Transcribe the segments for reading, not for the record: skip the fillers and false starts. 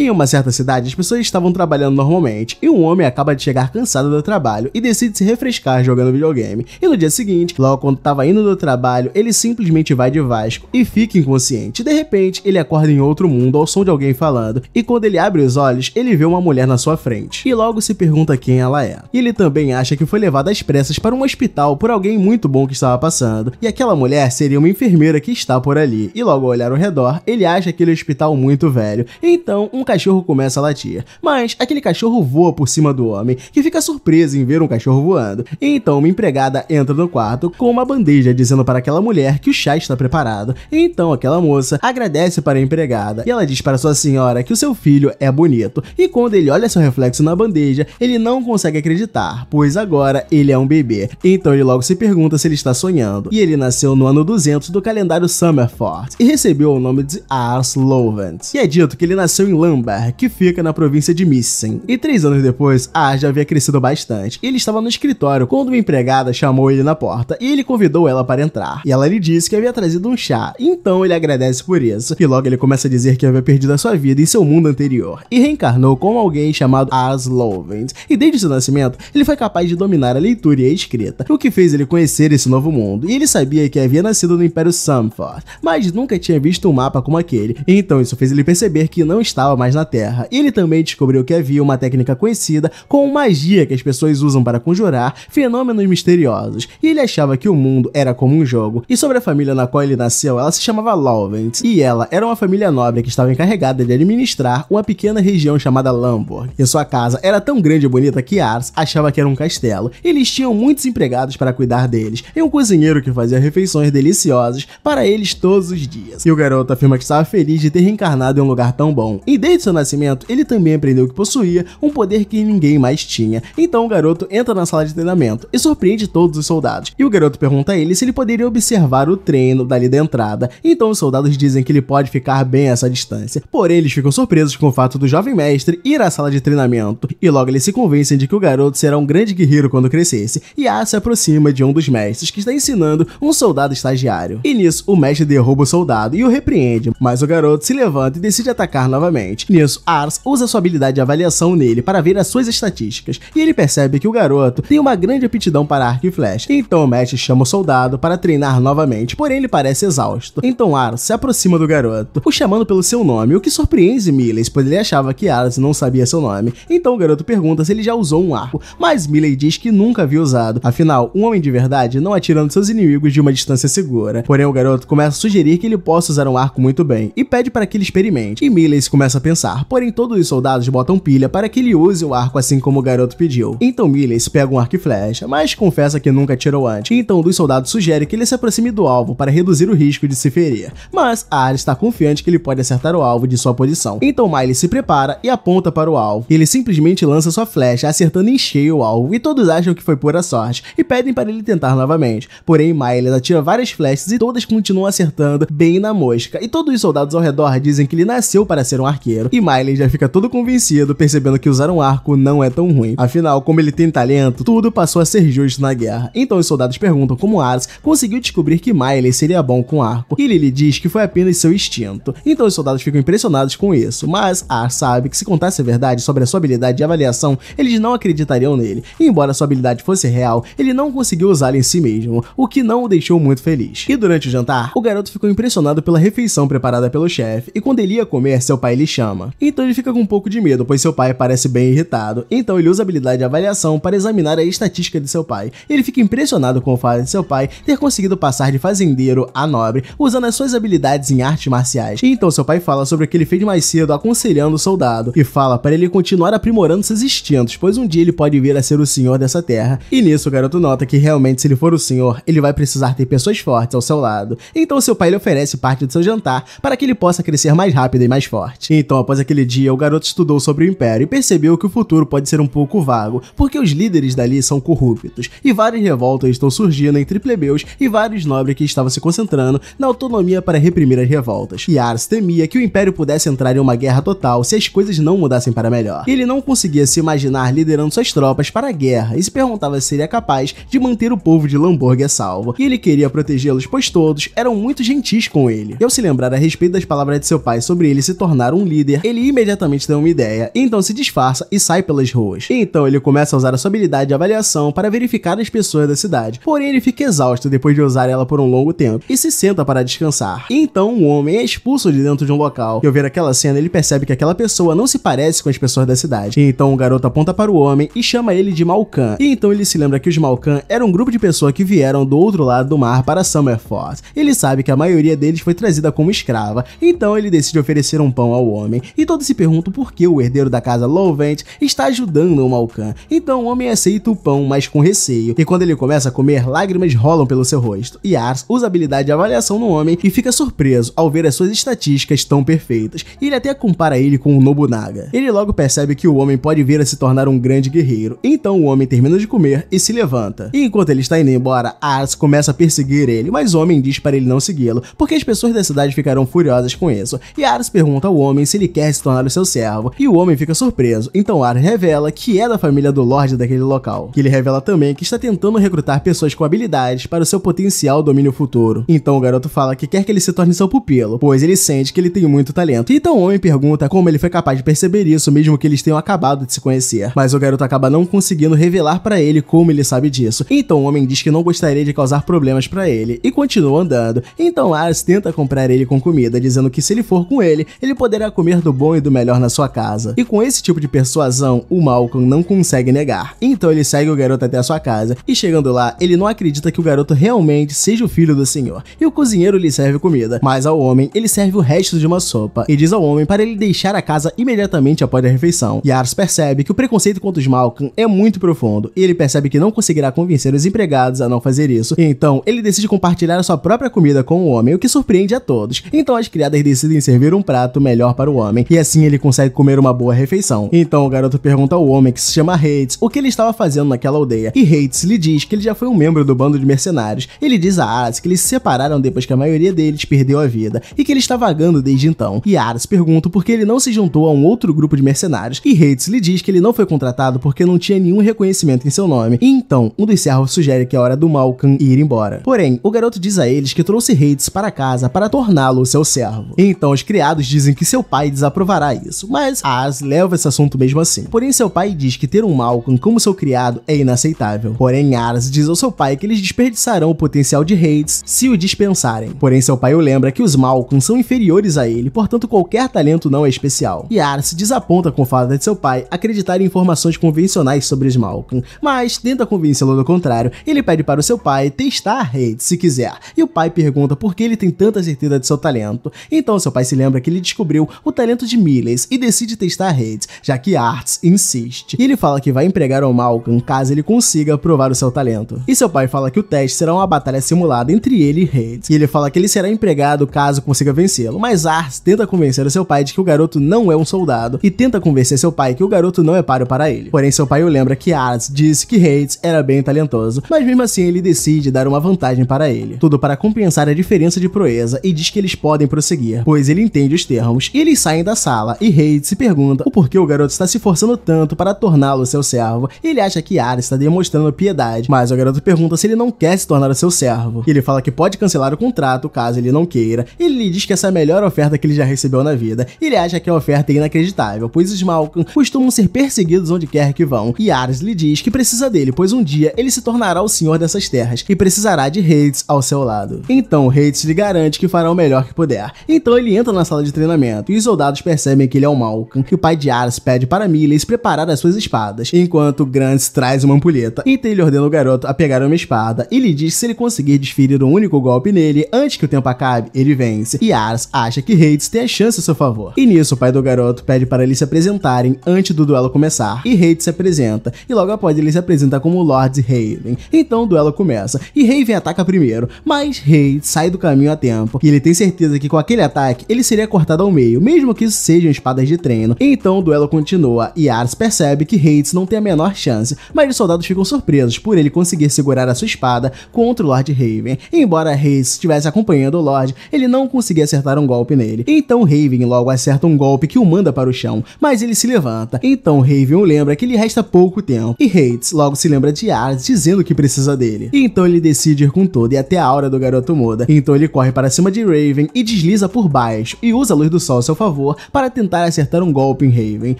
Em uma certa cidade, as pessoas estavam trabalhando normalmente, e um homem acaba de chegar cansado do trabalho e decide se refrescar jogando videogame. E no dia seguinte, logo quando estava indo do trabalho, ele simplesmente vai de Vasco e fica inconsciente. De repente, ele acorda em outro mundo ao som de alguém falando, e quando ele abre os olhos, ele vê uma mulher na sua frente, e logo se pergunta quem ela é. E ele também acha que foi levado às pressas para um hospital por alguém muito bom que estava passando, e aquela mulher seria uma enfermeira que está por ali, e logo ao olhar ao redor, ele acha aquele hospital muito velho, então um cachorro começa a latir, mas aquele cachorro voa por cima do homem, que fica surpreso em ver um cachorro voando, e então uma empregada entra no quarto com uma bandeja dizendo para aquela mulher que o chá está preparado, e então aquela moça agradece para a empregada, e ela diz para sua senhora que o seu filho é bonito, e quando ele olha seu reflexo na bandeja, ele não consegue acreditar, pois agora ele é um bebê, então ele logo se pergunta se ele está sonhando, e ele nasceu no ano 200 do calendário Summerford, e recebeu o nome de Ars Lovens, e é dito que ele nasceu em Lamberg, que fica na província de Missen, e 3 anos depois, Ars já havia crescido bastante, e ele estava no escritório quando uma empregada chamou ele na porta, e ele convidou ela para entrar, e ela lhe disse que havia trazido um chá, então ele agradece por isso, e logo ele começa a dizer que havia perdido a sua vida em seu mundo anterior, e reencarnou como alguém chamado Ars Lovens, e desde seu nascimento, ele foi capaz de dominar a leitura e a escrita, o que fez ele conhecer esse novo mundo, e ele sabia que havia nascido no Império Summerford, mas nunca tinha visto um mapa como aquele, então isso fez ele perceber que não estava mais na Terra, e ele também descobriu que havia uma técnica conhecida como magia que as pessoas usam para conjurar fenômenos misteriosos, e ele achava que o mundo era como um jogo, e sobre a família na qual ele nasceu, ela se chamava Lovens, e ela era uma família nobre que estava encarregada de administrar uma pequena região chamada Lamborg, e sua casa era tão grande e bonita que Ars achava que era um castelo. Eles tinham muitos empregados para cuidar deles, e um cozinheiro que fazia refeições deliciosas para eles todos os dias. E o garoto afirma que estava feliz de ter reencarnado em um lugar tão bom, e desde seu nascimento, ele também aprendeu que possuía um poder que ninguém mais tinha. Então o garoto entra na sala de treinamento e surpreende todos os soldados, e o garoto pergunta a ele se ele poderia observar o treino dali da entrada. Então os soldados dizem que ele pode ficar bem a essa distância, porém eles ficam surpresos com o fato do jovem mestre ir à sala de treinamento, e logo eles se convencem de que o garoto será um grande guerreiro quando crescesse, e A se aproxima de um dos mestres que está ensinando um soldado estagiário, e nisso o mestre derruba o soldado e o repreende, mas o garoto se levanta e decide atacar novamente. Nisso Ars usa sua habilidade de avaliação nele para ver as suas estatísticas, e ele percebe que o garoto tem uma grande aptidão para arco e flecha, então o mestre chama o soldado para treinar novamente, porém ele parece exausto, então Ars se aproxima do garoto, o chamando pelo seu nome, o que surpreende Miles, pois ele achava que Ars não sabia seu nome, então o garoto pergunta se ele já usou um arco, mas Miley diz que nunca havia usado, afinal, um homem de verdade não atira nos seus inimigos de uma distância segura, porém o garoto começa a sugerir que ele possa usar um arco muito bem, e pede para que ele experimente, e Miley começa a pensar, porém todos os soldados botam pilha para que ele use o arco assim como o garoto pediu, então Miley pega um arco e flecha, mas confessa que nunca atirou antes, então um dos soldados sugere que ele se aproxime do alvo para reduzir o risco de se ferir, mas Ars está confiante que ele pode acertar o alvo de sua posição, então Miley se prepara e aponta para o alvo, ele simplesmente lança sua flecha acertando em cheio o alvo, e todos acham que foi pura sorte, e pedem para ele tentar novamente, porém Miley atira várias flechas e todas continuam acertando bem na mosca, e todos os soldados ao redor dizem que ele nasceu para ser um arqueiro, e Miley já fica todo convencido, percebendo que usar um arco não é tão ruim, afinal, como ele tem talento, tudo passou a ser justo na guerra, então os soldados perguntam como Ars conseguiu descobrir que Miley seria bom com arco, e ele diz que foi apenas seu instinto, então os soldados ficam impressionados com isso, mas Ars sabe que se contasse a verdade sobre a sua habilidade de avaliação, eles não acreditariam nele, e embora sua habilidade fosse real, ele não conseguiu usá-la em si mesmo, o que não o deixou muito feliz. E durante o jantar, o garoto ficou impressionado pela refeição preparada pelo chefe, e quando ele ia comer, seu pai lhe chama. Então ele fica com um pouco de medo, pois seu pai parece bem irritado, então ele usa a habilidade de avaliação para examinar a estatística de seu pai. Ele fica impressionado com o fato de seu pai ter conseguido passar de fazendeiro a nobre, usando as suas habilidades em artes marciais. E então seu pai fala sobre o que ele fez mais cedo aconselhando o soldado, e fala para ele continuar aprimorando seus instintos, pois um dia ele pode vir a ser o senhor dessa terra. E nisso o garoto nota que realmente se ele for o senhor, ele vai precisar ter pessoas fortes ao seu lado. Então seu pai lhe oferece parte do seu jantar para que ele possa crescer mais rápido e mais forte. Então após aquele dia, o garoto estudou sobre o Império e percebeu que o futuro pode ser um pouco vago, porque os líderes dali são corruptos, e várias revoltas estão surgindo entre plebeus e vários nobres que estavam se concentrando na autonomia para reprimir as revoltas. E Ars temia que o Império pudesse entrar em uma guerra total se as coisas não mudassem para melhor. Ele não conseguia se imaginar liderando suas tropas para a guerra e se perguntava se seria capaz de manter o povo de Lamborg a salvo. E ele queria protegê-los, pois todos eram muito gentis com ele. E ao se lembrar a respeito das palavras de seu pai sobre ele se tornar um líder líder, ele imediatamente tem uma ideia, então se disfarça e sai pelas ruas. Então ele começa a usar a sua habilidade de avaliação para verificar as pessoas da cidade, porém ele fica exausto depois de usar ela por um longo tempo e se senta para descansar. Então um homem é expulso de dentro de um local, e ao ver aquela cena ele percebe que aquela pessoa não se parece com as pessoas da cidade. Então o garoto aponta para o homem e chama ele de Malkan, e então ele se lembra que os Malkan eram um grupo de pessoas que vieram do outro lado do mar para Summerford. Ele sabe que a maioria deles foi trazida como escrava, então ele decide oferecer um pão ao homem, e todos se perguntam por que o herdeiro da casa Lovent está ajudando o Malkan. Então o homem aceita o pão, mas com receio, e quando ele começa a comer, lágrimas rolam pelo seu rosto. E Ars usa a habilidade de avaliação no homem e fica surpreso ao ver as suas estatísticas tão perfeitas, e ele até compara ele com o Nobunaga. Ele logo percebe que o homem pode vir a se tornar um grande guerreiro, então o homem termina de comer e se levanta. E enquanto ele está indo embora, Ars começa a perseguir ele, mas o homem diz para ele não segui-lo, porque as pessoas da cidade ficarão furiosas com isso. E Ars pergunta ao homem se ele quer se tornar o seu servo, e o homem fica surpreso, então Ars revela que é da família do Lorde daquele local. Que ele revela também que está tentando recrutar pessoas com habilidades para o seu potencial domínio futuro. Então o garoto fala que quer que ele se torne seu pupilo, pois ele sente que ele tem muito talento. Então o homem pergunta como ele foi capaz de perceber isso mesmo que eles tenham acabado de se conhecer, mas o garoto acaba não conseguindo revelar para ele como ele sabe disso. Então o homem diz que não gostaria de causar problemas para ele e continua andando. Então Ars tenta comprar ele com comida, dizendo que se ele for com ele poderá comer do bom e do melhor na sua casa. E com esse tipo de persuasão, o Malcolm não consegue negar. Então ele segue o garoto até a sua casa, e chegando lá, ele não acredita que o garoto realmente seja o filho do senhor. E o cozinheiro lhe serve comida, mas ao homem ele serve o resto de uma sopa, e diz ao homem para ele deixar a casa imediatamente após a refeição. E Ars percebe que o preconceito contra os Malcolm é muito profundo, e ele percebe que não conseguirá convencer os empregados a não fazer isso. Então ele decide compartilhar a sua própria comida com o homem, o que surpreende a todos. Então as criadas decidem servir um prato melhor para o homem, e assim ele consegue comer uma boa refeição. Então o garoto pergunta ao homem, que se chama Hades, o que ele estava fazendo naquela aldeia, e Hades lhe diz que ele já foi um membro do bando de mercenários. Ele diz a Ars que eles se separaram depois que a maioria deles perdeu a vida, e que ele está vagando desde então. E Ars pergunta por que ele não se juntou a um outro grupo de mercenários, e Hades lhe diz que ele não foi contratado porque não tinha nenhum reconhecimento em seu nome. E então um dos servos sugere que é hora do Malcolm ir embora. Porém, o garoto diz a eles que trouxe Hades para casa para torná-lo seu servo. E então os criados dizem que seu pai desaprovará isso, mas Ars leva esse assunto mesmo assim. Porém, seu pai diz que ter um Malcolm como seu criado é inaceitável. Porém, Ars diz ao seu pai que eles desperdiçarão o potencial de Hades se o dispensarem. Porém, seu pai o lembra que os Malcolm são inferiores a ele, portanto qualquer talento não é especial. E Ars se desaponta com o fato de seu pai acreditar em informações convencionais sobre os Malcolm, mas tenta convencê-lo do contrário. Ele pede para o seu pai testar Hades se quiser, e o pai pergunta por que ele tem tanta certeza de seu talento. Então seu pai se lembra que ele descobriu o talento de Miles e decide testar Hades, já que Ars insiste. E ele fala que vai empregar o Malcolm caso ele consiga provar o seu talento. E seu pai fala que o teste será uma batalha simulada entre ele e Hades. E ele fala que ele será empregado caso consiga vencê-lo, mas Ars tenta convencer o seu pai de que o garoto não é um soldado, e tenta convencer seu pai que o garoto não é páreo para ele. Porém, seu pai o lembra que Ars disse que Hades era bem talentoso, mas mesmo assim ele decide dar uma vantagem para ele. Tudo para compensar a diferença de proeza, e diz que eles podem prosseguir, pois ele entende os termos. E eles saem da sala, e Hades se pergunta o porquê o garoto está se forçando tanto para torná-lo seu servo. Ele acha que Ars está demonstrando piedade, mas o garoto pergunta se ele não quer se tornar o seu servo. Ele fala que pode cancelar o contrato caso ele não queira. Ele lhe diz que essa é a melhor oferta que ele já recebeu na vida. Ele acha que a oferta é inacreditável, pois os Malcolm costumam ser perseguidos onde quer que vão. E Ars lhe diz que precisa dele, pois um dia ele se tornará o senhor dessas terras e precisará de Hades ao seu lado. Então Hades lhe garante que fará o melhor que puder. Então ele entra na sala de treinamento e os soldados percebem que ele é o Malcolm, que o pai de Ars pede para Miles preparar as suas espadas, enquanto Grants traz uma ampulheta. Então ele ordena o garoto a pegar uma espada e lhe diz que se ele conseguir desferir um único golpe nele antes que o tempo acabe, ele vence. E Ars acha que Hades tem a chance a seu favor. E nisso o pai do garoto pede para eles se apresentarem antes do duelo começar. E Hades se apresenta, e logo após ele se apresenta como Lord Raven. Então o duelo começa, e Raven ataca primeiro, mas Hades sai do caminho a tempo, e ele tem certeza que com aquele ataque ele seria cortado ao meio, mesmo que isso sejam espadas de treino. Então o duelo continua, e Ars percebe que Hades não tem a menor chance, mas os soldados ficam surpresos por ele conseguir segurar a sua espada contra o Lord Raven. E embora Hades estivesse acompanhando o Lord, ele não conseguia acertar um golpe nele. Então Raven logo acerta um golpe que o manda para o chão, mas ele se levanta. Então Raven o lembra que lhe resta pouco tempo, e Hades logo se lembra de Ars dizendo que precisa dele. E então ele decide ir com tudo, e até a aura do garoto muda. Então ele corre para cima de Raven e desliza por baixo, e usa a luz do sol a seu favor favor para tentar acertar um golpe em Raven,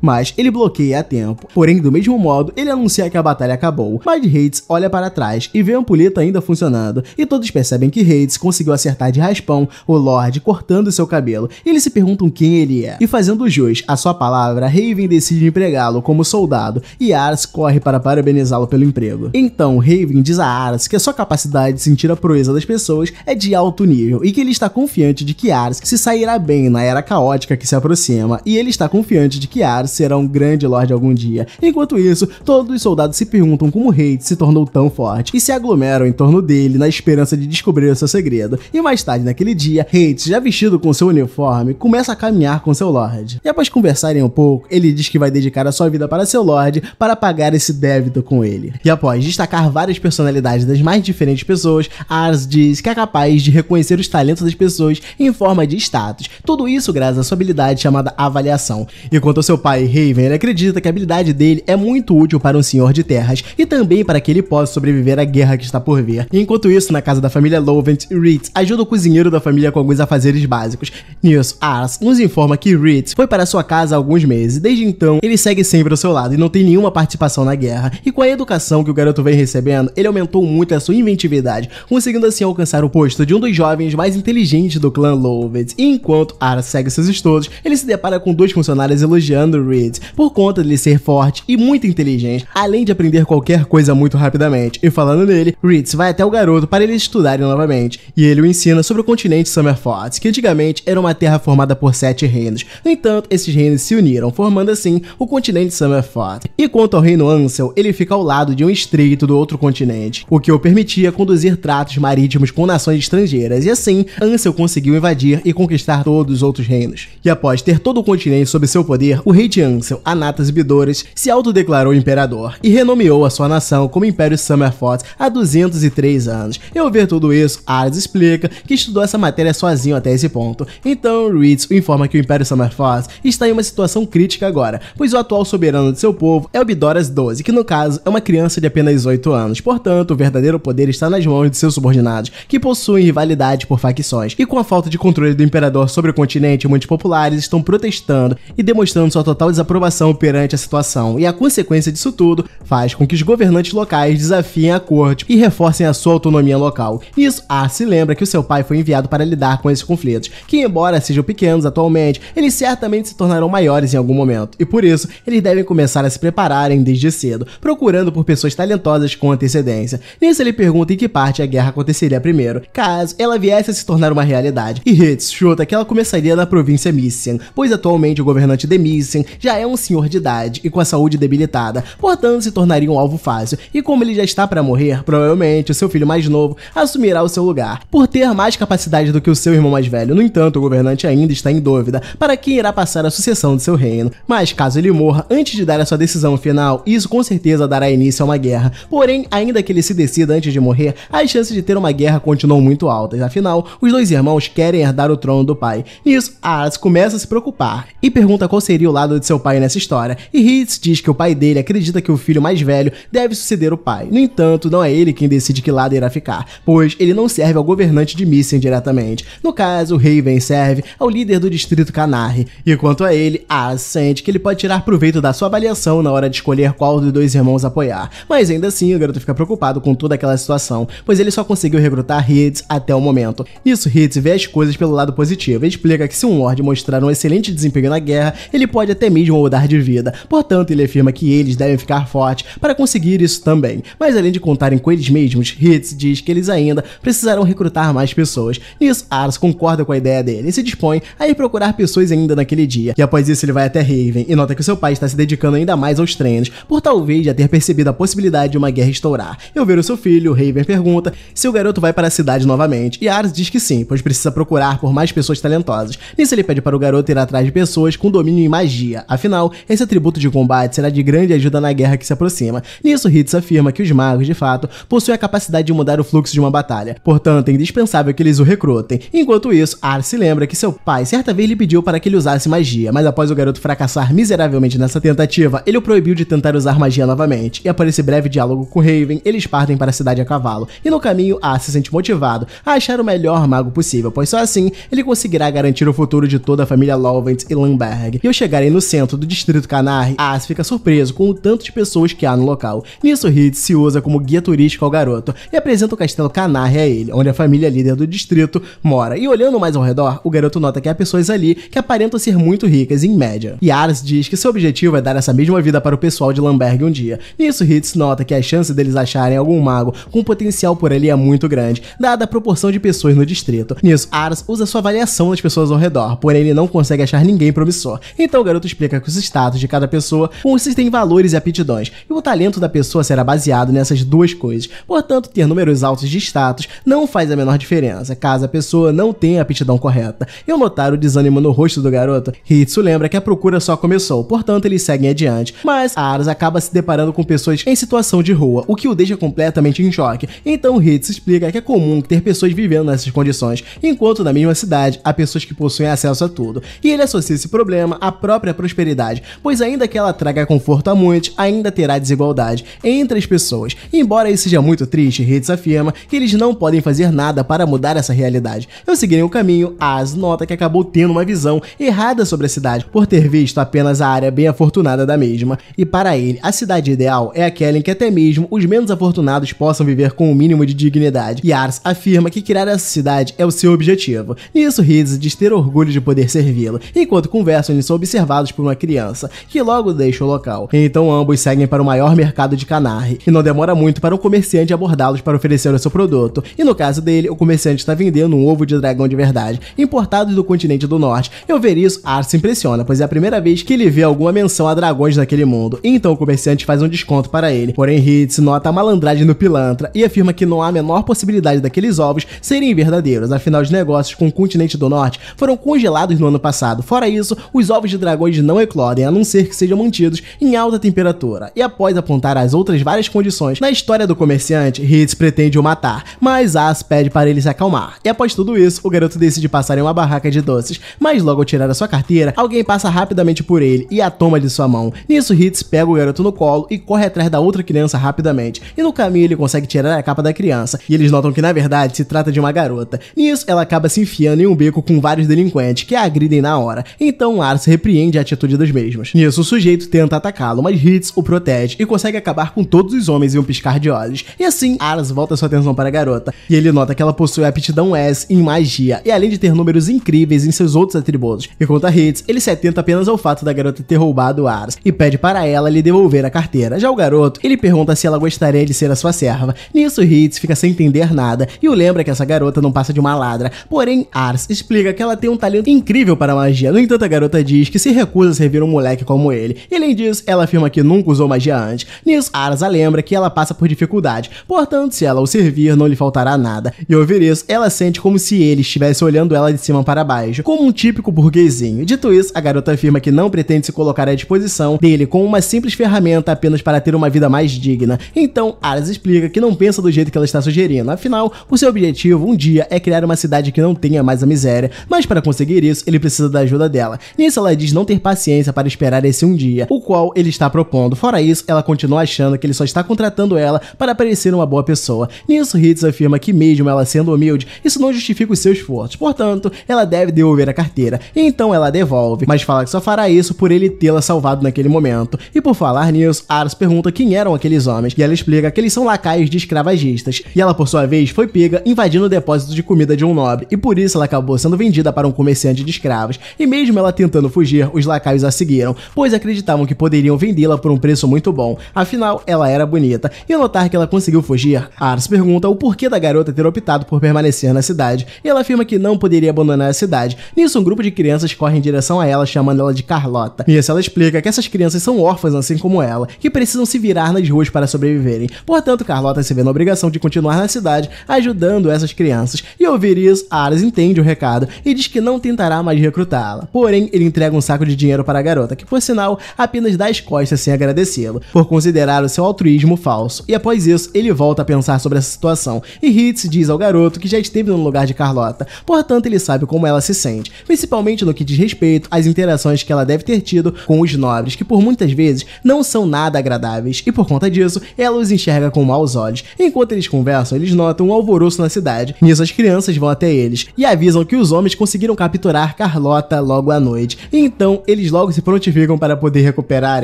mas ele bloqueia a tempo. Porém, do mesmo modo, ele anuncia que a batalha acabou, mas Hades olha para trás e vê a ampulheta ainda funcionando, e todos percebem que Hades conseguiu acertar de raspão o Lorde cortando seu cabelo, e eles se perguntam quem ele é. E fazendo jus à sua palavra, Raven decide empregá-lo como soldado, e Aras corre para parabenizá-lo pelo emprego. Então, Raven diz a Aras que a sua capacidade de sentir a proeza das pessoas é de alto nível, e que ele está confiante de que Aras se sairá bem na era caótica que se aproxima, e ele está confiante de que Aras será um grande Lorde algum dia. Enquanto isso, todos os soldados se perguntam como Hades se tornou tão forte, e se aglomeram em torno dele na esperança de descobrir o seu segredo. E mais tarde naquele dia, Hades, já vestido com seu uniforme, começa a caminhar com seu Lorde. E após conversarem um pouco, ele diz que vai dedicar a sua vida para seu Lorde para pagar esse débito com ele. E após destacar várias personalidades das mais diferentes pessoas, Aras diz que é capaz de reconhecer os talentos das pessoas em forma de status. Tudo isso graças à sua habilidade chamada avaliação. E quanto ao seu pai Raven, ele acredita que a habilidade dele é muito útil para um senhor de terras e também para que ele possa sobreviver à guerra que está por vir. E enquanto isso, na casa da família Lovent, Ritz ajuda o cozinheiro da família com alguns afazeres básicos. Nisso, Aras nos informa que Ritz foi para sua casa há alguns meses. Desde então, ele segue sempre ao seu lado e não tem nenhuma participação na guerra. E com a educação que o garoto vem recebendo, ele aumentou muito a sua inventividade, conseguindo assim alcançar o posto de um dos jovens mais inteligentes do clã Lovent. E enquanto Aras segue seus estudos, ele se depara com dois funcionários elogiando Ritz por conta de ele ser forte e muito inteligente, além de aprender qualquer coisa muito rapidamente. E falando nele, Ritz vai até o garoto para eles estudarem novamente, e ele o ensina sobre o continente Summerfort, que antigamente era uma terra formada por 7 reinos. No entanto, esses reinos se uniram, formando assim o continente Summerfort. E quanto ao reino Ansel, ele fica ao lado de um estreito do outro continente, o que o permitia conduzir tratos marítimos com nações estrangeiras, e assim, Ansel conseguiu invadir e conquistar todos os outros reinos. E após ter todo o continente sob seu poder, o rei de Ansel, Anatas Bidores, se autodeclarou imperador e renomeou a sua nação como Império Summerfort há 203 anos. E ao ver tudo isso, Aras explica que estudou essa matéria sozinho até esse ponto. Então, Ritz o informa que o Império Summerfort está em uma situação crítica agora, pois o atual soberano de seu povo é o Bidoras XII, que no caso é uma criança de apenas 8 anos. Portanto, o verdadeiro poder está nas mãos de seus subordinados, que possuem rivalidade por facções. E com a falta de controle do imperador sobre o continente, muitos populares estão protestando e demonstrando sua total desaprovação perante a situação. E a consequência disso tudo faz com que os governantes locais desafiem a corte e reforcem a sua autonomia local. Nisso, Aras se lembra que o seu pai foi enviado para lidar com esses conflitos, que embora sejam pequenos atualmente, eles certamente se tornarão maiores em algum momento, e por isso eles devem começar a se prepararem desde cedo, procurando por pessoas talentosas com antecedência. Nisso ele pergunta em que parte a guerra aconteceria primeiro, caso ela viesse a se tornar uma realidade, e Ritz chuta que ela começaria na província Missien, pois atualmente o governante de Missien já é um senhor de idade e com a saúde debilitada, portanto se tornaria um alvo fácil, e como ele já está para morrer, provavelmente o seu filho mais novo assumirá o seu lugar, por ter mais capacidade do que o seu irmão mais velho. No entanto, o governante ainda está em dúvida para quem irá passar a sucessão de seu reino, mas caso ele morra antes de dar a sua decisão final, isso com certeza dará início a uma guerra. Porém, ainda que ele se decida antes de morrer, as chances de ter uma guerra continuam muito altas, afinal, os dois irmãos querem herdar o trono do pai. Nisso, Aras começa a se preocupar e pergunta qual seria o lado de seu pai nessa história, e Ritz diz que o pai dele acredita que o filho mais velho deve suceder o pai. No entanto, não é ele quem decide que lado irá ficar, pois ele não serve ao governante de Missien diretamente. No caso, Raven serve ao líder do distrito Canarre, e quanto a ele, Aras sente que ele pode tirar proveito da sua avaliação na hora de escolher qual dos dois irmãos apoiar. Mas ainda assim, o garoto fica preocupado com toda aquela situação, pois ele só conseguiu recrutar Ritz até o momento. Nisso, Ritz vê as coisas pelo lado positivo e explica que se um Lorde mostrar um excelente desempenho na guerra, ele pode até mesmo mudar de vida. Portanto, ele afirma que eles devem ficar fortes para conseguir isso também. Mas além de contarem com eles mesmos, Ritz diz que eles ainda precisarão recrutar mais pessoas. Nisso, Aras concorda com a ideia dele e se dispõe a ir procurar pessoas ainda naquele dia. E após isso, ele vai até Raven e nota que o seu pai está se dedicando ainda mais aos treinos, por talvez já ter percebido a possibilidade de uma guerra estourar. E ao ver o seu filho, Raven pergunta se o garoto vai para a cidade novamente, e Aras diz que sim, pois precisa procurar por mais pessoas talentosas. Nisso, ele pede para o garoto ir atrás de pessoas com domínio em magia, afinal, esse atributo de combate será de grande ajuda na guerra que se aproxima. Nisso, Ritz afirma que os magos, de fato, possuem a capacidade de mudar o fluxo de uma batalha, portanto, é indispensável que eles o recrutem. Enquanto isso, Aras se lembra que seu pai certa vez lhe pediu para que ele usasse magia, mas após o garoto fracassar miseravelmente nessa tentativa, ele o proibiu de tentar usar magia novamente, e após esse breve diálogo com Raven, eles partem para a cidade a cavalo, e no caminho, Aras se sente motivado a achar o melhor mago possível, pois só assim ele conseguirá garantir o futuro de toda da família Lovent e Lamberg. E ao chegarem no centro do distrito Canarre, Ars fica surpreso com o tanto de pessoas que há no local. Nisso, Hitz se usa como guia turístico ao garoto e apresenta o castelo Canarre a ele, onde a família líder do distrito mora. E olhando mais ao redor, o garoto nota que há pessoas ali que aparentam ser muito ricas em média. E Ars diz que seu objetivo é dar essa mesma vida para o pessoal de Lamberg um dia. Nisso, Hitz nota que a chance deles acharem algum mago com potencial por ali é muito grande, dada a proporção de pessoas no distrito. Nisso, Ars usa sua avaliação das pessoas ao redor, porém ele não consegue achar ninguém promissor. Então o garoto explica que os status de cada pessoa consistem em valores e aptidões, e o talento da pessoa será baseado nessas duas coisas. Portanto, ter números altos de status não faz a menor diferença, caso a pessoa não tenha a aptidão correta. E ao notar o desânimo no rosto do garoto, Hitsu lembra que a procura só começou, portanto eles seguem adiante, mas Ars acaba se deparando com pessoas em situação de rua, o que o deixa completamente em choque. Então Hitsu explica que é comum ter pessoas vivendo nessas condições, enquanto na mesma cidade há pessoas que possuem acesso a tudo, e ele associa esse problema à própria prosperidade, pois ainda que ela traga conforto a muitos, ainda terá desigualdade entre as pessoas. Embora isso seja muito triste, Hitsu afirma que eles não podem fazer nada para mudar essa realidade. Ao seguirem o caminho, Ars nota que acabou tendo uma visão errada sobre a cidade, por ter visto apenas a área bem afortunada da mesma, e para ele, a cidade ideal é aquela em que até mesmo os menos afortunados possam viver com o mínimo de dignidade, e Ars afirma que criar essa cidade é o seu objetivo. Nisso, Hitsu diz ter orgulho de poder servi-lo. Enquanto conversam, eles são observados por uma criança, que logo deixa o local. Então ambos seguem para o maior mercado de Canarre, e não demora muito para um comerciante abordá-los para oferecer o seu produto. E no caso dele, o comerciante está vendendo um ovo de dragão de verdade, importado do continente do norte. E ao ver isso, Ars se impressiona, pois é a primeira vez que ele vê alguma menção a dragões naquele mundo. E então o comerciante faz um desconto para ele. Porém, Hitsu nota a malandragem do pilantra e afirma que não há a menor possibilidade daqueles ovos serem verdadeiros, afinal os negócios com o continente do norte foram congelados no ano passado. Fora isso, os ovos de dragões não eclodem, a não ser que sejam mantidos em alta temperatura. E após apontar as outras várias condições na história do comerciante, Hitsu pretende o matar, mas Ars pede para ele se acalmar. E após tudo isso, o garoto decide passar em uma barraca de doces, mas logo ao tirar a sua carteira, alguém passa rapidamente por ele e a toma de sua mão. Nisso, Hitsu pega o garoto no colo e corre atrás da outra criança rapidamente, e no caminho ele consegue tirar a capa da criança, e eles notam que na verdade se trata de uma garota. Nisso, ela acaba se enfiando em um beco com vários delinquentes que a agridem na hora, então Ars repreende a atitude dos mesmos. Nisso, o sujeito tenta atacá-lo, mas Hitsu o protege e consegue acabar com todos os homens em um piscar de olhos. E assim, Ars volta sua atenção para a garota, e ele nota que ela possui a aptidão S em magia, e além de ter números incríveis em seus outros atributos. E quanto a Hitsu, ele se atenta apenas ao fato da garota ter roubado Ars, e pede para ela lhe devolver a carteira. Já o garoto, ele pergunta se ela gostaria de ser a sua serva. Nisso, Hitsu fica sem entender nada, e o lembra que essa garota não passa de uma ladra. Porém, Ars explica que ela tem um talento incrível para a magia. No entanto, a garota diz que se recusa a servir um moleque como ele. E além disso, ela afirma que nunca usou magia antes. Nisso, Ars a lembra que ela passa por dificuldade, portanto, se ela o servir, não lhe faltará nada. E ao ouvir isso, ela sente como se ele estivesse olhando ela de cima para baixo, como um típico burguesinho. Dito isso, a garota afirma que não pretende se colocar à disposição dele com uma simples ferramenta apenas para ter uma vida mais digna. Então, Ars explica que não pensa do jeito que ela está sugerindo, afinal, o seu objetivo um dia é criar uma cidade que não tenha mais a miséria, mas para conseguir isso, ele precisa da ajuda dela. Nisso, ela diz não ter paciência para esperar esse um dia, o qual ele está propondo. Fora isso, ela continua achando que ele só está contratando ela para parecer uma boa pessoa. Nisso, Hitsu afirma que mesmo ela sendo humilde, isso não justifica os seus esforços, portanto, ela deve devolver a carteira. E então ela devolve, mas fala que só fará isso por ele tê-la salvado naquele momento. E por falar nisso, Ars pergunta quem eram aqueles homens, e ela explica que eles são lacaios de escravagistas, e ela por sua vez foi pega invadindo o depósito de comida de um nobre, e por isso ela acabou sendo vendida para um comerciante de escravos. E mesmo ela tentando fugir, os lacaios a seguiram, pois acreditavam que poderiam vendê-la por um preço muito bom, afinal ela era bonita. E ao notar que ela conseguiu fugir, Ars pergunta o porquê da garota ter optado por permanecer na cidade, e ela afirma que não poderia abandonar a cidade. Nisso, um grupo de crianças corre em direção a ela, chamando ela de Carlota. Nisso, ela explica que essas crianças são órfãs assim como ela, que precisam se virar nas ruas para sobreviverem. Portanto, Carlota se vê na obrigação de continuar na cidade, ajudando essas crianças. E ao ouvir isso, Ars entende o recado e diz que não tentará mais recrutá-la. Porém, ele entrega um saco de dinheiro para a garota, que por sinal, apenas dá as costas sem agradecê-lo, por considerar o seu altruísmo falso. E após isso, ele volta a pensar sobre essa situação, e Hitsu diz ao garoto que já esteve no lugar de Carlota, portanto ele sabe como ela se sente, principalmente no que diz respeito às interações que ela deve ter tido com os nobres, que por muitas vezes não são nada agradáveis, e por conta disso, ela os enxerga com maus olhos. Enquanto eles conversam, eles notam um alvoroço na cidade. Nisso, as crianças vão até eles e avisam que os homens conseguiram capturar encontrar Carlota logo à noite. Então, eles logo se prontificam para poder recuperar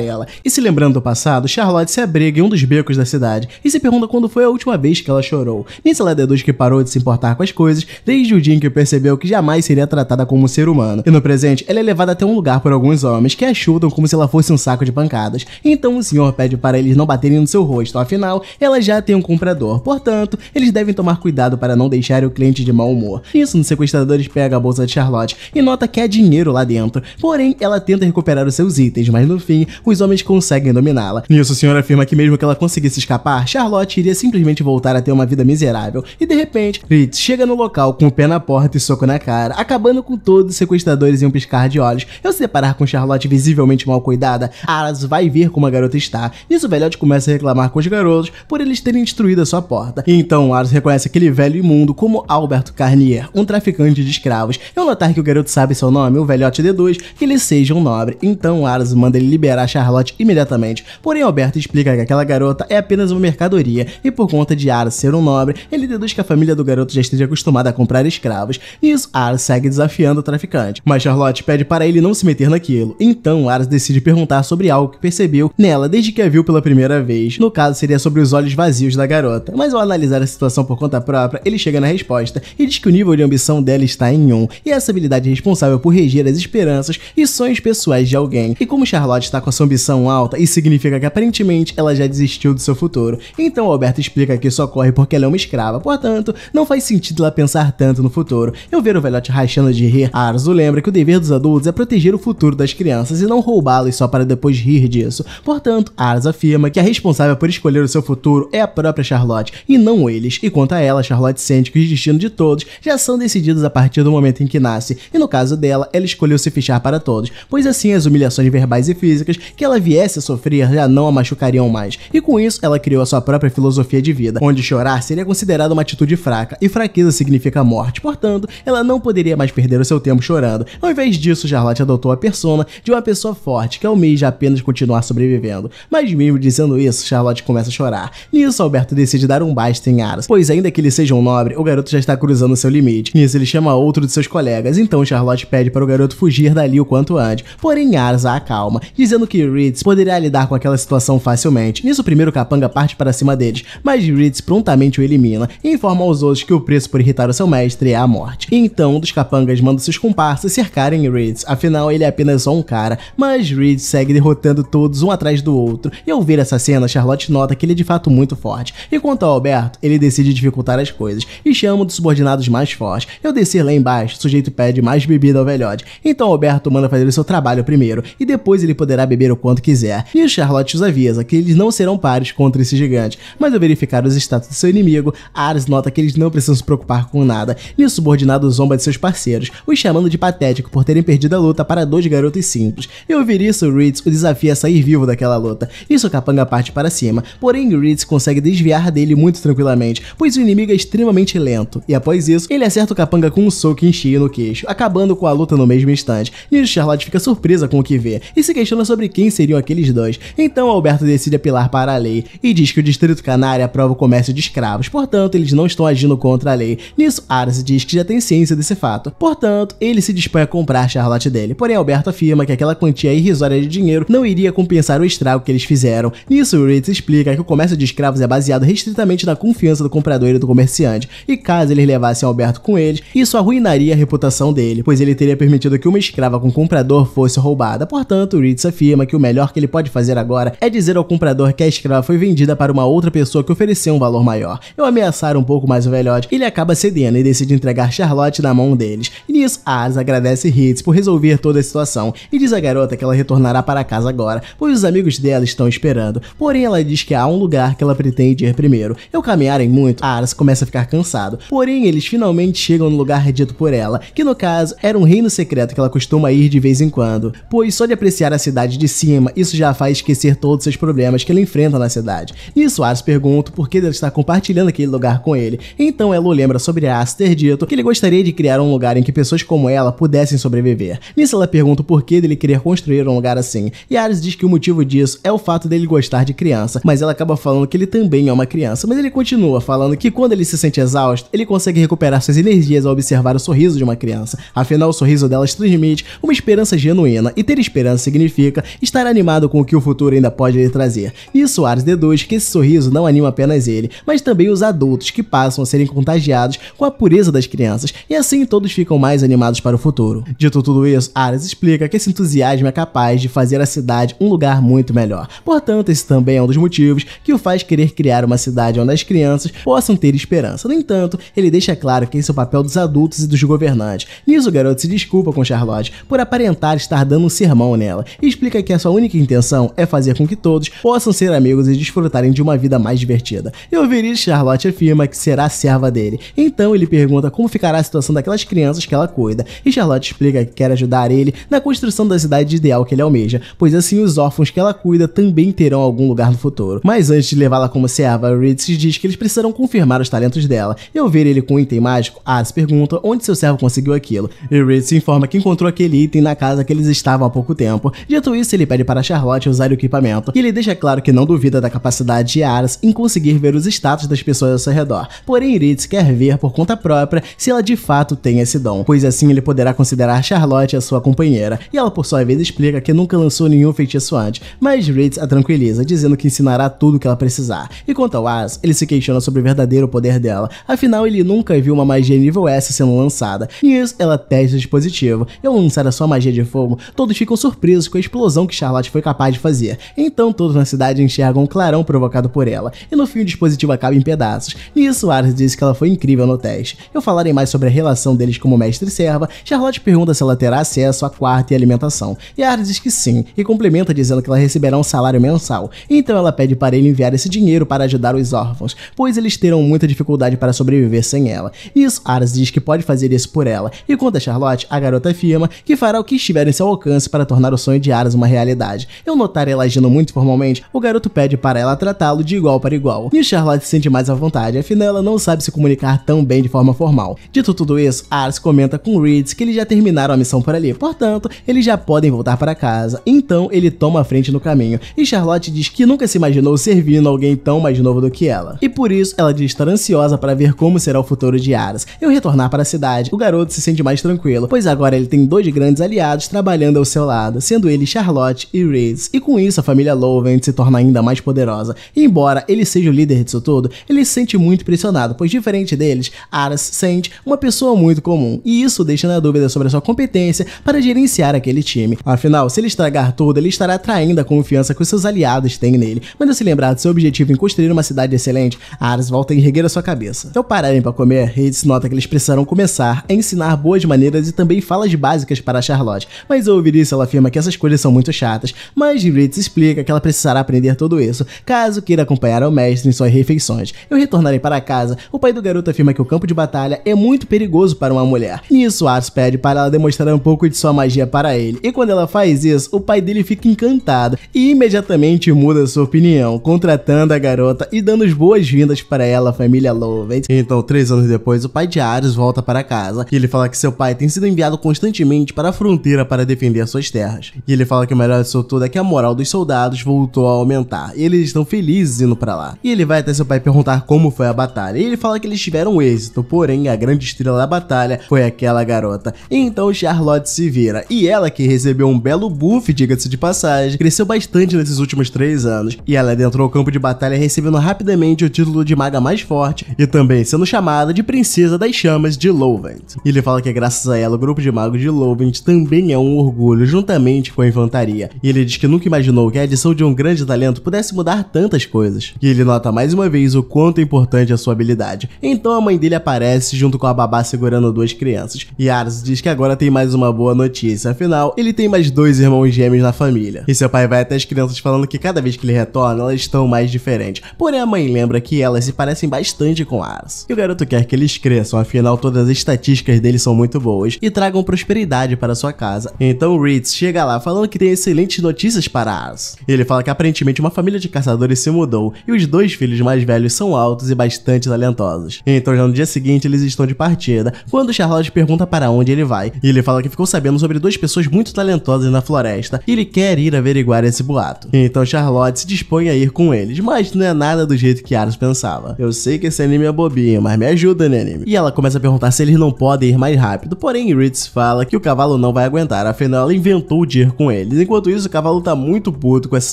ela. E se lembrando do passado, Charlotte se abriga em um dos becos da cidade e se pergunta quando foi a última vez que ela chorou. Nisso ela deduz que parou de se importar com as coisas desde o dia em que percebeu que jamais seria tratada como um ser humano. E no presente, ela é levada até um lugar por alguns homens que a chutam como se ela fosse um saco de pancadas. Então o senhor pede para eles não baterem no seu rosto, afinal, ela já tem um comprador. Portanto, eles devem tomar cuidado para não deixar o cliente de mau humor. Nisso, os sequestradores pegam a bolsa de Charlotte e nota que há dinheiro lá dentro. Porém, ela tenta recuperar os seus itens, mas no fim, os homens conseguem dominá-la. Nisso, o senhor afirma que mesmo que ela conseguisse escapar, Charlotte iria simplesmente voltar a ter uma vida miserável. E de repente, Ritz chega no local com o pé na porta e soco na cara, acabando com todos os sequestradores em um piscar de olhos. Ao se deparar com Charlotte visivelmente mal cuidada, Aras vai ver como a garota está. Nisso, o velhote começa a reclamar com os garotos por eles terem destruído a sua porta. E então, Aras reconhece aquele velho imundo como Albert Carnier, um traficante de escravos. Ao notar que o garoto sabe seu nome, o velhote deduz que ele seja um nobre. Então, Aras manda ele liberar Charlotte imediatamente. Porém, Albert explica que aquela garota é apenas uma mercadoria e por conta de Aras ser um nobre, ele deduz que a família do garoto já esteja acostumada a comprar escravos. Nisso, Aras segue desafiando o traficante, mas Charlotte pede para ele não se meter naquilo. Então, Aras decide perguntar sobre algo que percebeu nela desde que a viu pela primeira vez. No caso, seria sobre os olhos vazios da garota. Mas ao analisar a situação por conta própria, ele chega na resposta e diz que o nível de ambição dela está em 1, e essa habilidade é responsável por reger as esperanças e sonhos pessoais de alguém. E como Charlotte está com a sua ambição alta, isso significa que aparentemente ela já desistiu do seu futuro. Então Alberto explica que isso ocorre porque ela é uma escrava, portanto, não faz sentido ela pensar tanto no futuro. Eu ver o velhote rachando de rir, Aras o lembra que o dever dos adultos é proteger o futuro das crianças e não roubá-los só para depois rir disso. Portanto, Aras afirma que a responsável por escolher o seu futuro é a própria Charlotte e não eles. E quanto a ela, Charlotte sente que os destinos de todos já são decididos a partir do momento em que nasce. E no caso dela, ela escolheu se fechar para todos, pois assim as humilhações verbais e físicas que ela viesse a sofrer já não a machucariam mais. E com isso, ela criou a sua própria filosofia de vida, onde chorar seria considerado uma atitude fraca, e fraqueza significa morte. Portanto, ela não poderia mais perder o seu tempo chorando. Ao invés disso, Charlotte adotou a persona de uma pessoa forte, que almeja apenas continuar sobrevivendo. Mas mesmo dizendo isso, Charlotte começa a chorar. Nisso, Alberto decide dar um basta em Aras, pois ainda que ele seja um nobre, o garoto já está cruzando seu limite. Nisso, ele chama outro de seus colegas, então Charlotte pede para o garoto fugir dali o quanto antes. Porém, Aras a acalma, dizendo que Ritz poderia lidar com aquela situação facilmente. Nisso, o primeiro capanga parte para cima deles, mas Ritz prontamente o elimina e informa aos outros que o preço por irritar o seu mestre é a morte. E então, um dos capangas manda seus comparsas cercarem Ritz, afinal ele é apenas só um cara, mas Ritz segue derrotando todos um atrás do outro. E ao ver essa cena, Charlotte nota que ele é de fato muito forte. E quanto ao Alberto, ele decide dificultar as coisas e chama um dos subordinados mais fortes. Ao descer lá embaixo, o sujeito pede mais bebida ao velhote. Então Alberto manda fazer o seu trabalho primeiro e depois ele poderá beber o quanto quiser. E Charlotte os avisa que eles não serão pares contra esse gigante, mas ao verificar os status do seu inimigo, Aras nota que eles não precisam se preocupar com nada. E o subordinado zomba de seus parceiros, os chamando de patético por terem perdido a luta para dois garotos simples. E ao ouvir isso, Ritz o desafia a sair vivo daquela luta. Isso, o capanga parte para cima, porém Ritz consegue desviar dele muito tranquilamente, pois o inimigo é extremamente lento. E após isso, ele acerta o capanga com um soco em cheio no queixo, acabando com a luta no mesmo instante. E Charlotte fica surpresa com o que vê e se questiona sobre quem seriam aqueles dois. Então Alberto decide apelar para a lei e diz que o Distrito Canário aprova o comércio de escravos, portanto eles não estão agindo contra a lei. Nisso, Aras diz que já tem ciência desse fato, portanto ele se dispõe a comprar Charlotte dele. Porém Alberto afirma que aquela quantia irrisória de dinheiro não iria compensar o estrago que eles fizeram. Nisso, Ritz explica que o comércio de escravos é baseado restritamente na confiança do comprador e do comerciante, e caso eles levassem Alberto com eles, isso arruinaria a reputação dele, pois ele teria permitido que uma escrava com comprador fosse roubada. Portanto, Ritz afirma que o melhor que ele pode fazer agora é dizer ao comprador que a escrava foi vendida para uma outra pessoa que ofereceu um valor maior. Ao ameaçar um pouco mais o velhote, ele acaba cedendo e decide entregar Charlotte na mão deles. E nisso, Aras agradece Ritz por resolver toda a situação e diz à garota que ela retornará para casa agora, pois os amigos dela estão esperando. Porém, ela diz que há um lugar que ela pretende ir primeiro. Ao caminharem muito, Aras começa a ficar cansado. Porém, eles finalmente chegam no lugar dito por ela, que no caso era um reino secreto que ela costuma ir de vez em quando, pois só de apreciar a cidade de cima, isso já faz esquecer todos os seus problemas que ela enfrenta na cidade. Nisso, Aras pergunta por que ela está compartilhando aquele lugar com ele. Então ela o lembra sobre Aras ter dito que ele gostaria de criar um lugar em que pessoas como ela pudessem sobreviver. Nisso, ela pergunta o porquê dele querer construir um lugar assim, e Aras diz que o motivo disso é o fato dele gostar de criança, mas ela acaba falando que ele também é uma criança. Mas ele continua falando que quando ele se sente exausto, ele consegue recuperar suas energias ao observar o sorriso de uma criança. Afinal, o sorriso delas transmite uma esperança genuína, e ter esperança significa estar animado com o que o futuro ainda pode lhe trazer. Nisso, Ares deduz que esse sorriso não anima apenas ele, mas também os adultos, que passam a serem contagiados com a pureza das crianças, e assim todos ficam mais animados para o futuro. Dito tudo isso, Ares explica que esse entusiasmo é capaz de fazer a cidade um lugar muito melhor. Portanto, esse também é um dos motivos que o faz querer criar uma cidade onde as crianças possam ter esperança. No entanto, ele deixa claro que esse é o papel dos adultos e dos governantes. Nisso, o garoto se desculpa com Charlotte por aparentar estar dando um sermão nela, e explica que a sua única intenção é fazer com que todos possam ser amigos e desfrutarem de uma vida mais divertida. E ao ouvir isso, Charlotte afirma que será serva dele. Então ele pergunta como ficará a situação daquelas crianças que ela cuida, e Charlotte explica que quer ajudar ele na construção da cidade ideal que ele almeja, pois assim os órfãos que ela cuida também terão algum lugar no futuro. Mas antes de levá-la como serva, Reed diz que eles precisarão confirmar os talentos dela, e ao ver ele com um item mágico, Ares pergunta onde seu servo conseguiu aquilo, e Reed se informa que encontrou aquele item na casa que eles estavam há pouco tempo. Dito isso, ele pede para Charlotte usar o equipamento, e ele deixa claro que não duvida da capacidade de Ares em conseguir ver os status das pessoas ao seu redor, porém Reed quer ver por conta própria se ela de fato tem esse dom, pois assim ele poderá considerar Charlotte a sua companheira, e ela por sua vez explica que nunca lançou nenhum feitiço antes, mas Reed a tranquiliza, dizendo que ensinará tudo o que ela precisar. E quanto ao Ares, ele se questiona sobre o verdadeiro poder dela, afinal ele nunca viu uma magia nível S sendo lançada. Nisso, ela testa o dispositivo, e ao lançar a sua magia de fogo, todos ficam surpresos com a explosão que Charlotte foi capaz de fazer. Então todos na cidade enxergam um clarão provocado por ela, e no fim o dispositivo acaba em pedaços. Nisso, Ares diz que ela foi incrível no teste. Ao falarem mais sobre a relação deles como mestre e serva, Charlotte pergunta se ela terá acesso a quarto e alimentação, e Ares diz que sim, e complementa dizendo que ela receberá um salário mensal. Então ela pede para ele enviar esse dinheiro para ajudar os órfãos, pois eles terão muita dificuldade para sobreviver sem ela. Nisso, Ares diz que pode fazer isso por ela, e quanto a Charlotte, a garota afirma que fará o que estiver em seu alcance para tornar o sonho de Ares uma realidade. Ao notar ela agindo muito formalmente, o garoto pede para ela tratá-lo de igual para igual, e Charlotte se sente mais à vontade, afinal ela não sabe se comunicar tão bem de forma formal. Dito tudo isso, Ares comenta com Reed que eles já terminaram a missão por ali, portanto, eles já podem voltar para casa. Então ele toma a frente no caminho, e Charlotte diz que nunca se imaginou servindo alguém tão mais novo do que ela, e por isso ela diz estar ansiosa para ver como será o futuro de Ares. Ao retornar para a cidade, o garoto se sente mais tranquilo, pois agora ele tem dois grandes aliados trabalhando ao seu lado, sendo ele Charlotte e Reed, e com isso a família Lovent se torna ainda mais poderosa. E embora ele seja o líder disso tudo, ele se sente muito pressionado, pois diferente deles, Ares se sente uma pessoa muito comum, e isso deixa na dúvida sobre a sua competência para gerenciar aquele time. Afinal, se ele estragar tudo, ele estará atraindo a confiança que os seus aliados têm nele. Mas ao se lembrar do seu objetivo em construir uma cidade excelente, Ares volta a erguer a sua cabeça. Ao pararem para comer, Reed nota que eles precisarão começar a ensinar boas maneiras e também falas básicas para Charlotte, mas ao ouvir isso ela afirma que essas coisas são muito chatas, mas Reed explica que ela precisará aprender tudo isso, caso queira acompanhar o mestre em suas refeições. Ao retornarem para casa, o pai do garoto afirma que o campo de batalha é muito perigoso para uma mulher. Nisso, Ares pede para ela demonstrar um pouco de sua magia para ele, e quando ela faz isso, o pai dele fica encantado e imediatamente muda sua opinião, contratando a garota e dando as boas-vindas para ela, a família Lovett. Então, 3 anos depois, o pai de Ares volta para casa, e ele fala que seu pai tem sido enviado constantemente para a fronteira para defender suas terras. E ele fala que o melhor disso tudo é que a moral dos soldados voltou a aumentar, e eles estão felizes indo para lá. E ele vai até seu pai perguntar como foi a batalha, e ele fala que eles tiveram êxito, porém a grande estrela da batalha foi aquela garota. Então Charlotte se vira, e ela, que recebeu um belo buff, diga-se de passagem, cresceu bastante nesses últimos 3 anos, e ela adentrou o campo de batalha recebendo rapidamente o título de maga mais forte, e também sendo chamada de princesa das chamas de Lovent. E ele fala que graças a ela o grupo de magos de Lovent também é um orgulho, juntamente com a infantaria. E ele diz que nunca imaginou que a adição de um grande talento pudesse mudar tantas coisas. E ele nota mais uma vez o quanto é importante a sua habilidade. Então a mãe dele aparece junto com a babá segurando 2 crianças. E Ares diz que agora tem mais uma boa notícia, afinal ele tem mais 2 irmãos gêmeos na família. E seu pai vai até as crianças falando que cada vez que ele retorna elas estão mais diferentes. Porém a mãe lembra que elas se parecem bastante com Ares. E o garoto quer que eles cresçam, afinal todas as estatísticas deles são muito boas e tragam prosperidade para sua casa. Então Reed chega lá falando que tem excelentes notícias para Ares. Ele fala que aparentemente uma família de caçadores se mudou e os 2 filhos mais velhos são altos e bastante talentosos. Então já no dia seguinte eles estão de partida, quando Charlotte pergunta para onde ele vai, e ele fala que ficou sabendo sobre 2 pessoas muito talentosas na floresta e ele quer ir averiguar esse boato. Então Charlotte se dispõe a ir com eles, mas não é nada do jeito que Ares pensava. Eu sei que esse anime é bobinho, mas me ajuda, né, anime? E ela começa a perguntar se eles não podem ir mais rápido, rápido, porém Ritz fala que o cavalo não vai aguentar, afinal ela inventou o Deer com eles. Enquanto isso, o cavalo tá muito puto com essa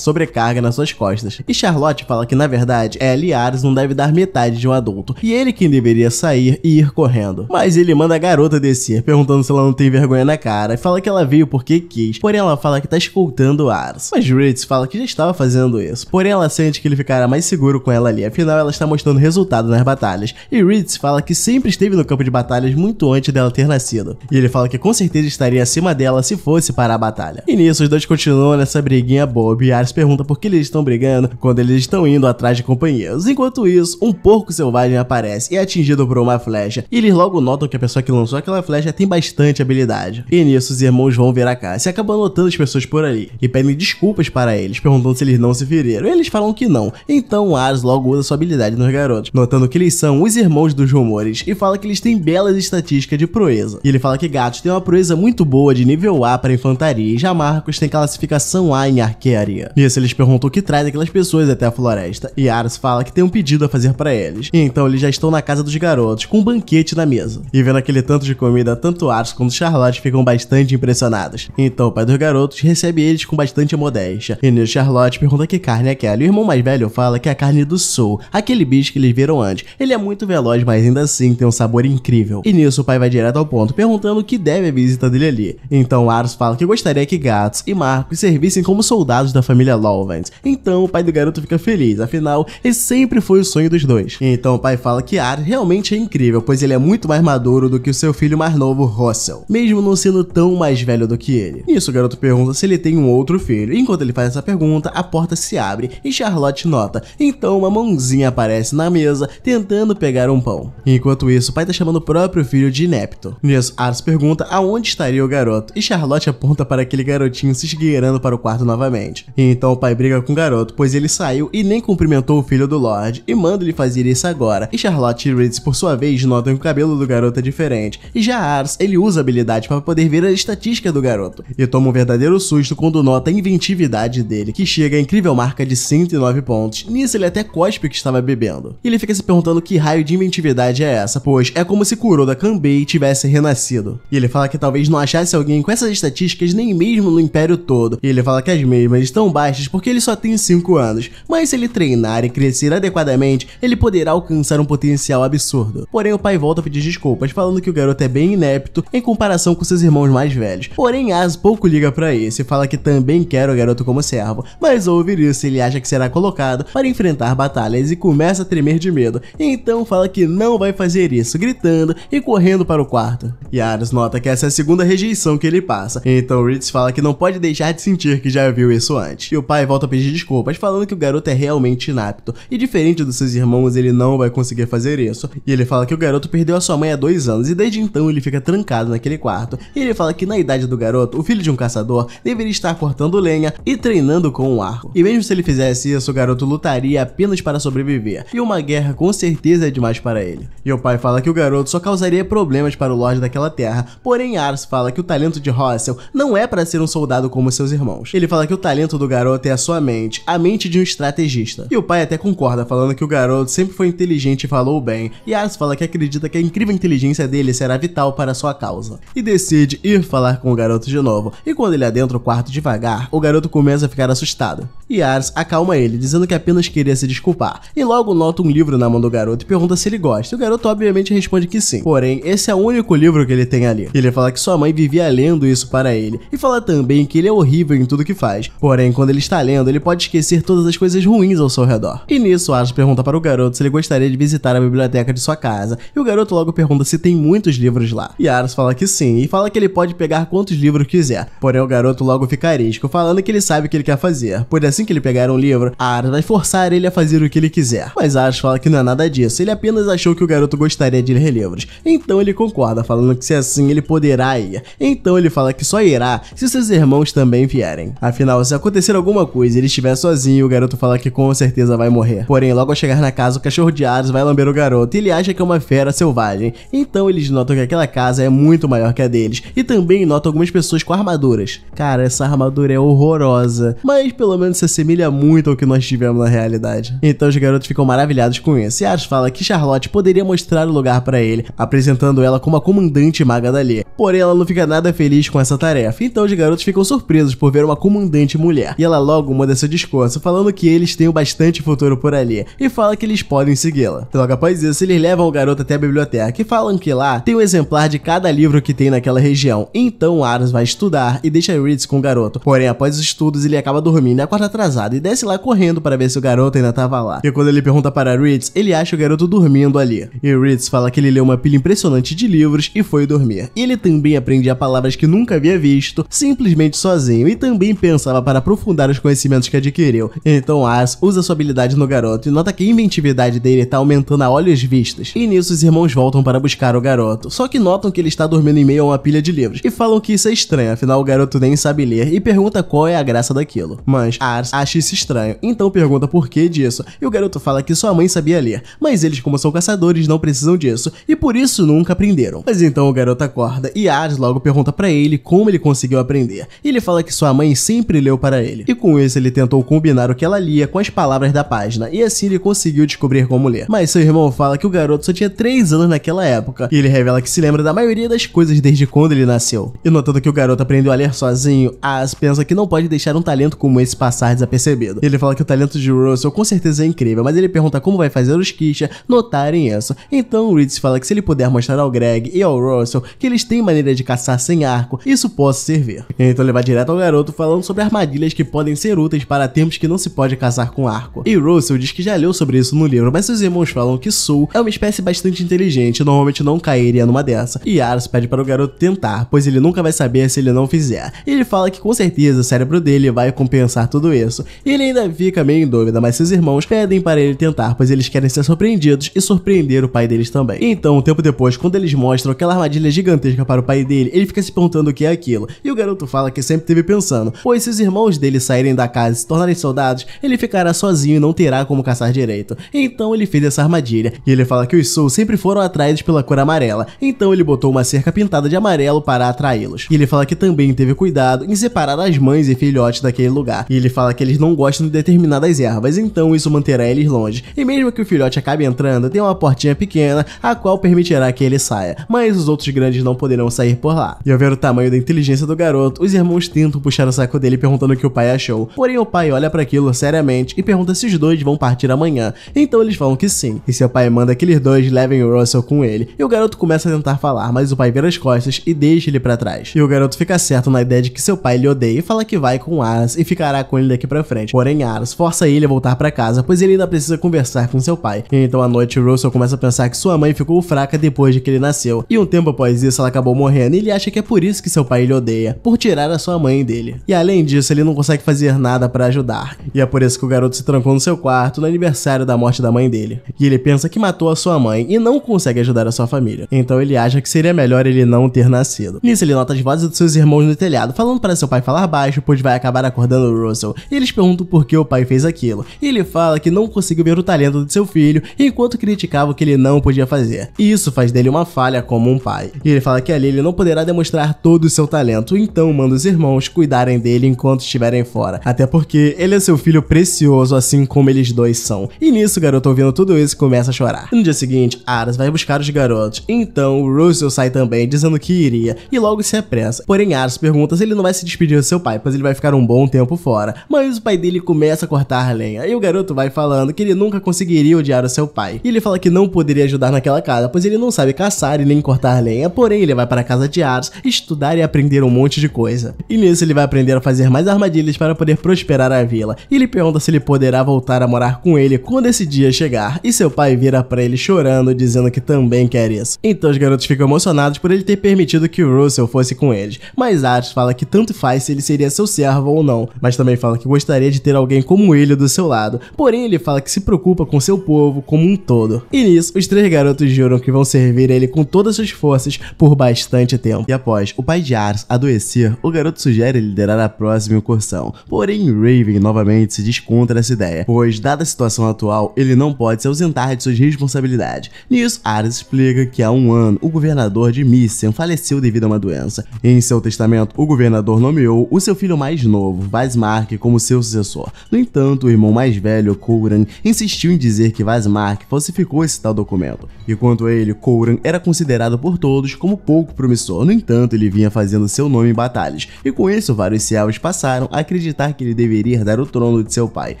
sobrecarga nas suas costas. E Charlotte fala que na verdade ela e Ares não deve dar metade de um adulto, e ele quem deveria sair e ir correndo. Mas ele manda a garota descer, perguntando se ela não tem vergonha na cara, e fala que ela veio porque quis, porém ela fala que tá escoltando Ares. Mas Ritz fala que já estava fazendo isso, porém ela sente que ele ficará mais seguro com ela ali, afinal ela está mostrando resultado nas batalhas. E Ritz fala que sempre esteve no campo de batalhas muito antes dela ter nascido, e ele fala que com certeza estaria acima dela se fosse para a batalha. E nisso os dois continuam nessa briguinha boba, e Ares pergunta por que eles estão brigando quando eles estão indo atrás de companheiros. Enquanto isso, um porco selvagem aparece e é atingido por uma flecha, e eles logo notam que a pessoa que lançou aquela flecha tem bastante habilidade. E nisso os irmãos vão ver a caça e acabam notando as pessoas por ali, e pedem desculpas para eles, perguntando se eles não se feriram, e eles falam que não. Então Ares logo usa sua habilidade nos garotos, notando que eles são os irmãos dos rumores, e fala que eles têm belas estatísticas de proeza. E ele fala que Gatos tem uma proeza muito boa de nível A para infantaria, e já Marcos tem classificação A em arquearia. Nisso eles perguntam o que traz aquelas pessoas até a floresta, e Ares fala que tem um pedido a fazer para eles. E então eles já estão na casa dos garotos, com um banquete na mesa. E vendo aquele tanto de comida, tanto Ares quanto Charlotte ficam bastante impressionados. Então o pai dos garotos recebe eles com bastante modéstia. E nisso Charlotte pergunta que carne é aquela, e o irmão mais velho fala que é a carne do Soul, aquele bicho que eles viram antes. Ele é muito veloz, mas ainda assim tem um sabor incrível. E nisso o pai vai direto ao ponto, perguntando o que deve a visita dele ali. Então Ares fala que gostaria que Gatos e Marcos servissem como soldados da família Lovens. Então o pai do garoto fica feliz, afinal esse sempre foi o sonho dos dois. Então o pai fala que Ares realmente é incrível, pois ele é muito mais maduro do que o seu filho mais novo, Russell, mesmo não sendo tão mais velho do que ele. Nisso o garoto pergunta se ele tem um outro filho, e enquanto ele faz essa pergunta, a porta se abre e Charlotte nota. Então uma mãozinha aparece na mesa, tentando pegar um pão. Enquanto isso, o pai tá chamando o próprio filho de inepto. Nisso, Ares pergunta aonde estaria o garoto, e Charlotte aponta para aquele garotinho se esgueirando para o quarto novamente. E então o pai briga com o garoto, pois ele saiu e nem cumprimentou o filho do Lorde, e manda ele fazer isso agora. E Charlotte e Ritz, por sua vez, notam que o cabelo do garoto é diferente, e já Ares, ele usa a habilidade para poder ver a estatística do garoto, e toma um verdadeiro susto quando nota a inventividade dele, que chega à incrível marca de 109 pontos. Nisso ele até cospe o que estava bebendo. E ele fica se perguntando que raio de inventividade é essa, pois é como se Kuroda Kanbei tivesse renascido. E ele fala que talvez não achasse alguém com essas estatísticas nem mesmo no Império todo, e ele fala que as mesmas estão baixas porque ele só tem 5 anos, mas se ele treinar e crescer adequadamente, ele poderá alcançar um potencial absurdo. Porém o pai volta a pedir desculpas, falando que o garoto é bem inepto em comparação com seus irmãos mais velhos. Porém Ares pouco liga pra isso e fala que também quer o garoto como servo, mas ao ouvir isso ele acha que será colocado para enfrentar batalhas e começa a tremer de medo, então fala que não vai fazer isso, gritando e correndo para o quarto. E Ares nota que essa é a segunda rejeição que ele passa, então Ritz fala que não pode deixar de sentir que já viu isso antes. E o pai volta a pedir desculpas, falando que o garoto é realmente inapto, e diferente dos seus irmãos ele não vai conseguir fazer isso. E ele fala que o garoto perdeu a sua mãe há 2 anos, e desde então ele fica trancado naquele quarto. E ele fala que na idade do garoto, o filho de um caçador deveria estar cortando lenha e treinando com um arco. E mesmo se ele fizesse isso, o garoto lutaria apenas para sobreviver, e uma guerra com certeza é demais para ele. E o pai fala que o garoto só causaria problemas para o Lorde daquela terra, porém Ares fala que o talento de Russell não é para ser um soldado como seus irmãos. Ele fala que o talento do garoto é a sua mente, a mente de um estrategista. E o pai até concorda, falando que o garoto sempre foi inteligente e falou bem, e Ares fala que acredita que a incrível inteligência dele será vital para a sua causa. E decide ir falar com o garoto de novo, e quando ele adentra o quarto devagar, o garoto começa a ficar assustado. E Ares acalma ele, dizendo que apenas queria se desculpar, e logo nota um livro na mão do garoto e pergunta se ele gosta. E o garoto obviamente responde que sim, porém esse é o único livro que ele tem ali. E ele fala que sua mãe vivia lendo isso para ele, e fala também que ele é horrível em tudo que faz, porém quando ele está lendo ele pode esquecer todas as coisas ruins ao seu redor. E nisso Ares pergunta para o garoto se ele gostaria de visitar a biblioteca de sua casa, e o garoto logo pergunta se tem muitos livros lá. E Ares fala que sim, e fala que ele pode pegar quantos livros quiser, porém o garoto logo fica arisco, falando que ele sabe o que ele quer fazer, pois assim que ele pegar um livro, Ares vai forçar ele a fazer o que ele quiser. Mas Ares fala que não é nada disso, ele apenas achou que o garoto gostaria de ler livros, então ele concorda, falando que se assim ele poderá ir. Então ele fala que só irá se seus irmãos também vierem. Afinal, se acontecer alguma coisa e ele estiver sozinho, o garoto fala que com certeza vai morrer. Porém, logo ao chegar na casa, o cachorro de Ares vai lamber o garoto e ele acha que é uma fera selvagem. Então eles notam que aquela casa é muito maior que a deles, e também notam algumas pessoas com armaduras. Cara, essa armadura é horrorosa, mas pelo menos se assemelha muito ao que nós tivemos na realidade. Então os garotos ficam maravilhados com isso, e Ares fala que Charlotte poderia mostrar o lugar para ele, apresentando ela como a comunidade comandante maga dali. Porém, ela não fica nada feliz com essa tarefa, então os garotos ficam surpresos por ver uma comandante mulher. E ela logo muda seu discurso, falando que eles têm bastante futuro por ali, e fala que eles podem segui-la. Logo após isso, eles levam o garoto até a biblioteca e falam que lá tem um exemplar de cada livro que tem naquela região. Então Aras vai estudar e deixa Ritz com o garoto. Porém, após os estudos, ele acaba dormindo e acorda atrasado e desce lá correndo para ver se o garoto ainda tava lá. E quando ele pergunta para Ritz, ele acha o garoto dormindo ali. E Ritz fala que ele leu uma pilha impressionante de livros e foi dormir. E ele também aprendia palavras que nunca havia visto, simplesmente sozinho, e também pensava para aprofundar os conhecimentos que adquiriu. Então Aras usa sua habilidade no garoto e nota que a inventividade dele tá aumentando a olhos vistos. E nisso os irmãos voltam para buscar o garoto, só que notam que ele está dormindo em meio a uma pilha de livros, e falam que isso é estranho, afinal o garoto nem sabe ler, e pergunta qual é a graça daquilo. Mas Aras acha isso estranho, então pergunta por que disso, e o garoto fala que sua mãe sabia ler, mas eles, como são caçadores, não precisam disso, e por isso nunca aprenderam. Mas então o garoto acorda, e Aras logo pergunta pra ele como ele conseguiu aprender, e ele fala que sua mãe sempre leu para ele, e com isso ele tentou combinar o que ela lia com as palavras da página, e assim ele conseguiu descobrir como ler. Mas seu irmão fala que o garoto só tinha 3 anos naquela época, e ele revela que se lembra da maioria das coisas desde quando ele nasceu. E notando que o garoto aprendeu a ler sozinho, Aras pensa que não pode deixar um talento como esse passar desapercebido. Ele fala que o talento de Russell com certeza é incrível, mas ele pergunta como vai fazer os Kisha notarem isso. Então Ritz fala que se ele puder mostrar ao Greg e ao Russell que eles têm maneira de caçar sem arco, isso possa servir. Então ele vai direto ao garoto falando sobre armadilhas que podem ser úteis para tempos que não se pode caçar com arco. E Russell diz que já leu sobre isso no livro, mas seus irmãos falam que Soul é uma espécie bastante inteligente e normalmente não cairia numa dessa. E Aras pede para o garoto tentar, pois ele nunca vai saber se ele não fizer. E ele fala que com certeza o cérebro dele vai compensar tudo isso. E ele ainda fica meio em dúvida, mas seus irmãos pedem para ele tentar, pois eles querem ser surpreendidos e surpreender o pai deles também. Então, um tempo depois, quando eles mostram aquela armadilha gigantesca para o pai dele, ele fica se perguntando o que é aquilo. E o garoto fala que sempre esteve pensando, pois se os irmãos dele saírem da casa e se tornarem soldados, ele ficará sozinho e não terá como caçar direito. Então ele fez essa armadilha. E ele fala que os Soul sempre foram atraídos pela cor amarela. Então ele botou uma cerca pintada de amarelo para atraí-los. E ele fala que também teve cuidado em separar as mães e filhotes daquele lugar. E ele fala que eles não gostam de determinadas ervas, então isso manterá eles longe. E mesmo que o filhote acabe entrando, tem uma portinha pequena, a qual permitirá que ele saia. Mas os outros grandes não poderão sair por lá. E ao ver o tamanho da inteligência do garoto, os irmãos tentam puxar o saco dele perguntando o que o pai achou. Porém o pai olha para aquilo seriamente e pergunta se os dois vão partir amanhã. Então eles falam que sim. E seu pai manda que aqueles dois levem o Russell com ele. E o garoto começa a tentar falar, mas o pai vira as costas e deixa ele pra trás. E o garoto fica certo na ideia de que seu pai lhe odeia e fala que vai com Aras e ficará com ele daqui pra frente. Porém Aras força ele a voltar pra casa, pois ele ainda precisa conversar com seu pai. E então à noite o Russell começa a pensar que sua mãe ficou fraca depois de que ele nasceu. E um tempo após isso ela acabou morrendo e ele acha que é por isso que seu pai lhe odeia, por tirar a sua mãe dele. E além disso ele não consegue fazer nada pra ajudar. E é por isso que o garoto se trancou no seu quarto no aniversário da morte da mãe dele. E ele pensa que matou a sua mãe e não consegue ajudar a sua família. Então ele acha que seria melhor ele não ter nascido. Nisso ele nota as vozes dos seus irmãos no telhado, falando para seu pai falar baixo, pois vai acabar acordando o Russell. E eles perguntam por que o pai fez aquilo. E ele fala que não conseguiu ver o talento de seu filho, enquanto criticava o que ele não podia fazer. E isso faz dele uma falha como um pai. E ele fala que ali ele não poderá demonstrar todo o seu talento, então manda os irmãos cuidarem dele enquanto estiverem fora. Até porque ele é seu filho precioso, assim como eles dois são. E nisso o garoto, ouvindo tudo isso, começa a chorar. No dia seguinte, Aras vai buscar os garotos. Então o Russell sai também, dizendo que iria, e logo se apressa. Porém Aras pergunta se ele não vai se despedir do seu pai, pois ele vai ficar um bom tempo fora. Mas o pai dele começa a cortar lenha, e o garoto vai falando que ele nunca conseguiria odiar o seu pai. E ele fala que não poderia ajudar naquela casa, pois ele não sabe caçar e nem cortar lenha. Porém ele vai para a casa de Aras estudar e aprender um monte de coisa. E nisso ele vai aprender a fazer mais armadilhas para poder prosperar a vila. E ele pergunta se ele poderá voltar a morar com ele quando esse dia chegar. E seu pai vira para ele chorando, dizendo que também quer isso. Então os garotos ficam emocionados por ele ter permitido que o Russell fosse com eles. Mas Aras fala que tanto faz se ele seria seu servo ou não. Mas também fala que gostaria de ter alguém como ele do seu lado. Porém ele fala que se preocupa com seu povo como um todo. E nisso os 3 garotos juram que vão servir ele com todas as forças por bastante tempo. E após o pai de Aras adoecer, o garoto sugere liderar a próxima incursão. Porém Raven novamente se diz contra essa ideia, pois dada a situação atual, ele não pode se ausentar de suas responsabilidades. Nisso, Aras explica que há 1 ano o governador de Missem faleceu devido a uma doença. Em seu testamento, o governador nomeou o seu filho mais novo, Vazmark, como seu sucessor. No entanto, o irmão mais velho, Kouran, insistiu em dizer que Vazmark falsificou esse tal documento. E quanto a ele, Kouran era considerado considerado por todos como pouco promissor. No entanto, ele vinha fazendo seu nome em batalhas, e com isso vários Selvos passaram a acreditar que ele deveria herdar o trono de seu pai,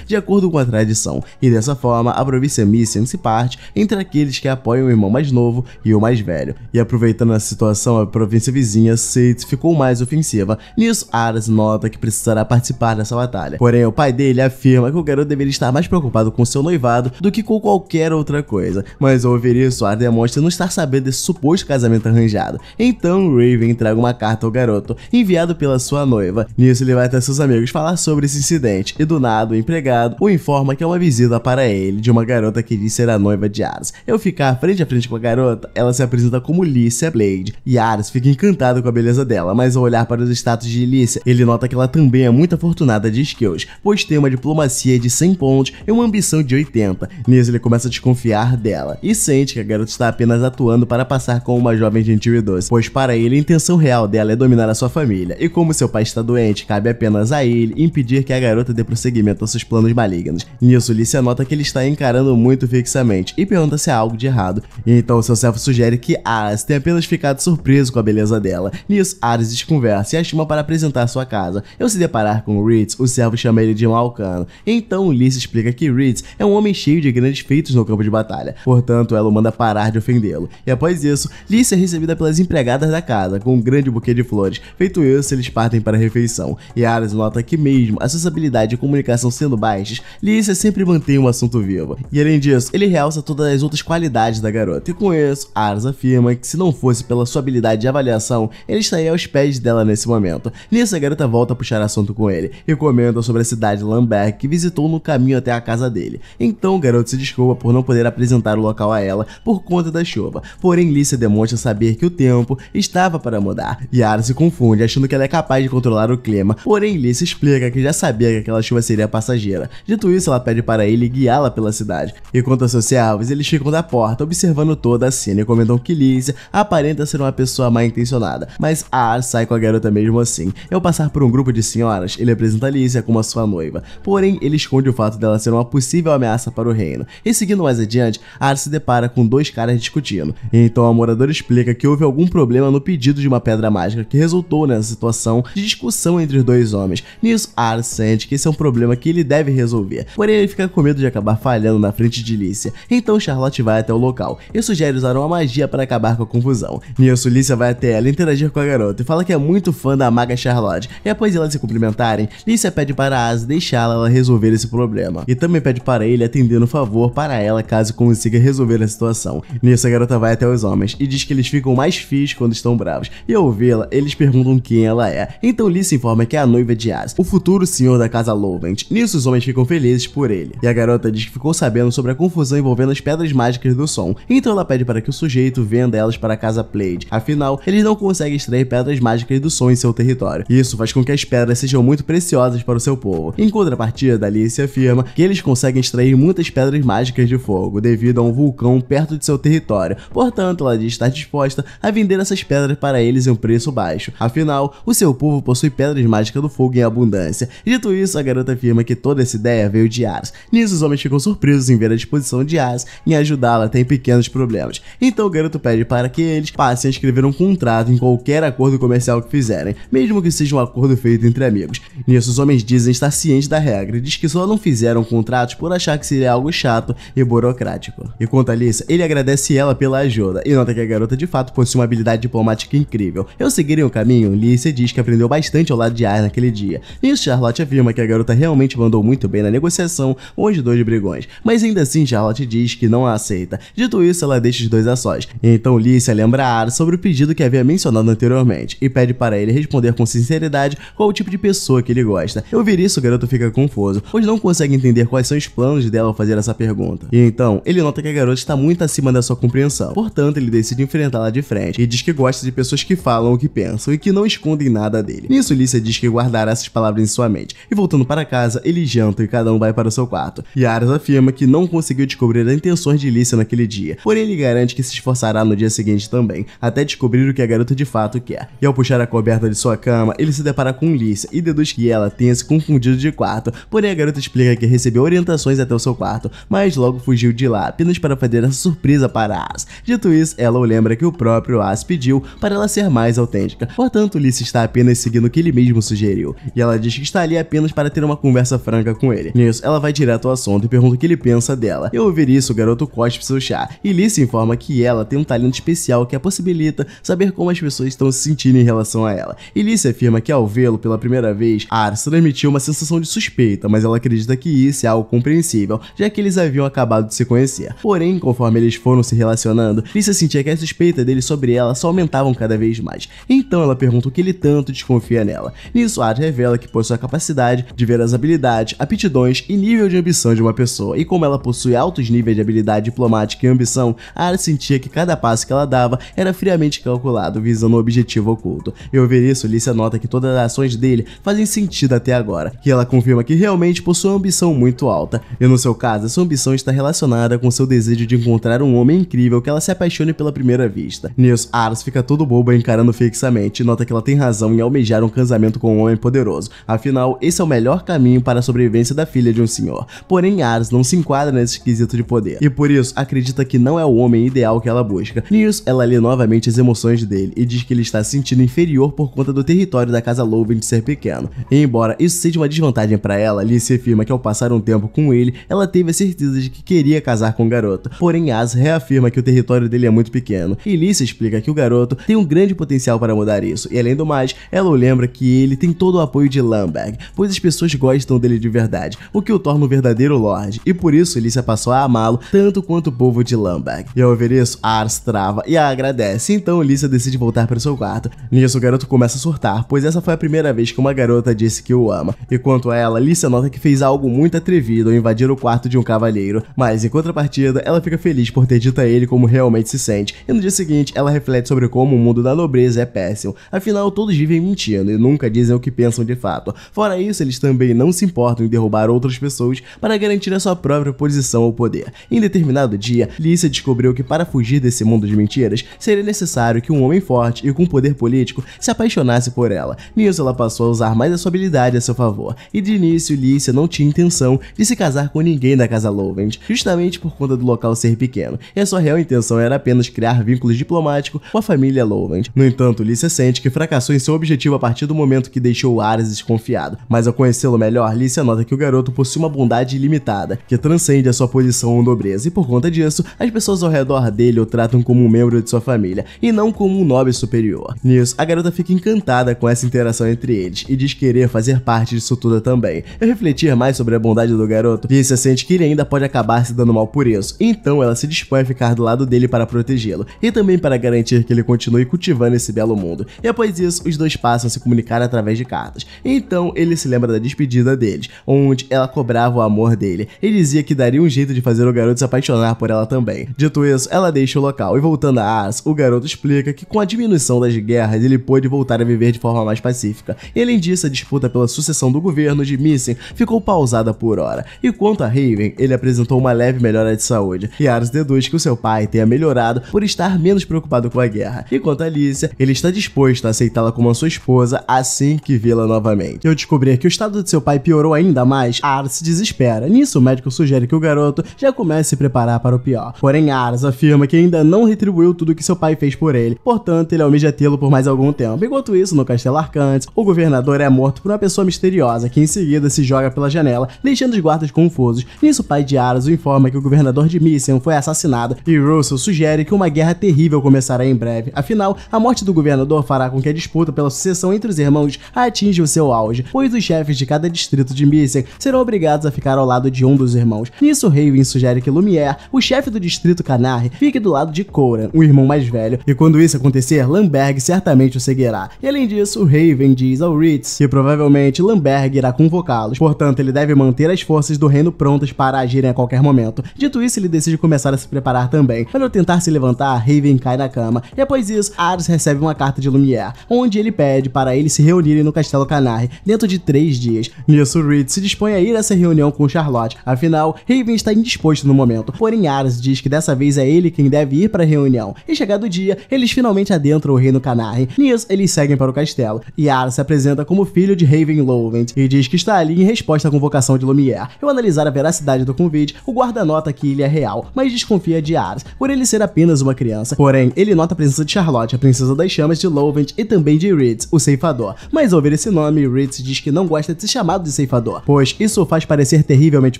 de acordo com a tradição, e dessa forma a província Missing se parte entre aqueles que apoiam o irmão mais novo e o mais velho. E aproveitando a situação, a província vizinha Seitz ficou mais ofensiva. Nisso, Aras nota que precisará participar dessa batalha. Porém, o pai dele afirma que o garoto deveria estar mais preocupado com seu noivado do que com qualquer outra coisa. Mas ao ouvir isso, Aras demonstra não estar sabendo desse suposto casamento arranjado. Então, Raven entrega uma carta ao garoto, enviado pela sua noiva. Nisso, ele vai até seus amigos falar sobre esse incidente, e do nada, o empregado o informa que é uma visita para ele de uma garota que diz ser a noiva de Aras. Ao ficar frente a frente com a garota, ela se apresenta como Lícia Blade, e Aras fica encantado com a beleza dela, mas ao olhar para os status de Lícia, ele nota que ela também é muito afortunada de skills, pois tem uma diplomacia de 100 pontos e uma ambição de 80. Nisso, ele começa a desconfiar dela, e sente que a garota está apenas atuando para passar como uma jovem gentil e doce, pois para ele a intenção real dela é dominar a sua família, e como seu pai está doente, cabe apenas a ele impedir que a garota dê prosseguimento aos seus planos malignos. Nisso, Lícia nota que ele está encarando muito fixamente, e pergunta se há algo de errado, e então seu servo sugere que Aras tenha apenas ficado surpreso com a beleza dela. Nisso, Aras desconversa e a chama para apresentar sua casa. Ao se deparar com Ritz, o servo chama ele de Malcano. Então, Lícia explica que Ritz é um homem cheio de grandes feitos no campo de batalha, portanto, ela o manda parar de ofendê-lo. E após isso, Lícia é recebida pelas empregadas da casa, com um grande buquê de flores. Feito isso, eles partem para a refeição, e Aras nota que mesmo a sociabilidade e a comunicação sendo baixas, Lícia sempre mantém um assunto vivo. E além disso, ele realça todas as outras qualidades da garota, e com isso, Aras afirma que se não fosse pela sua habilidade de avaliação, ele estaria aos pés dela nesse momento. Nisso, a garota volta a puxar assunto com ele, e comenta sobre a cidade de Lamberg que visitou no caminho até a casa dele. Então, o garoto se desculpa por não poder apresentar o local a ela por conta da chuva, porém Lícia demonstra saber que o tempo estava para mudar, e Aras se confunde, achando que ela é capaz de controlar o clima, porém Lícia explica que já sabia que aquela chuva seria passageira. Dito isso, ela pede para ele guiá-la pela cidade, e quanto aos seus servos, eles ficam da porta observando toda a cena e comentam que Lícia aparenta ser uma pessoa mal intencionada, mas Aras sai com a garota mesmo assim. Ao passar por um grupo de senhoras, ele apresenta Lícia como a sua noiva, porém ele esconde o fato dela ser uma possível ameaça para o reino. E seguindo mais adiante, Aras se depara com dois caras discutindo, então a moradora explica que houve algum problema no pedido de uma pedra mágica que resultou nessa situação de discussão entre os dois homens. Nisso, Aras sente que esse é um problema que ele deve resolver, porém ele fica com medo de acabar falhando na frente de Lícia. Então Charlotte vai até o local e sugere usar uma magia para acabar com a confusão. Nisso, Lícia vai até ela interagir com a garota e fala que é muito fã da maga Charlotte, e após elas se cumprimentarem, Lícia pede para Aras deixá-la resolver esse problema, e também pede para ele atender um favor para ela caso consiga resolver a situação. Nisso, a garota vai até os homens e diz que eles ficam mais fios quando estão bravos, e ao vê-la, eles perguntam quem ela é. Então Lícia informa que é a noiva de Aras, o futuro senhor da casa Lovent. Nisso, os homens ficam felizes por ele, e a garota diz que ficou sabendo sobre a confusão envolvendo as pedras mágicas do som, então ela pede para que o sujeito venda elas para a casa Blade, afinal, eles não conseguem extrair pedras mágicas do som em seu território. Isso faz com que as pedras sejam muito preciosas para o seu povo. Em contrapartida, Lícia afirma que eles conseguem extrair muitas pedras mágicas de fogo devido a um vulcão perto de seu território, portanto, ela diz estar disposta a vender essas pedras para eles em um preço baixo, afinal, o seu povo possui pedras mágicas do fogo em abundância. Dito isso, a garota afirma que toda essa ideia veio de Aras. Nisso, os homens ficam surpresos em ver a disposição de Aras em ajudá-la até em pequenos problemas, então o garoto pede para que eles passem a escrever um contrato em qualquer acordo comercial que fizerem, mesmo que seja um acordo feito entre amigos. Nisso, os homens dizem estar cientes da regra e diz que só não fizeram contratos por achar que seria algo chato e burocrático. E quanto a Lícia, ele agradece ela pela ajuda e nota que a garota de fato possui uma habilidade diplomática incrível. Ao seguirem o caminho, Lícia diz que aprendeu bastante ao lado de Aras naquele dia. Nisso, Charlotte afirma que a garota realmente mandou muito bem na negociação com os dois brigões, mas ainda assim Charlotte diz que não a aceita. Dito isso, ela deixa os dois a sós. Então Lícia lembra a Aras sobre o pedido que havia mencionado anteriormente e pede para ele responder com sinceridade qual o tipo de pessoa que ele gosta. Ao ouvir isso, o garoto fica confuso, pois não consegue entender quais são os planos dela ao fazer essa pergunta. E então, ele nota que a garota está muito acima da sua compreensão, portanto ele decide enfrentá-la de frente e diz que gosta de pessoas que falam o que pensam e que não escondem nada dele. Nisso, Lícia diz que guardará essas palavras em sua mente, e voltando para casa, eles jantam e cada um vai para o seu quarto. E Aras afirma que não conseguiu descobrir as intenções de Lícia naquele dia, porém ele garante que se esforçará no dia seguinte também, até descobrir o que a garota de fato quer. E ao puxar a coberta de sua cama, ele se depara com Lícia e deduz que ela tenha se confundido de quarto, porém a garota explica que recebeu orientações até o seu quarto, mas logo fugiu de lá, apenas para fazer essa surpresa para Aras. Dito isso, ela ela o lembra que o próprio As pediu para ela ser mais autêntica, portanto Lisa está apenas seguindo o que ele mesmo sugeriu, e ela diz que está ali apenas para ter uma conversa franca com ele. Nisso, ela vai direto ao assunto e pergunta o que ele pensa dela. E ao ouvir isso, o garoto cospe seu chá, e Lisa informa que ela tem um talento especial que a possibilita saber como as pessoas estão se sentindo em relação a ela. E Lisa afirma que ao vê-lo pela primeira vez, Ars transmitiu uma sensação de suspeita, mas ela acredita que isso é algo compreensível, já que eles haviam acabado de se conhecer. Porém, conforme eles foram se relacionando, Lisa sentia que a suspeita dele sobre ela só aumentavam cada vez mais. Então ela pergunta o que ele tanto desconfia nela. Nisso, Ars revela que possui a capacidade de ver as habilidades, aptidões e nível de ambição de uma pessoa, e como ela possui altos níveis de habilidade diplomática e ambição, Ars sentia que cada passo que ela dava era friamente calculado, visando um objetivo oculto. E ao ver isso, Lisa nota que todas as ações dele fazem sentido até agora, que ela confirma que realmente possui uma ambição muito alta, e no seu caso, essa ambição está relacionada com seu desejo de encontrar um homem incrível que ela se apaixone pela primeira vista. Nisso, Ars fica todo bobo encarando fixamente e nota que ela tem razão em almejar um casamento com um homem poderoso, afinal, esse é o melhor caminho para a sobrevivência da filha de um senhor. Porém, Ars não se enquadra nesse esquisito de poder, e por isso acredita que não é o homem ideal que ela busca. Nisso, ela lê novamente as emoções dele e diz que ele está se sentindo inferior por conta do território da casa Loven ser pequeno. E embora isso seja uma desvantagem para ela, Lisa afirma que ao passar um tempo com ele, ela teve a certeza de que queria casar com o garoto. Porém, As reafirma que o território dele é muito pequeno, e Lisa explica que o garoto tem um grande potencial para mudar isso, e além do mais, ela o lembra que ele tem todo o apoio de Lamberg, pois as pessoas gostam dele de verdade, o que o torna um verdadeiro Lorde, e por isso Lisa passou a amá-lo tanto quanto o povo de Lamberg. E ao ver isso, Ars trava e a agradece, então Lisa decide voltar para seu quarto. Nisso, o garoto começa a surtar, pois essa foi a primeira vez que uma garota disse que o ama. E quanto a ela, Lisa nota que fez algo muito atrevido ao invadir o quarto de um cavalheiro, mas em contrapartida, ela fica feliz por ter dito a ele como realmente se sente, e no dia seguinte, ela reflete sobre como o mundo da nobreza é péssimo, afinal todos vivem mentindo e nunca dizem o que pensam de fato. Fora isso, eles também não se importam em derrubar outras pessoas para garantir a sua própria posição ou poder. Em determinado dia, Lisa descobriu que para fugir desse mundo de mentiras, seria necessário que um homem forte e com poder político se apaixonasse por ela. Nisso, ela passou a usar mais a sua habilidade a seu favor, e de início, Lisa não tinha intenção de se casar com ninguém da casa Lovend, justamente por conta do local ser pequeno, e a sua real intenção era apenas criar vínculos diplomáticos com a família Lovend. No entanto, Lisa sente que fracassou em seu objetivo a partir do momento que deixou Ars desconfiado, mas ao conhecê-lo melhor, Lisa nota que o garoto possui uma bondade ilimitada, que transcende a sua posição ou nobreza, e por conta disso, as pessoas ao redor dele o tratam como um membro de sua família, e não como um nobre superior. Nisso, a garota fica encantada com essa interação entre eles, e diz querer fazer parte disso tudo também. Ao refletir mais sobre a bondade do garoto, Lisa sente que ele ainda pode acabar se dando mal por isso, então ela se dispõe a ficar do lado dele para protegê-lo, e também para garantir que ele continue cultivando esse belo mundo. E após isso, os dois passam a se comunicar através de cartas. Então, ele se lembra da despedida deles, onde ela cobrava o amor dele, e dizia que daria um jeito de fazer o garoto se apaixonar por ela também. Dito isso, ela deixa o local, e voltando a Ars, o garoto explica que com a diminuição das guerras, ele pôde voltar a viver de forma mais pacífica. E além disso, a disputa pela sucessão do governo de Missing ficou pausada por hora. E quanto a Raven, ele apresentou uma leve melhora de saúde, e Ars deduz que o seu pai tenha melhorado por estar menos preocupado com a guerra. E quanto a Alicia, ele está disposto a aceitá-la como a sua esposa assim que vê-la novamente. Ao descobrir que o estado de seu pai piorou ainda mais, Ars se desespera. Nisso, o médico sugere que o garoto já comece a se preparar para o pior. Porém, Ars afirma que ainda não retribuiu tudo que seu pai fez por ele, portanto, ele almeja tê-lo por mais algum tempo. Enquanto isso, no Castelo Arcantes, o governador é morto por uma pessoa misteriosa que em seguida se joga pela janela, deixando os guardas confusos. Nisso, o pai de Ars o informa que o governador de Missing foi assassinado, e Russell sugere que uma guerra terrível começará em breve. Afinal, a morte do governador fará com que a disputa pela sucessão entre os irmãos atinja o seu auge, pois os chefes de cada distrito de Missing serão obrigados a ficar ao lado de um dos irmãos. Nisso, Raven sugere que Lumière, o chefe do distrito Canarre, fique do lado de Coran, o irmão mais velho, e quando isso acontecer, Lamberg certamente o seguirá. E além disso, Raven diz ao Ritz que provavelmente Lamberg irá convocá-los, portanto ele deve manter as forças do reino prontas para agirem a qualquer momento. Dito isso, ele decide começar a se preparar também, mas ao tentar se levantar, Raven cai na cama, e após isso, Ars recebe uma carta de Lumière, onde ele pede para eles se reunirem no Castelo Canarre dentro de 3 dias. Nisso, Ritz se dispõe a ir a essa reunião com Charlotte, afinal, Raven está indisposto no momento, porém Ars diz que dessa vez é ele quem deve ir para a reunião, e chegado o dia, eles finalmente adentram o reino Canarre. Nisso, eles seguem para o castelo, e Ars se apresenta como filho de Raven Lovend, e diz que está ali em resposta à convocação de Lumière. Ao analisar a veracidade do convite, o guarda nota que ele é real, mas desconfia de Ars, por ele ser apenas apenas uma criança. Porém, ele nota a presença de Charlotte, a princesa das chamas de Lovent, e também de Ritz, o ceifador. Mas ao ouvir esse nome, Ritz diz que não gosta de ser chamado de ceifador, pois isso o faz parecer terrivelmente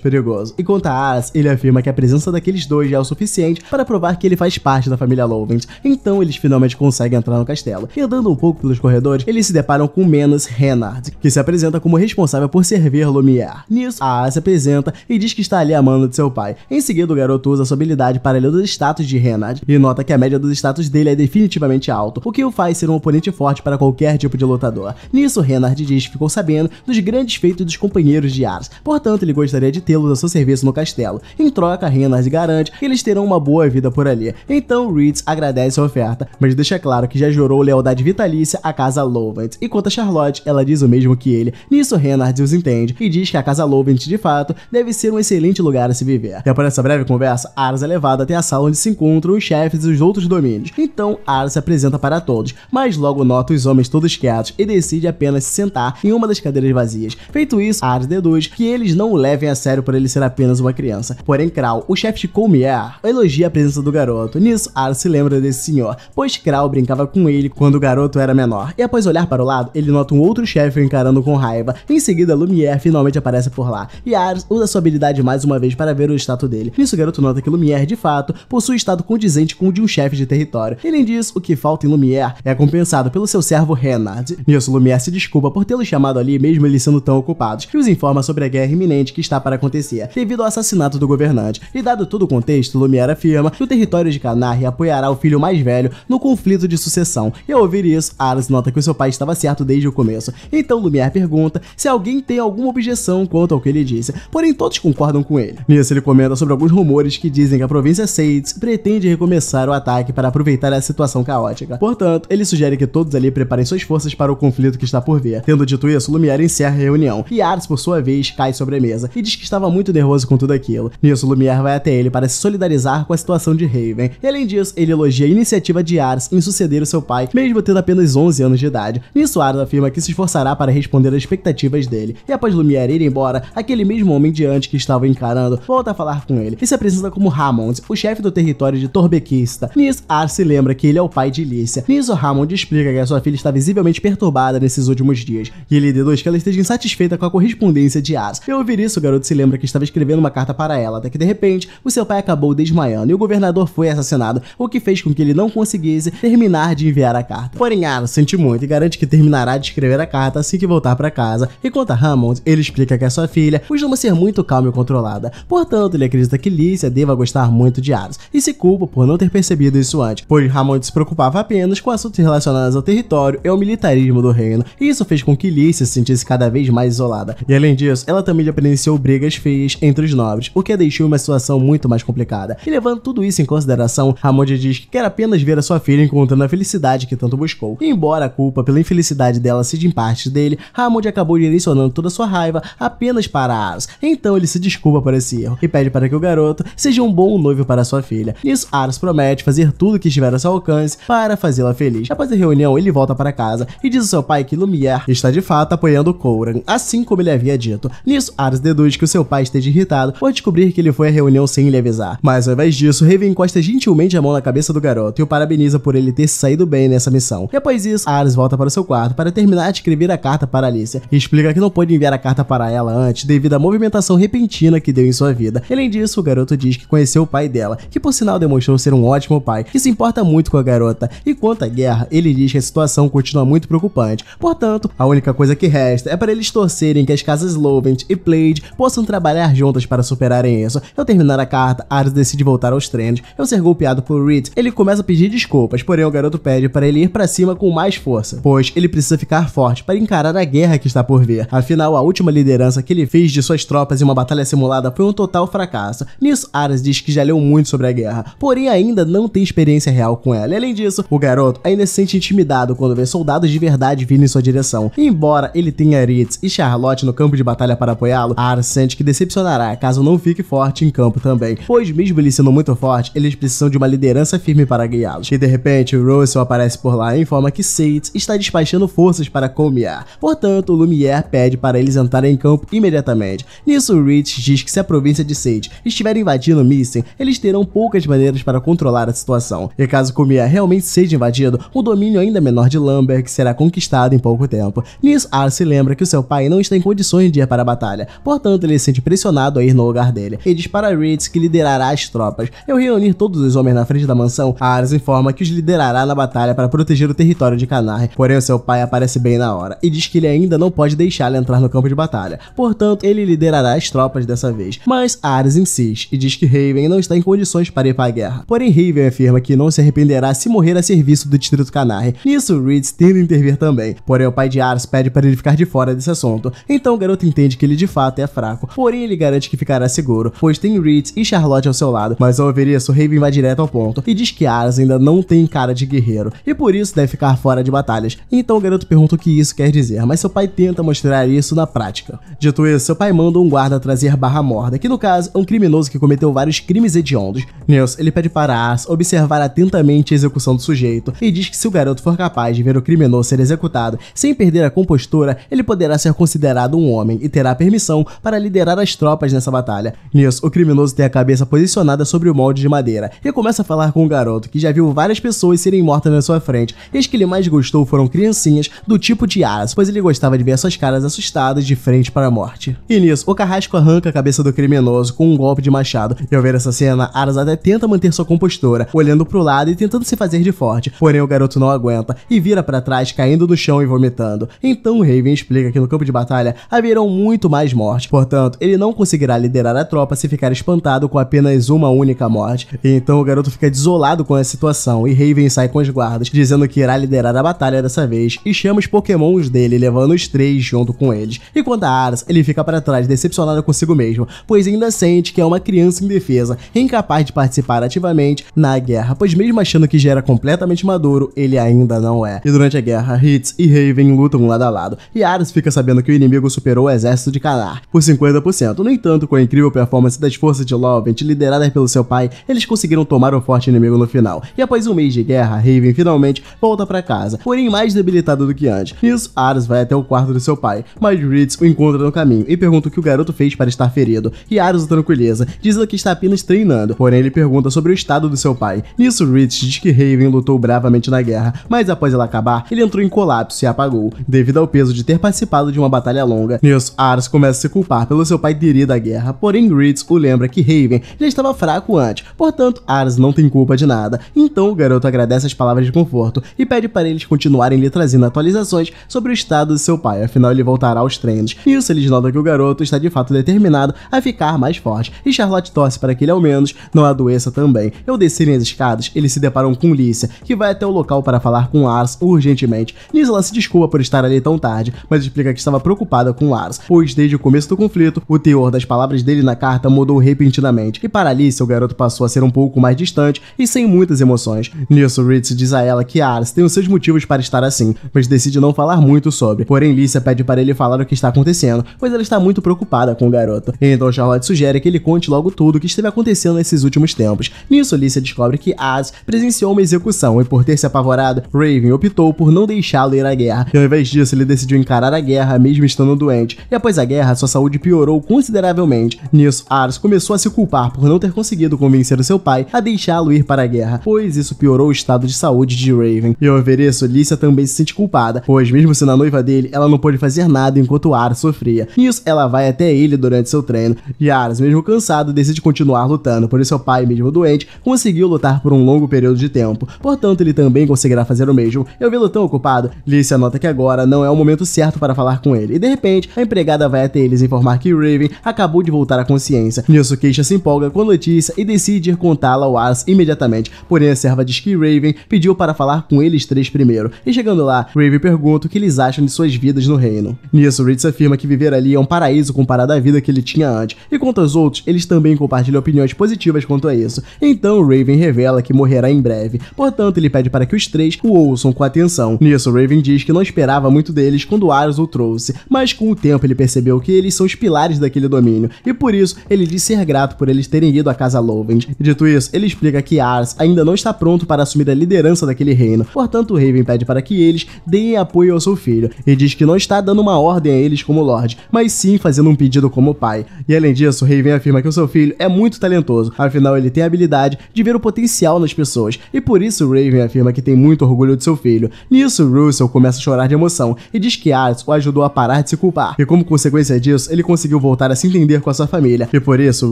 perigoso. E quanto a Aras, ele afirma que a presença daqueles dois já é o suficiente para provar que ele faz parte da família Lovent. Então eles finalmente conseguem entrar no castelo. E andando um pouco pelos corredores, eles se deparam com Menos Renard, que se apresenta como responsável por servir Lumière. Nisso, a Aras se apresenta e diz que está ali a mando de seu pai. Em seguida, o garoto usa sua habilidade para ler os status de Renard e nota que a média dos status dele é definitivamente alto, o que o faz ser um oponente forte para qualquer tipo de lutador. Nisso, Renard diz que ficou sabendo dos grandes feitos dos companheiros de Aras, portanto ele gostaria de tê-los a seu serviço no castelo. Em troca, Renard garante que eles terão uma boa vida por ali. Então Ritz agradece a oferta, mas deixa claro que já jurou lealdade vitalícia à casa Lovent. E quanto a Charlotte, ela diz o mesmo que ele. Nisso, Renard os entende e diz que a casa Lovent, de fato, deve ser um excelente lugar a se viver. E após essa breve conversa, Aras é levada até a sala onde se encontram os chefes dos outros domínios. Então, Aras se apresenta para todos, mas logo nota os homens todos quietos e decide apenas se sentar em uma das cadeiras vazias. Feito isso, Aras deduz que eles não o levem a sério por ele ser apenas uma criança. Porém, Krau, o chefe de Comier, elogia a presença do garoto. Nisso, Aras se lembra desse senhor, pois Krau brincava com ele quando o garoto era menor. E após olhar para o lado, ele nota um outro chefe o encarando com raiva. Em seguida, Lumière finalmente aparece por lá, e Aras usa sua habilidade mais uma vez para ver o status dele. Nisso, o garoto nota que Lumière, de fato, possui estado condizente com o de um chefe de território. Além disso, o que falta em Lumière é compensado pelo seu servo Renard. Nisso, Lumière se desculpa por tê-lo chamado ali mesmo eles sendo tão ocupados, e os informa sobre a guerra iminente que está para acontecer, devido ao assassinato do governante. E dado todo o contexto, Lumière afirma que o território de Canarre apoiará o filho mais velho no conflito de sucessão. E ao ouvir isso, Aras nota que o seu pai estava certo desde o começo. Então Lumière pergunta se alguém tem alguma objeção quanto ao que ele disse, porém todos concordam com ele. Nisso, ele comenta sobre alguns rumores que dizem que a província Sades pretende recomeçar o ataque para aproveitar a situação caótica. Portanto, ele sugere que todos ali preparem suas forças para o conflito que está por vir. Tendo dito isso, Lumière encerra a reunião, e Aras, por sua vez, cai sobre a mesa e diz que estava muito nervoso com tudo aquilo. Nisso, Lumière vai até ele para se solidarizar com a situação de Raven. E além disso, ele elogia a iniciativa de Aras em suceder o seu pai, mesmo tendo apenas 11 anos de idade. Nisso, Aras afirma que se esforçará para responder às expectativas dele. E após Lumière ir embora, aquele mesmo homem de antes que estava encarando volta a falar com ele e se apresenta como Hammond, o chefe do território de Torbequista. Nisso, Aras se lembra que ele é o pai de Lícia. Nisso, Hammond explica que a sua filha está visivelmente perturbada nesses últimos dias, e ele deduz que ela esteja insatisfeita com a correspondência de Aras. E ao ouvir isso, o garoto se lembra que estava escrevendo uma carta para ela, até que de repente, o seu pai acabou desmaiando e o governador foi assassinado, o que fez com que ele não conseguisse terminar de enviar a carta. Porém, Aras sente muito e garante que terminará de escrever a carta assim que voltar para casa. E quanto a Hammond, ele explica que a sua filha costuma ser muito calma e controlada, portanto, ele acredita que Lícia deva gostar muito de Aras, e se culpa por não ter percebido isso antes, pois Hammond se preocupava apenas com assuntos relacionados ao território e ao militarismo do reino, e isso fez com que Lícia se sentisse cada vez mais isolada. E além disso, ela também já presenciou brigas feias entre os nobres, o que a deixou em uma situação muito mais complicada. E levando tudo isso em consideração, Hammond diz que quer apenas ver a sua filha encontrando a felicidade que tanto buscou. E embora a culpa pela infelicidade dela seja em parte dele, Hammond acabou direcionando toda a sua raiva apenas para Aras. Então ele se desculpa por esse erro e pede para que o garoto seja um bom noivo para sua filha. Nisso, Aras promete fazer tudo que estiver a seu alcance para fazê-la feliz. Após a reunião, ele volta para casa e diz ao seu pai que Lumière está de fato apoiando Coran, assim como ele havia dito. Nisso, Aras deduz que o seu pai esteja irritado por descobrir que ele foi à reunião sem lhe avisar. Mas ao invés disso, Raven encosta gentilmente a mão na cabeça do garoto e o parabeniza por ele ter se saído bem nessa missão. E após isso, Aras volta para o seu quarto para terminar de escrever a carta para Lícia e explica que não pôde enviar a carta para ela antes devido à movimentação repentina que deu em sua vida. Além disso, o garoto diz que conheceu o pai dela, que por sinal demonstrou ser um ótimo pai, que se importa muito com a garota. E quanto à guerra, ele diz que a situação continua muito preocupante. Portanto, a única coisa que resta é para eles torcerem que as casas Lovent e Plaid possam trabalhar juntas para superarem isso. Ao terminar a carta, Aras decide voltar aos treinos. Ao ser golpeado por Ritz, ele começa a pedir desculpas, porém o garoto pede para ele ir para cima com mais força, pois ele precisa ficar forte para encarar a guerra que está por vir. Afinal, a última liderança que ele fez de suas tropas em uma batalha simulada foi um total fracasso. Nisso, Aras diz que já leu muito sobre a guerra, porém ainda não tem experiência real com ela. E além disso, o garoto ainda se sente intimidado quando vê soldados de verdade vindo em sua direção. E embora ele tenha Ritz e Charlotte no campo de batalha para apoiá-lo, Aras sente que decepcionará caso não fique forte em campo também, pois mesmo ele sendo muito forte, eles precisam de uma liderança firme para guiá-los. E de repente, Russell aparece por lá e informa que Sades está despachando forças para Comier. Portanto, Lumière pede para eles entrarem em campo imediatamente. Nisso, Ritz diz que se a província de Sade estiver invadindo Missing, eles terão poucas maneiras para controlar a situação. E caso Qumiya realmente seja invadido, o domínio ainda menor de Lamberg será conquistado em pouco tempo. Nisso, Ars se lembra que o seu pai não está em condições de ir para a batalha, portanto ele se sente pressionado a ir no lugar dele, e diz para Ritz que liderará as tropas. Ao reunir todos os homens na frente da mansão, Ars informa que os liderará na batalha para proteger o território de Canarre, porém o seu pai aparece bem na hora, e diz que ele ainda não pode deixá-lo entrar no campo de batalha, portanto ele liderará as tropas dessa vez. Mas Ars insiste, e diz que Raven não está em condições para ir para a guerra, porém Raven afirma que não se arrependerá se morrer a serviço do distrito Canarre. Nisso, Ritz tenta intervir também, porém o pai de Ars pede para ele ficar de fora desse assunto, então o garoto entende que ele de fato é fraco, porém ele garante que ficará seguro, pois tem Ritz e Charlotte ao seu lado. Mas ao ouvir isso, Raven vai direto ao ponto e diz que Ars ainda não tem cara de guerreiro e por isso deve ficar fora de batalhas. Então o garoto pergunta o que isso quer dizer, mas seu pai tenta mostrar isso na prática. Dito isso, seu pai manda um guarda trazer Barra Morda, que no caso é um criminoso que cometeu vários crimes hediondos. Nisso, ele pede para Ars observar atentamente a execução do sujeito e diz que se o garoto for capaz de ver o criminoso ser executado sem perder a compostura, ele poderá ser considerado um homem e terá permissão para liderar as tropas nessa batalha. Nisso, o criminoso tem a cabeça posicionada sobre o molde de madeira e começa a falar com o garoto, que já viu várias pessoas serem mortas na sua frente, e as que ele mais gostou foram criancinhas do tipo de Ars, pois ele gostava de ver suas caras assustadas de frente para a morte. E nisso, o carrasco arranca a cabeça do criminoso com um golpe de machado, e ao ver essa cena, Ars até tenta manter sua compostura, olhando pro lado e tentando se fazer de forte, porém o garoto não aguenta e vira para trás, caindo no chão e vomitando. Então Raven explica que no campo de batalha haverão muito mais mortes, portanto ele não conseguirá liderar a tropa se ficar espantado com apenas uma única morte. E então o garoto fica desolado com a situação e Raven sai com os guardas, dizendo que irá liderar a batalha dessa vez e chama os pokémons dele, levando os 3 junto com eles. E quanto a Ars, ele fica para trás decepcionado consigo mesmo, pois ainda sente que é uma criança indefesa, incapaz de participar ativamente na guerra, pois mesmo achando que já era completamente maduro, ele ainda não é. E durante a guerra, Ritz e Raven lutam lado a lado, e Ars fica sabendo que o inimigo superou o exército de Canarre por 50%. No entanto, com a incrível performance das forças de Lovent lideradas pelo seu pai, eles conseguiram tomar o forte inimigo no final. E após um mês de guerra, Raven finalmente volta para casa, porém mais debilitado do que antes. Nisso, Ars vai até o quarto do seu pai, mas Ritz o encontra no caminho e pergunta o que o garoto fez para estar ferido, e Ars o tranquiliza, dizendo que está apenas treinando, porém ele pergunta sobre o estado do seu pai. Nisso, Ritz diz que Raven lutou bravamente na guerra, mas após ela acabar, ele entrou em colapso e apagou, devido ao peso de ter participado de uma batalha longa. Nisso, Ars começa a se culpar pelo seu pai ter ido à guerra, porém Ritz o lembra que Raven já estava fraco antes, portanto Ars não tem culpa de nada. Então o garoto agradece as palavras de conforto e pede para eles continuarem lhe trazendo atualizações sobre o estado de seu pai, afinal ele voltará aos treinos. Nisso, eles notam que o garoto está de fato determinado a ficar mais forte, e Charlotte torce para que ele ao menos não adoeça também. Ao descerem as escadas, eles se deparam com Lícia, que vai até o local para falar com Ars urgentemente. Nisso, ela se desculpa por estar ali tão tarde, mas explica que estava preocupada com Ars, pois desde o começo do conflito, o teor das palavras dele na carta mudou repentinamente, e para Lícia o garoto passou a ser um pouco mais distante e sem muitas emoções. Nisso, Ritz diz a ela que Ars tem os seus motivos para estar assim, mas decide não falar muito sobre, porém Lícia pede para ele falar o que está acontecendo, pois ela está muito preocupada com o garoto. Então Charlotte sugere que ele conte logo tudo o que esteve acontecendo nesses últimos tempos. Nisso, Lícia descobre que Ars presenciou uma execução e por ter se apavorado, Raven optou por não deixá-lo ir à guerra, e ao invés disso ele decidiu encarar a guerra mesmo estando doente, e após a guerra sua saúde piorou consideravelmente. Nisso, Ars começou a se culpar por não ter conseguido convencer o seu pai a deixá-lo ir para a guerra, pois isso piorou o estado de saúde de Raven. E ao ver isso, Lícia também se sente culpada, pois mesmo sendo a noiva dele, ela não pôde fazer nada enquanto Ars sofria. Nisso, ela vai até ele durante seu treino, e Ars, mesmo cansado, decide continuar lutando, pois seu pai, mesmo doente, conseguiu lutar por um longo período de tempo, portanto ele também conseguirá fazer o mesmo. E ao vê-lo tão ocupado, Lícia nota que agora não é o momento certo para falar com ele, e de repente, a empregada vai até eles informar que Raven acabou de voltar à consciência. Nisso, Keisha se empolga com a notícia e decide ir contá-la ao Ars imediatamente, porém a serva diz que Raven pediu para falar com eles 3 primeiro, e chegando lá, Raven pergunta o que eles acham de suas vidas no reino. Nisso, Ritz afirma que viver ali é um paraíso comparado à vida que ele tinha antes, e quanto aos outros, eles também compartilham opiniões positivas quanto a isso. Então Raven revela que morrerá em breve, portanto ele pede para que os 3 o ouçam com atenção. Nisso, Raven diz que não esperava muito deles quando Ars o trouxe, mas com o tempo ele percebeu que eles são os pilares daquele domínio, e por isso ele diz ser grato por eles terem ido à casa Lovent. Dito isso, ele explica que Ars ainda não está pronto para assumir a liderança daquele reino, portanto Raven pede para que eles deem apoio ao seu filho, e diz que não está dando uma ordem a eles como Lorde, mas sim fazendo um pedido como pai. E além disso, Raven afirma que o seu filho é muito talentoso, afinal ele tem a habilidade oportunidade de ver o potencial nas pessoas, e por isso Raven afirma que tem muito orgulho de seu filho. Nisso, Russell começa a chorar de emoção e diz que Ars o ajudou a parar de se culpar, e como consequência disso, ele conseguiu voltar a se entender com a sua família, e por isso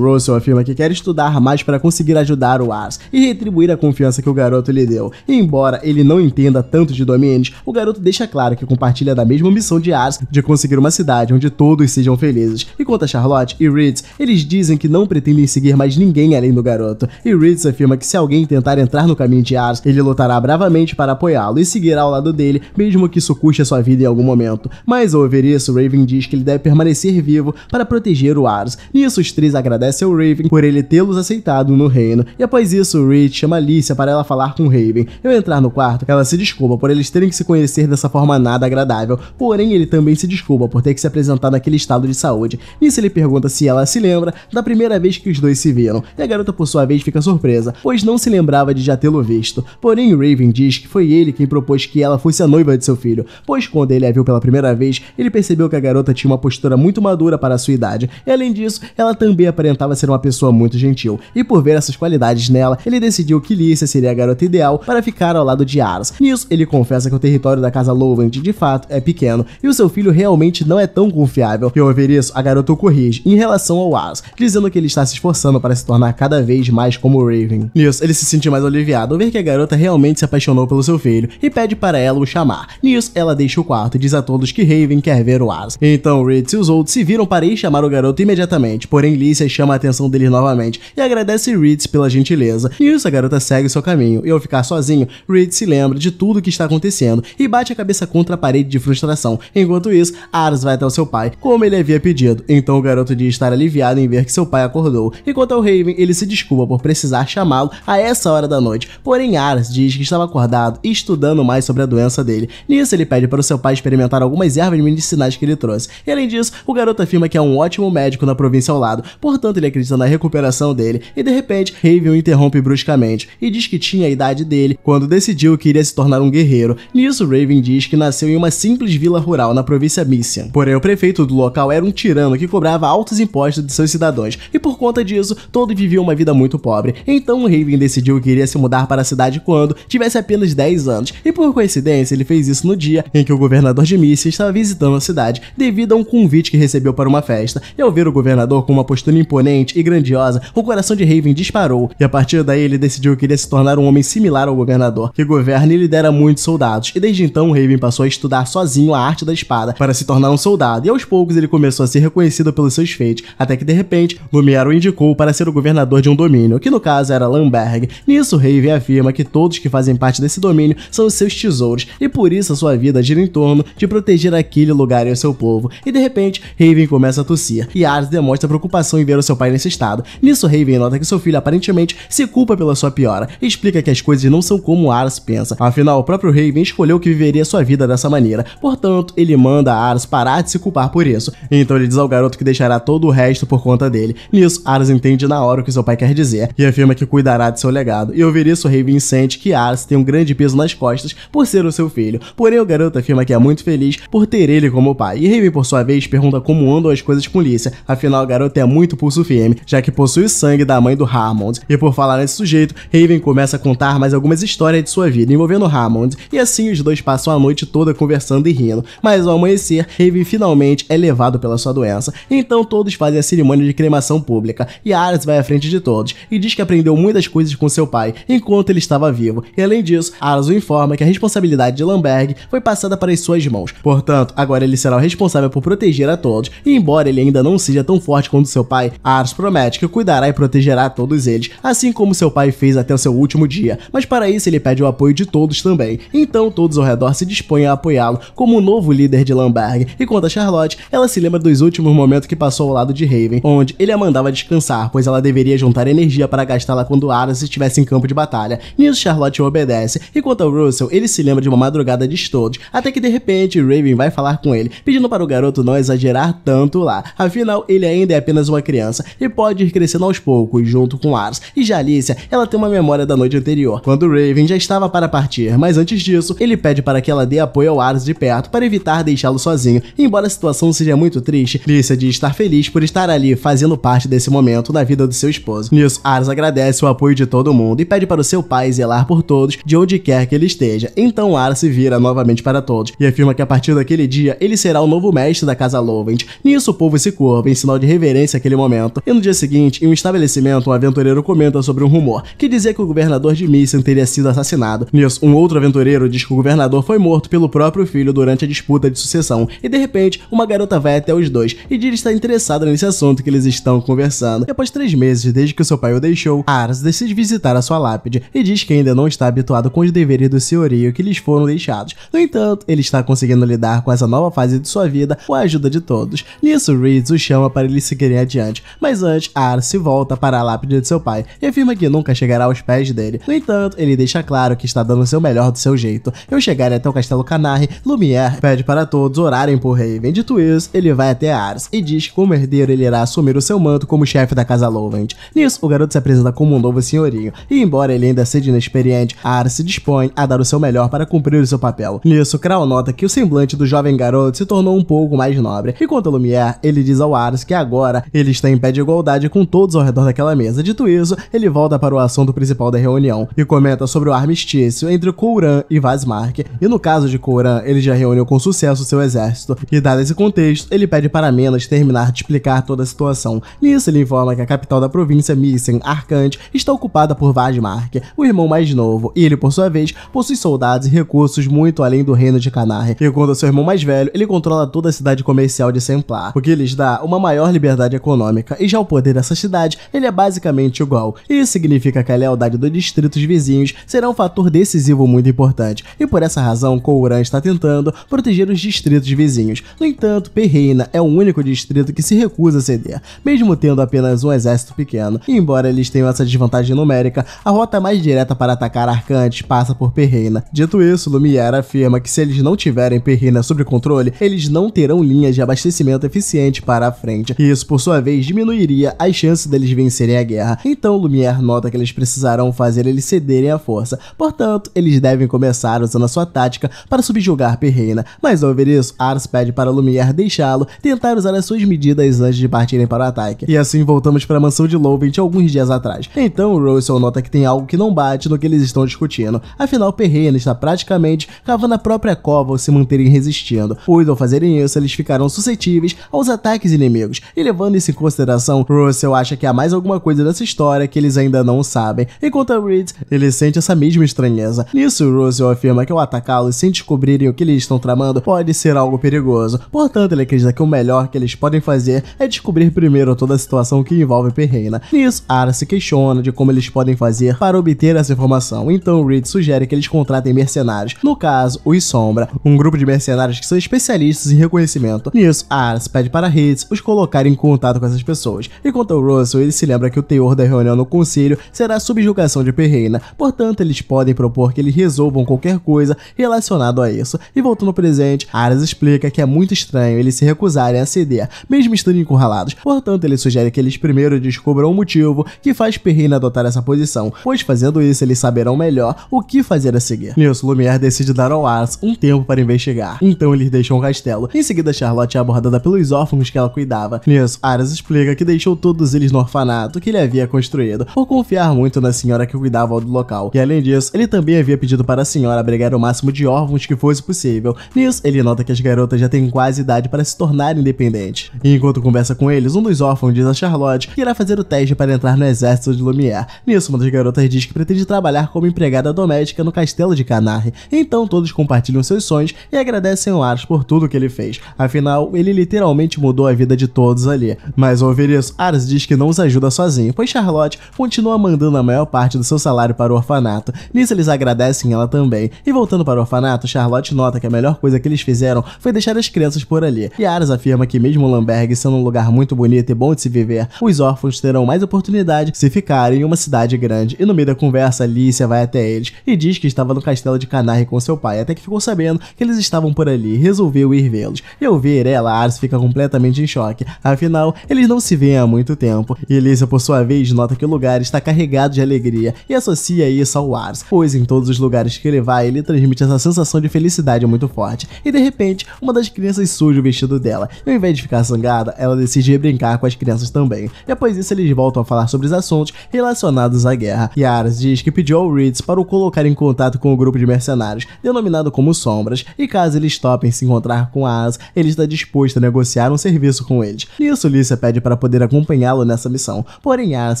Russell afirma que quer estudar mais para conseguir ajudar o Ars e retribuir a confiança que o garoto lhe deu. E embora ele não entenda tanto de domínios, o garoto deixa claro que compartilha da mesma missão de Ars de conseguir uma cidade onde todos sejam felizes. E quanto a Charlotte e Reeds, eles dizem que não pretendem seguir mais ninguém além do garoto, e Reeds afirma que se alguém tentar entrar no caminho de Ars, ele lutará bravamente para apoiá-lo e seguirá ao lado dele, mesmo que isso custe a sua vida em algum momento. Mas ao ouvir isso, Raven diz que ele deve permanecer vivo para proteger o Ars. Nisso, os três agradecem ao Raven por ele tê-los aceitado no reino, e após isso, Reed chama Alicia para ela falar com Raven. Ao entrar no quarto, ela se desculpa por eles terem que se conhecer dessa forma nada agradável, porém ele também se desculpa por ter que se apresentar naquele estado de saúde. Nisso ele pergunta se ela se lembra da primeira vez que os dois se viram, e a garota por sua vez fica surpresa, pois não se lembrava de já tê-lo visto. Porém Raven diz que foi ele quem propôs que ela fosse a noiva de seu filho, pois quando ele a viu pela primeira vez, ele percebeu que a garota tinha uma postura muito madura para a sua idade, e além disso, ela também aparentava ser uma pessoa muito gentil, e por ver essas qualidades nela, ele decidiu que Lícia seria a garota ideal para ficar ao lado de Ars. Nisso, ele confessa que o território da casa Lovend de fato é pequeno, e o seu filho realmente não é tão confiável, e ao ouvir isso, a garota o corrige em relação ao Ars, dizendo que ele está se esforçando para se tornar cada vez mais como Raven. Nisso, ele se sente mais aliviado ao ver que a garota realmente se apaixonou pelo seu filho, e pede para ela o chamar. Nisso, ela deixa o quarto e diz a todos que Raven quer ver o Ars. Então, Reed e os outros se viram para ir chamar o garoto imediatamente, porém Lícia chama a atenção dele novamente e agradece Reed pela gentileza. Nisso, a garota segue seu caminho, e ao ficar sozinho, Reed se lembra de tudo o que está acontecendo e bate a cabeça contra a parede de frustração. Enquanto isso, Ars vai até o seu pai, como ele havia pedido. Então o garoto diz estar aliviado em ver que seu pai acordou. Enquanto ao Raven, ele se desculpa por precisar chamá-lo a essa hora da noite, porém Ars diz que estava acordado e estudando mais sobre a doença dele. Nisso, ele pede para o seu pai experimentar algumas ervas medicinais que ele trouxe. E além disso, o garoto afirma que é um ótimo médico na província ao lado, portanto ele acredita na recuperação dele, e de repente, Raven o interrompe bruscamente e diz que tinha a idade dele quando decidiu que iria se tornar um guerreiro. Nisso, Raven diz que nasceu em uma simples vila rural na província Missian. Porém, o prefeito do local era um tirano que cobrava altos impostos de seus cidadãos, e por conta disso, todos viviam uma vida muito pobre. Então, Raven decidiu que iria se mudar para a cidade quando tivesse apenas 10 anos, e por coincidência, ele fez isso no dia em que o governador de Missian estava visitando a cidade, devido a um convite que recebeu para uma festa. E ao ver o governador com uma postura imponente e grandiosa, o coração de Raven disparou, e a partir daí ele decidiu que iria se tornar um homem similar ao governador, que governa e lidera muitos soldados, e desde então Raven passou a estudar sozinho a arte da espada para se tornar um soldado, e aos poucos ele começou a ser reconhecido pelos seus feitos, até que de repente, Lumière o indicou para ser o governador de um domínio, que no caso era Lamberg. Nisso, Raven afirma que todos que fazem parte desse domínio são os seus tesouros, e por isso a sua vida gira em torno de proteger aquele lugar e o seu povo. E de repente, Raven começa a tossir, e Ars demonstra preocupação em ver o seu pai nesse estado. Nisso, Raven nota que seu filho aparentemente se culpa pela sua piora, e explica que as coisas não são como Ars pensa. Afinal, o próprio Raven escolheu que viveria sua vida dessa maneira, portanto, ele manda Ars parar de se culpar por isso. Então ele diz ao garoto que deixará todo o resto por conta dele. Nisso, Ars entende na hora o que seu pai quer dizer, e afirma que cuidará de seu legado. E ao ouvir isso, Raven sente que Ars tem um grande peso nas costas por ser o seu filho. Porém, o garoto afirma que é muito feliz por ter ele como pai. E Raven, por sua vez, pergunta como andam as coisas com Lícia. Afinal, o garoto é muito pulso firme, já que possui o sangue da mãe do Hammond. E por falar nesse sujeito, Raven começa a contar mais algumas histórias de sua vida envolvendo Hammond. E assim os dois passam a noite toda conversando e rindo. Mas ao amanhecer, Raven finalmente é levado pela sua doença. Então todos fazem a cerimônia de cremação pública. E Ars vai à frente de todos e diz que aprendeu muitas coisas com seu pai enquanto ele estava vivo. E além disso, Ars o informa que a responsabilidade de Lamberg foi passada para as suas mãos. Portanto, agora ele será o responsável por proteger a todos. E embora ele ainda não seja tão forte quanto seu pai, Ars promete que cuidará e protegerá todos eles, assim como seu pai fez até o seu último dia. Mas para isso ele pede o apoio de todos também. Então todos ao redor se dispõem a apoiá-lo como o novo líder de Lamberg. E quanto a Charlotte, ela se lembra dos últimos momentos que passou ao lado de Raven, onde ele a mandava descansar, pois ela deveria juntar energia para gastá-la quando Ars estivesse em campo de batalha. Nisso, Charlotte obedece, e quanto ao Russell, ele se lembra de uma madrugada de estudos, até que de repente Raven vai falar com ele, pedindo para o garoto não exagerar tanto lá. Afinal, ele ainda é apenas uma criança e pode ir crescendo aos poucos junto com Ars. E já Alicia, ela tem uma memória da noite anterior, quando Raven já estava para partir, mas antes disso, ele pede para que ela dê apoio ao Ars de perto para evitar deixá-lo sozinho. E embora a situação seja muito triste, Alicia diz estar feliz por estar ali fazendo parte desse momento na vida do seu esposo. Nisso, Ars agradece agradece o apoio de todo mundo e pede para o seu pai zelar por todos de onde quer que ele esteja. Então Ar se vira novamente para todos e afirma que a partir daquele dia ele será o novo mestre da casa Lovent. Nisso o povo se curva em sinal de reverência àquele momento. E no dia seguinte, em um estabelecimento, um aventureiro comenta sobre um rumor que dizia que o governador de Meissen teria sido assassinado. Nisso, um outro aventureiro diz que o governador foi morto pelo próprio filho durante a disputa de sucessão. E de repente, uma garota vai até os dois e diz estar interessada nesse assunto que eles estão conversando. E após 3 meses desde que o seu pai o deixou, Ars decide visitar a sua lápide e diz que ainda não está habituado com os deveres do senhorio que lhes foram deixados. No entanto, ele está conseguindo lidar com essa nova fase de sua vida com a ajuda de todos. Nisso, Reeds o chama para eles seguirem adiante, mas antes, Ars se volta para a lápide de seu pai e afirma que nunca chegará aos pés dele. No entanto, ele deixa claro que está dando o seu melhor do seu jeito. Ao chegarem até o castelo Canarre, Lumière pede para todos orarem por Raven. Dito isso, ele vai até Ars e diz que como herdeiro ele irá assumir o seu manto como chefe da casa Lovent. Nisso, o garoto se apresenta como um novo senhorio e embora ele ainda seja inexperiente, Ars se dispõe a dar o seu melhor para cumprir o seu papel. Nisso, Krau nota que o semblante do jovem garoto se tornou um pouco mais nobre e quanto a Lumière, ele diz ao Ars que agora ele está em pé de igualdade com todos ao redor daquela mesa. Dito isso, ele volta para o assunto principal da reunião e comenta sobre o armistício entre Couran e Vazmark. E no caso de Couran, ele já reuniu com sucesso seu exército e dado esse contexto, ele pede para Menas terminar de explicar toda a situação. Nisso, ele informa que a capital da província, Meissen, Arcante, está ocupada por Vazmark, o irmão mais novo, e ele, por sua vez, possui soldados e recursos muito além do reino de Canarre. E quanto ao seu irmão mais velho, ele controla toda a cidade comercial de Semplar, o que lhes dá uma maior liberdade econômica, e já o poder dessa cidade, ele é basicamente igual. Isso significa que a lealdade dos distritos vizinhos será um fator decisivo muito importante, e por essa razão, Couran está tentando proteger os distritos vizinhos. No entanto, Perreina é o único distrito que se recusa a ceder, mesmo tendo apenas um exército pequeno. E embora eles tenham essa desvantagem numérica, a rota mais direta para atacar Arcantes passa por Perreina. Dito isso, Lumière afirma que se eles não tiverem Perreina sob controle, eles não terão linhas de abastecimento eficiente para a frente, e isso por sua vez diminuiria as chances deles vencerem a guerra. Então Lumière nota que eles precisarão fazer eles cederem à força, portanto, eles devem começar usando a sua tática para subjugar Perreina. Mas ao ver isso, Ars pede para Lumière deixá-lo tentar usar as suas medidas antes de partirem para o ataque. E assim voltamos para a mansão de Lovent alguns dias atrás. Então Russell nota que tem algo que não bate no que eles estão discutindo. Afinal, Perreina está praticamente cavando a própria cova ao se manterem resistindo, pois ao fazerem isso, eles ficarão suscetíveis aos ataques inimigos. E levando isso em consideração, Russell acha que há mais alguma coisa nessa história que eles ainda não sabem. Enquanto a Reed, ele sente essa mesma estranheza. Nisso, Russell afirma que ao atacá-los sem descobrirem o que eles estão tramando pode ser algo perigoso. Portanto, ele acredita que o melhor que eles podem fazer é descobrir primeiro toda a situação que envolve Perreina. Nisso, Ars se questiona de como eles podem fazer para obter essa informação. Então, Reed sugere que eles contratem mercenários. No caso, os Sombra, um grupo de mercenários que são especialistas em reconhecimento. Nisso, Ars pede para Reed os colocar em contato com essas pessoas. E quanto ao Russell, ele se lembra que o teor da reunião no conselho será a subjugação de Perreina. Portanto, eles podem propor que eles resolvam qualquer coisa relacionado a isso. E voltando ao presente, Ars explica que é muito estranho eles se recusarem a ceder, mesmo estando encurralados. Portanto, ele sugere que eles primeiro descubram o motivo que faz Perreina adotar essa posição, pois fazendo isso eles saberão melhor o que fazer a seguir. Nisso, Lumière decide dar ao Ars um tempo para investigar. Então eles deixam o castelo. Em seguida, Charlotte é abordada pelos órfãos que ela cuidava. Nisso, Ars explica que deixou todos eles no orfanato que ele havia construído, por confiar muito na senhora que cuidava do local. E além disso, ele também havia pedido para a senhora abrigar o máximo de órfãos que fosse possível. Nisso, ele nota que as garotas já têm quase idade para se tornar independentes. E enquanto conversa com eles, um dos órfãos diz a Charlotte que irá fazer o teste para entrar no exército de Lumière. Nisso, uma das garotas diz que pretende trabalhar como empregada doméstica no castelo de Canarre. Então todos compartilham seus sonhos e agradecem ao Ars por tudo que ele fez. Afinal, ele literalmente mudou a vida de todos ali. Mas ao ouvir isso, Ars diz que não os ajuda sozinho, pois Charlotte continua mandando a maior parte do seu salário para o orfanato. Nisso eles agradecem ela também. E voltando para o orfanato, Charlotte nota que a melhor coisa que eles fizeram foi deixar as crianças por ali. E Ars afirma que mesmo Lamberg sendo um lugar muito bonito e bom de se viver, os órfãos terão mais oportunidade se ficarem em uma cidade grande. E no meio da conversa, Alicia vai até eles e diz que estava no castelo de Canarre com seu pai, até que ficou sabendo que eles estavam por ali e resolveu ir vê-los. E ao ver ela, Ars fica completamente em choque. Afinal, eles não se veem há muito tempo. E Alicia, por sua vez, nota que o lugar está carregado de alegria e associa isso ao Ars, pois em todos os lugares que ele vai, ele transmite essa sensação de felicidade muito forte. E de repente, uma das crianças suja o vestido dela. E ao invés de ficar zangada, ela decide brincar com as crianças também. E após isso, eles voltam a falar sobre os assuntos assuntos relacionados à guerra. E Aras diz que pediu ao Reeds para o colocar em contato com o grupo de mercenários, denominado como Sombras, e caso eles topem se encontrar com Aras, ele está disposto a negociar um serviço com eles. Nisso, Lícia pede para poder acompanhá-lo nessa missão, porém Aras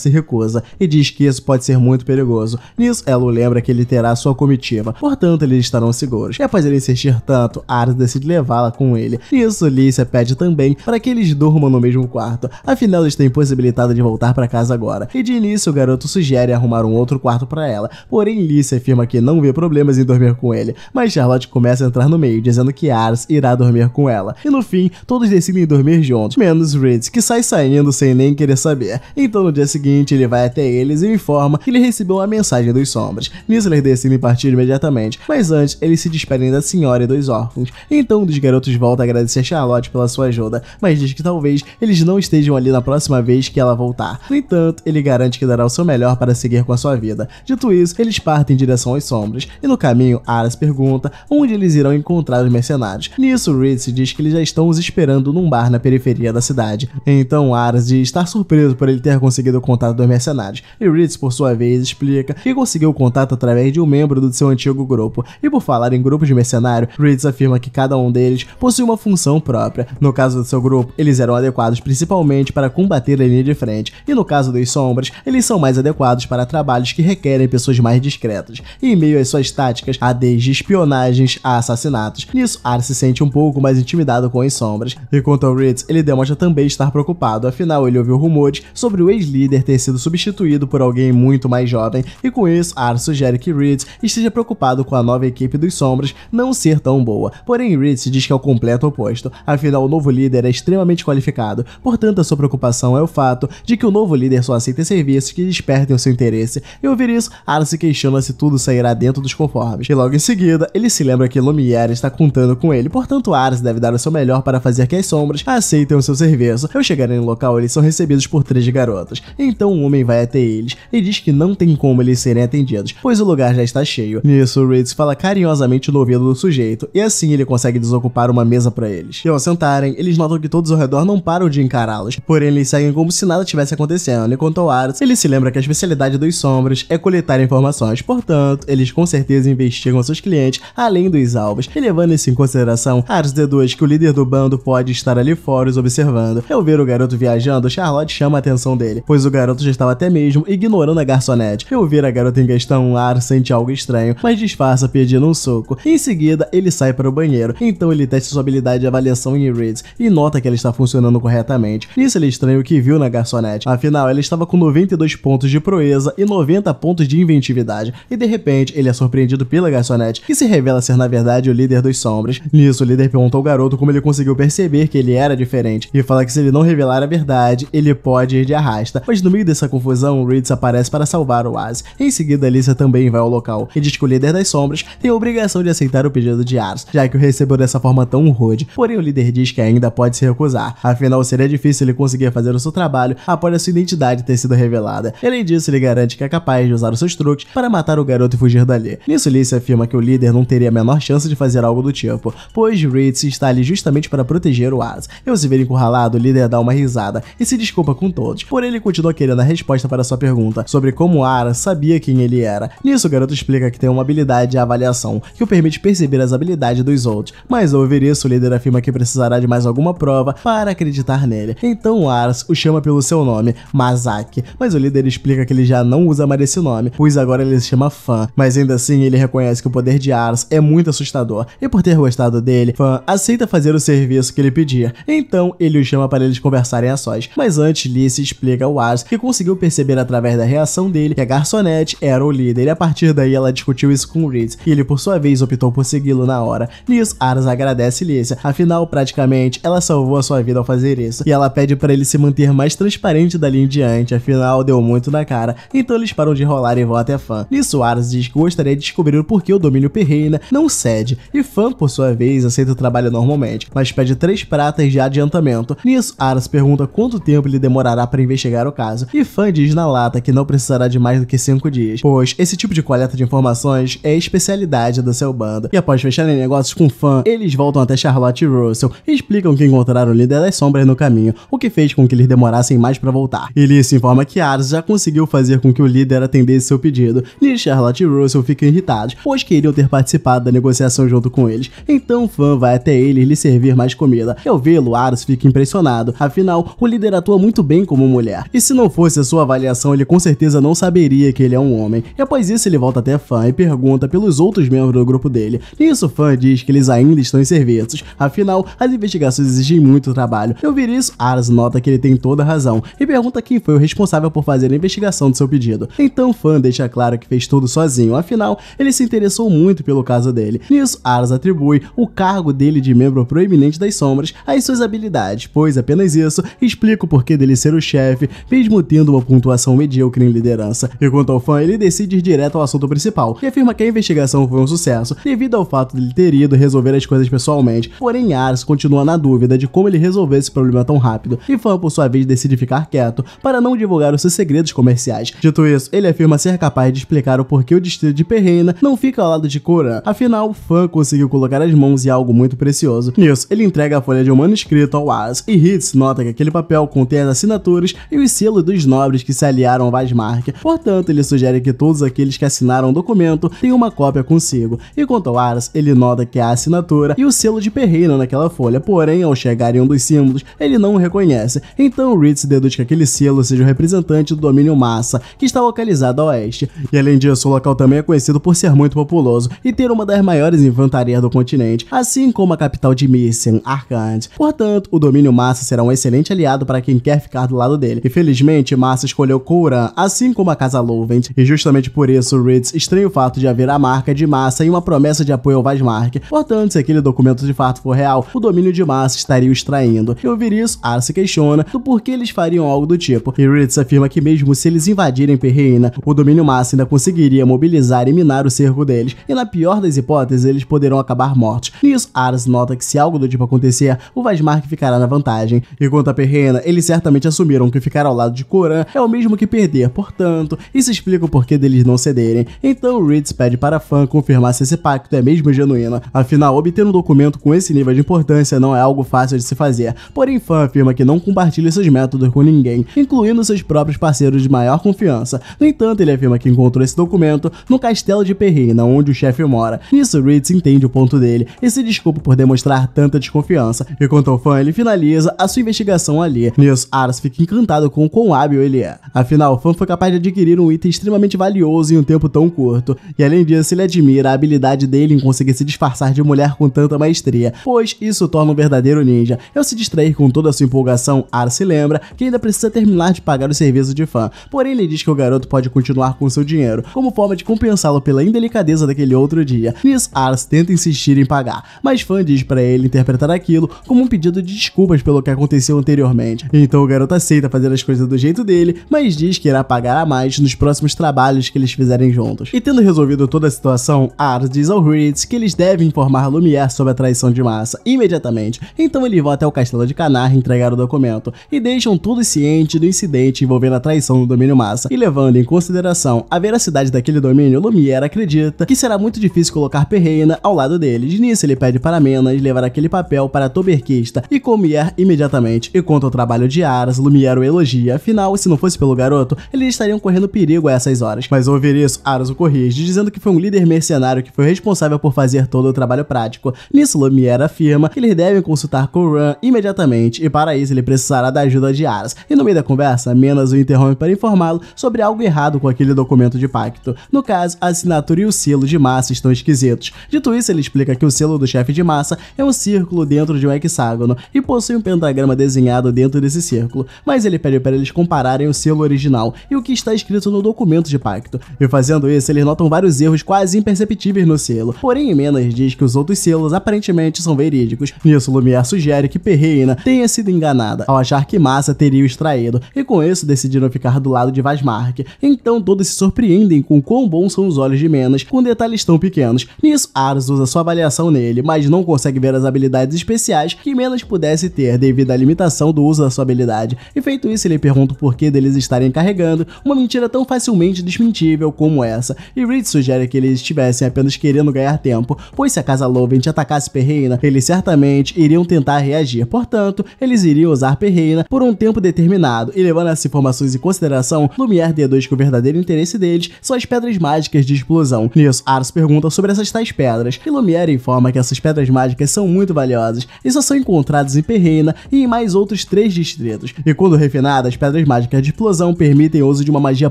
se recusa e diz que isso pode ser muito perigoso. Nisso, ela o lembra que ele terá sua comitiva, portanto eles estarão seguros. E após ele insistir tanto, Aras decide levá-la com ele. Nisso, Lícia pede também para que eles durmam no mesmo quarto, afinal eles têm impossibilitado de voltar para casa agora. E de início, o garoto sugere arrumar um outro quarto para ela, porém Lícia afirma que não vê problemas em dormir com ele, mas Charlotte começa a entrar no meio, dizendo que Aras irá dormir com ela. E no fim, todos decidem dormir juntos, menos Reeds, que sai saindo sem nem querer saber. Então no dia seguinte, ele vai até eles e informa que ele recebeu uma mensagem dos Sombras. Nisso, eles decidem partir imediatamente, mas antes, eles se despedem da senhora e dos órfãos. Então um dos garotos volta a agradecer a Charlotte pela sua ajuda, mas diz que talvez eles não estejam ali na próxima vez que ela voltar. No entanto, ele garante que dará o seu melhor para seguir com a sua vida. Dito isso, eles partem em direção às Sombras, e no caminho, Aras pergunta onde eles irão encontrar os mercenários. Nisso, Reeds diz que eles já estão os esperando num bar na periferia da cidade. Então Aras diz estar surpreso por ele ter conseguido o contato dos mercenários, e Reeds, por sua vez, explica que conseguiu o contato através de um membro do seu antigo grupo. E por falar em grupos de mercenários, Reeds afirma que cada um deles possui uma função própria. No caso do seu grupo, eles eram adequados principalmente para combater a linha de frente, e no caso dos Sombras, eles são mais adequados para trabalhos que requerem pessoas mais discretas. E em meio às suas táticas, há desde espionagens a assassinatos. Nisso, Aras se sente um pouco mais intimidado com as Sombras. E quanto ao Reeds, ele demonstra também estar preocupado, afinal ele ouviu rumores sobre o ex-líder ter sido substituído por alguém muito mais jovem, e com isso, Aras sugere que Reeds esteja preocupado com a nova equipe dos Sombras não ser tão boa. Porém, Reeds diz que é o completo oposto, afinal o novo líder é extremamente qualificado, portanto a sua preocupação é o fato de que o novo líder só aceita serviços que despertem o seu interesse. E ao ouvir isso, Aras se questiona se tudo sairá dentro dos conformes. E logo em seguida, ele se lembra que Lumière está contando com ele, portanto Aras deve dar o seu melhor para fazer que as Sombras aceitem o seu serviço. Ao chegarem no local, eles são recebidos por 3 garotas. Então um homem vai até eles e diz que não tem como eles serem atendidos, pois o lugar já está cheio. Nisso, Reeds fala carinhosamente no ouvido do sujeito, e assim ele consegue desocupar uma mesa para eles. E ao sentarem, eles notam que todos ao redor não param de encará-los, porém eles seguem como se nada tivesse acontecendo. E quanto ao Aras, ele se lembra que a especialidade dos Sombras é coletar informações, portanto, eles com certeza investigam seus clientes além dos alvos. E levando isso em consideração, Aras deduz que o líder do bando pode estar ali fora os observando. Ao ver o garoto viajando, Charlotte chama a atenção dele, pois o garoto já estava até mesmo ignorando a garçonete. Ao ver a garota em questão, Aras sente algo estranho, mas disfarça pedindo um soco. Em seguida, ele sai para o banheiro, então ele testa sua habilidade de avaliação em Reeds e nota que ela está funcionando corretamente. Nisso ele estranha o que viu na garçonete, afinal ela estava com 92 pontos de proeza e 90 pontos de inventividade, e de repente ele é surpreendido pela garçonete, que se revela ser na verdade o líder dos Sombras. Nisso o líder pergunta ao garoto como ele conseguiu perceber que ele era diferente, e fala que se ele não revelar a verdade, ele pode ir de arrasta. Mas no meio dessa confusão, Reeds aparece para salvar o Aras. Em seguida, Lícia também vai ao local e diz que o líder das Sombras tem a obrigação de aceitar o pedido de Aras, já que o recebeu dessa forma tão rude. Porém, o líder diz que ainda pode se recusar, afinal seria difícil ele conseguir fazer o seu trabalho após a sua identidade ter sido revelada. Além disso, ele garante que é capaz de usar os seus truques para matar o garoto e fugir dali. Nisso, Lícia afirma que o líder não teria a menor chance de fazer algo do tipo, pois Reeds está ali justamente para proteger o Aras. E ao se ver encurralado, o líder dá uma risada e se desculpa com todos, porém ele continua querendo a resposta para sua pergunta sobre como Aras sabia quem ele era. Nisso, o garoto explica que tem uma habilidade de avaliação que o permite perceber as habilidades dos outros, mas ao ouvir isso, o líder afirma que precisará de mais alguma prova para acreditar nele. Então Aras o chama pelo seu nome, Mazak, mas o líder explica que ele já não usa mais esse nome, pois agora ele se chama Fan, mas ainda assim ele reconhece que o poder de Aras é muito assustador, e por ter gostado dele, Fan aceita fazer o serviço que ele pedir. Então ele o chama para eles conversarem a sós, mas antes Lícia explica ao Aras que conseguiu perceber através da reação dele que a garçonete era o líder, e a partir daí ela discutiu isso com Reeds, e ele por sua vez optou por segui-lo na hora. Nisso, Aras agradece Lícia, afinal praticamente ela salvou a sua vida ao fazer isso, e ela pede para ele se manter mais transparente dali em diante, afinal deu muito na cara. Então eles param de rolar e vão até Fan. Nisso, Aras diz que gostaria de descobrir o porquê o domínio Perreina não cede, e Fan por sua vez aceita o trabalho normalmente, mas pede 3 pratas de adiantamento. Nisso, Aras pergunta quanto tempo ele demorará para investigar o caso, e Fan diz na lata que não precisará de mais do que 5 dias, pois esse tipo de coleta de informações é a especialidade do seu bando. E após fecharem negócios com Fan, eles voltam até Charlotte e Russell e explicam que encontraram o líder das Sombras no caminho, o que fez com que eles demorassem mais para voltar. E Lícia informa afirma que Aras já conseguiu fazer com que o líder atendesse seu pedido. Nisso, Charlotte e Russell ficam irritados, pois queriam ter participado da negociação junto com eles. Então Fan vai até ele e lhe servir mais comida. E ao vê-lo, Aras fica impressionado, afinal, o líder atua muito bem como mulher. E se não fosse a sua avaliação, ele com certeza não saberia que ele é um homem. E após isso, ele volta até Fan e pergunta pelos outros membros do grupo dele. Nisso, Fan diz que eles ainda estão em serviços, afinal, as investigações exigem muito trabalho. Ao ouvir isso, Aras nota que ele tem toda a razão e pergunta quem foi o responsável por fazer a investigação do seu pedido. Então Fan deixa claro que fez tudo sozinho, afinal, ele se interessou muito pelo caso dele. Nisso, Aras atribui o cargo dele de membro proeminente das sombras às suas habilidades, pois apenas isso explica o porquê dele ser o chefe, mesmo tendo uma pontuação medíocre em liderança. E quanto ao Fan, ele decide ir direto ao assunto principal e afirma que a investigação foi um sucesso, devido ao fato de ele ter ido resolver as coisas pessoalmente. Porém, Aras continua na dúvida de como ele resolveu esse problema tão rápido, e Fan, por sua vez, decide ficar quieto para não divulgar os seus segredos comerciais. Dito isso, ele afirma ser capaz de explicar o porquê o distrito de Perreina não fica ao lado de Coran. Afinal, Fan conseguiu colocar as mãos em algo muito precioso. Nisso, ele entrega a folha de um manuscrito ao Aras, e Hitz nota que aquele papel contém as assinaturas e os selos dos nobres que se aliaram ao Weismark. Portanto, ele sugere que todos aqueles que assinaram o documento tenham uma cópia consigo. E quanto ao Aras, ele nota que há a assinatura e o selo de Perreina naquela folha, porém, ao chegar em um dos símbolos, ele não o reconhece. Então, Ritz deduz que aquele selo seja o representante do domínio Massa, que está localizado a oeste. E além disso, o local também é conhecido por ser muito populoso e ter uma das maiores inventarias do continente, assim como a capital de Missing, Arkand. Portanto, o domínio Massa será um excelente aliado para quem quer ficar do lado dele. E felizmente, Massa escolheu Coran, assim como a Casa Louvent, e justamente por isso, Ritz estranha o fato de haver a marca de Massa e uma promessa de apoio ao Weismark. Portanto, se aquele documento de fato for real, o domínio de Massa estaria o extraindo. E ao ouvir isso, Aras se questiona do porquê eles fariam algo do tipo. E Ritz afirma que mesmo se eles invadirem Perreina, o domínio Massa ainda conseguiria mobilizar e minar o cerco deles, e na pior das hipóteses, eles poderão acabar mortos. Nisso, Aras nota que se algo do tipo acontecer, o Weismark ficará na vantagem. E quanto a Perreina, eles certamente assumiram que ficar ao lado de Coran é o mesmo que perder, portanto, isso explica o porquê deles não cederem. Então Ritz pede para Fan confirmar se esse pacto é mesmo genuíno. Afinal, obter um documento com esse nível de importância não é algo fácil de se fazer. Porém, Fan afirma que não compartilha seus métodos com ninguém, incluindo seus próprios parceiros de maior confiança. No entanto, ele afirma que encontrou esse documento no castelo de Perreina, onde o chefe mora. Nisso, Ritz entende o ponto dele e se desculpa por demonstrar tanta desconfiança. E quanto ao Fan, ele finaliza a sua investigação ali. Nisso, Aras fica encantado com o quão hábil ele é. Afinal, Fan foi capaz de adquirir um item extremamente valioso em um tempo tão curto. E além disso, ele admira a habilidade dele em conseguir se disfarçar de mulher com tanta maestria, pois isso o torna um verdadeiro ninja. Ao se distrair com toda a sua empolgação, Aras se lembra que ainda precisa terminar de pagar o serviço de Fan. Porém, ele diz que o garoto pode continuar com seu dinheiro, como forma de compensá-lo pela indelicadeza daquele outro dia. Nisso, Aras tenta insistir em pagar, mas Fan diz para ele interpretar aquilo como um pedido de desculpas pelo que aconteceu anteriormente. Então o garoto aceita fazer as coisas do jeito dele, mas diz que irá pagar a mais nos próximos trabalhos que eles fizerem juntos. E tendo resolvido toda a situação, Aras diz ao Ritz que eles devem informar Lumière sobre a traição de Massa imediatamente. Então eles vão até o castelo de Canar entregar o documento e deixam todos cientes do incidente envolvendo a traição do domínio Massa. E levando em consideração a veracidade daquele domínio, Lumière acredita que será muito difícil colocar Perreina ao lado deles. Nisso ele pede para Menas levar aquele papel para Toberquista e com Lumière imediatamente. E quanto ao trabalho de Aras, Lumière o elogia, afinal, se não fosse pelo garoto, eles estariam correndo perigo a essas horas. Mas ao ouvir isso, Aras o corrige, dizendo que foi um líder mercenário que foi responsável por fazer todo o trabalho prático. Nisso, Lumière afirma que eles devem consultar Coran imediatamente, e para isso ele precisará da ajuda de Aras. E no meio da conversa, Menas o interrompe para informá-lo sobre algo errado com aquele documento de pacto. No caso, a assinatura e o selo de Massa estão esquisitos. Dito isso, ele explica que o selo do chefe de Massa é um círculo dentro de um hexágono e possui um pentagrama desenhado dentro desse círculo, mas ele pede para eles compararem o selo original e o que está escrito no documento de pacto. E fazendo isso, eles notam vários erros quase imperceptíveis no selo. Porém, Menas diz que os outros selos aparentemente são verídicos. Nisso, Lumière sugere que Perreina tenha sido enganada ao achar que Massa teria o extraído, e com isso decidiram ficar do lado de Weismark. Então todos se surpreendem com quão bons são os olhos de Menas com detalhes tão pequenos. Nisso, Aras usa sua avaliação nele, mas não consegue ver as habilidades especiais que Menas pudesse ter devido à limitação do uso da sua habilidade. E feito isso, ele pergunta o porquê deles estarem carregando uma mentira tão facilmente desmentível como essa. E Ritz sugere que eles estivessem apenas querendo ganhar tempo, pois se a Casa Louvent atacasse Perreina, eles certamente iriam tentar reagir. Portanto, eles iriam usar Perreina por um tempo determinado e levando essa informações em consideração, Lumière deduz que o verdadeiro interesse deles são as pedras mágicas de explosão. Nisso, Ars pergunta sobre essas tais pedras, e Lumière informa que essas pedras mágicas são muito valiosas e só são encontradas em Perreina e em mais outros 3 distritos. E quando refinadas, as pedras mágicas de explosão permitem o uso de uma magia